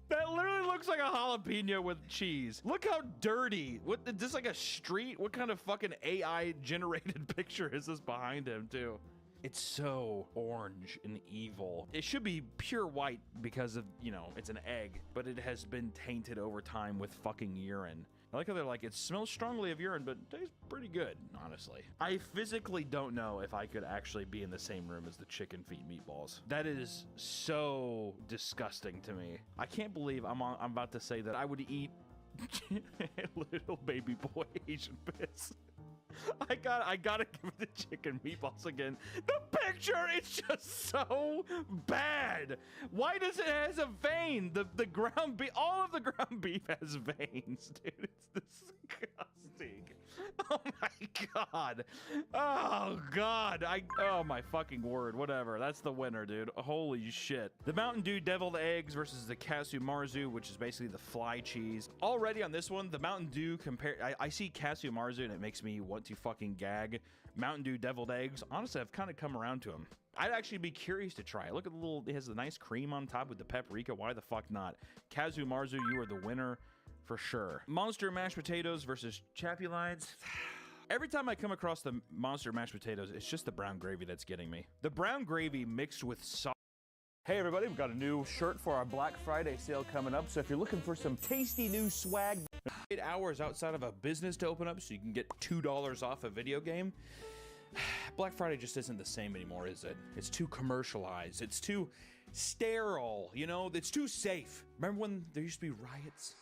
That literally looks like a jalapeno with cheese. Look how dirty. What is this, like a street? What kind of fucking AI generated picture is this behind him too? It's so orange and evil. It should be pure white because of, it's an egg, but it has been tainted over time with fucking urine. I like how they're like, it smells strongly of urine, but tastes pretty good, honestly. I physically don't know if I could actually be in the same room as the chicken feet meatballs. That is so disgusting to me. I can't believe I'm about to say that I would eat little baby boy Asian piss. I gotta give it the chicken meatballs again. The picture is just so bad. Why does it has a vein? The ground beef, all of the ground beef has veins, dude. It's disgusting. Oh my god. Oh god. Oh my fucking word. Whatever. That's the winner, dude. Holy shit. The Mountain Dew deviled eggs versus the Casu Marzu, which is basically the fly cheese. Already on this one, the Mountain Dew I see Casu Marzu and it makes me want to fucking gag. Mountain Dew deviled eggs, honestly, I've kind of come around to them. I'd actually be curious to try it. Look at the little, it has the nice cream on top with the paprika. Why the fuck not? Casu Marzu, you are the winner for sure. Monster mashed potatoes versus Chappy Lines. Every time I come across the Monster mashed potatoes, it's just the brown gravy that's getting me. The brown gravy mixed with sauce. Hey everybody, we've got a new shirt for our Black Friday sale coming up, so if you're looking for some tasty new swag... 8 hours outside of a business to open up so you can get $2 off a video game. Black Friday just isn't the same anymore, is it? It's too commercialized. It's too sterile, It's too safe. Remember when there used to be riots?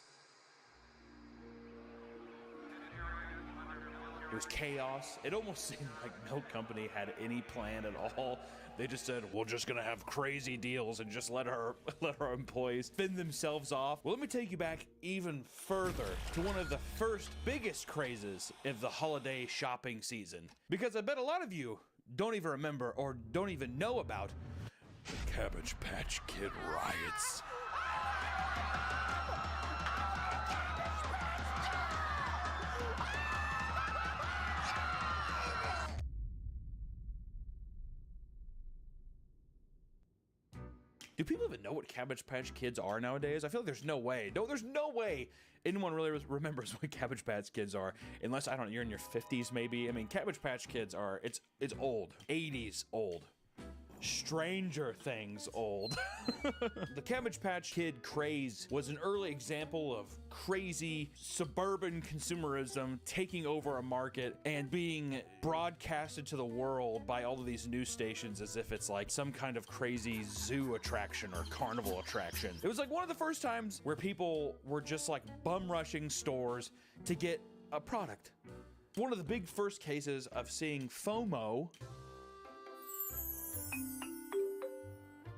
It was chaos. It almost seemed like no company had any plan at all. They just said, we're just gonna have crazy deals and just let our employees fend themselves off. Well, let me take you back even further to one of the first biggest crazes of the holiday shopping season. Because I bet a lot of you don't even remember or don't even know about the Cabbage Patch Kid riots. Do people even know what Cabbage Patch Kids are nowadays? I feel like there's no way. No, there's no way anyone really remembers what Cabbage Patch Kids are. Unless, I don't know, you're in your 50s maybe. I mean, Cabbage Patch Kids are, it's old. 80s old. Stranger Things old. The Cabbage Patch Kid craze was an early example of crazy suburban consumerism taking over a market and being broadcasted to the world by all of these news stations as if it's like some kind of crazy zoo attraction or carnival attraction. It was like one of the first times where people were just like bum rushing stores to get a product. One of the big first cases of seeing FOMO.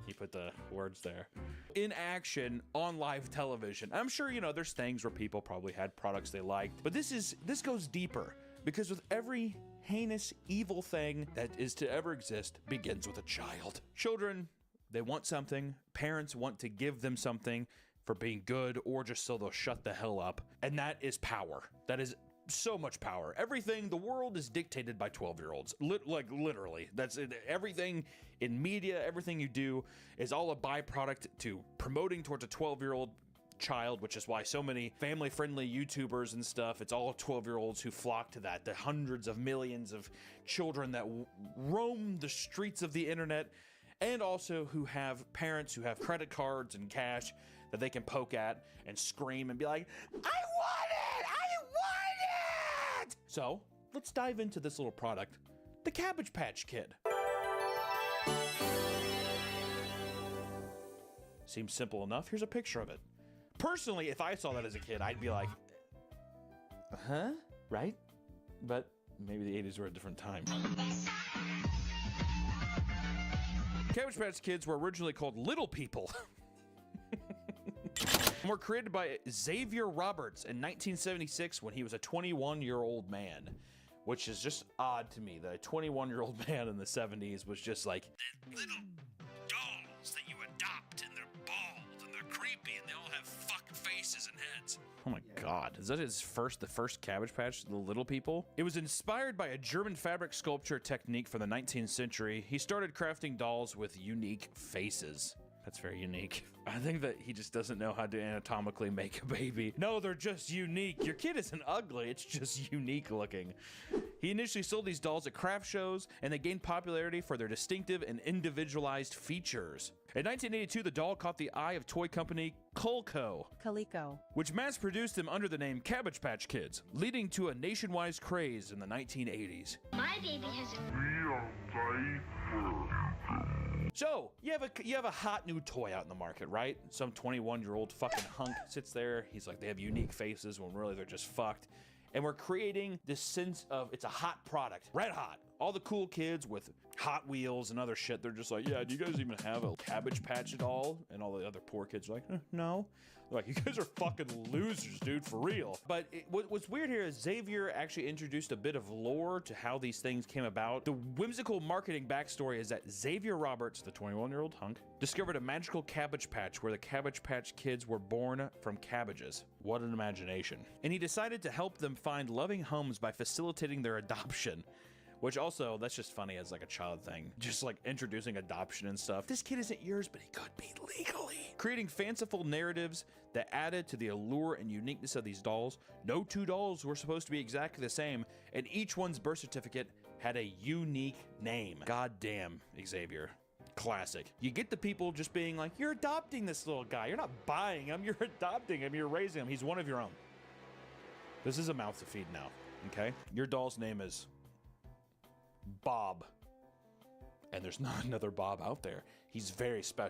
He put the words there. In action on live television. I'm sure, there's things where people probably had products they liked, but this goes deeper because with every heinous, evil thing that is to ever exist begins with a child. Children, they want something. Parents want to give them something for being good or just so they'll shut the hell up. And that is power. That is so much power. Everything, the world is dictated by 12-year-olds. Literally. That's it. Everything in media, everything you do is all a byproduct to promoting towards a 12-year-old child, which is why so many family-friendly YouTubers and stuff, it's all 12-year-olds who flock to that. The hundreds of millions of children that roam the streets of the internet, and also who have parents who have credit cards and cash that they can poke at and scream and be like, I want it! So, let's dive into this little product, the Cabbage Patch Kid. Seems simple enough. Here's a picture of it. Personally, if I saw that as a kid, I'd be like, huh? Right? But maybe the 80s were a different time. Cabbage Patch Kids were originally called Little People. And were created by Xavier Roberts in 1976 when he was a 21-year-old man. Which is just odd to me that a 21-year-old man in the 70s was just like, the little dolls that you adopt, and they're bald and they're creepy and they all have fucking faces and heads. Oh my god, is that the first Cabbage Patch, the Little People? It was inspired by a German fabric sculpture technique from the 19th century. He started crafting dolls with unique faces. That's very unique. I think that he just doesn't know how to anatomically make a baby. No, they're just unique. Your kid isn't ugly, it's just unique looking. He initially sold these dolls at craft shows, and they gained popularity for their distinctive and individualized features. In 1982, the doll caught the eye of toy company Coleco, which mass-produced them under the name Cabbage Patch Kids, leading to a nationwide craze in the 1980s. My baby has So, you have a hot new toy out in the market, right? Some 21-year-old fucking hunk sits there. He's like, they have unique faces when really they're just fucked. And we're creating this sense of it's a hot product, red hot. All the cool kids with Hot Wheels and other shit, they're just like, yeah, do you guys even have a Cabbage Patch at all? And all the other poor kids are like, no. They're like, you guys are fucking losers, dude, for real. But what's weird here is Xavier actually introduced a bit of lore to how these things came about. The whimsical marketing backstory is that Xavier Roberts, the 21-year-old hunk, discovered a magical Cabbage Patch where the Cabbage Patch Kids were born from cabbages. What an imagination. And he decided to help them find loving homes by facilitating their adoption. Which also, that's just funny as like a child thing. Just like introducing adoption and stuff. This kid isn't yours, but he could be legally. Creating fanciful narratives that added to the allure and uniqueness of these dolls. No two dolls were supposed to be exactly the same, and each one's birth certificate had a unique name. God damn, Xavier. Classic. You get the people just being like, you're adopting this little guy. You're not buying him, you're adopting him, you're raising him. He's one of your own. This is a mouth to feed now, okay? Your doll's name is Bob. And there's not another Bob out there. He's very special.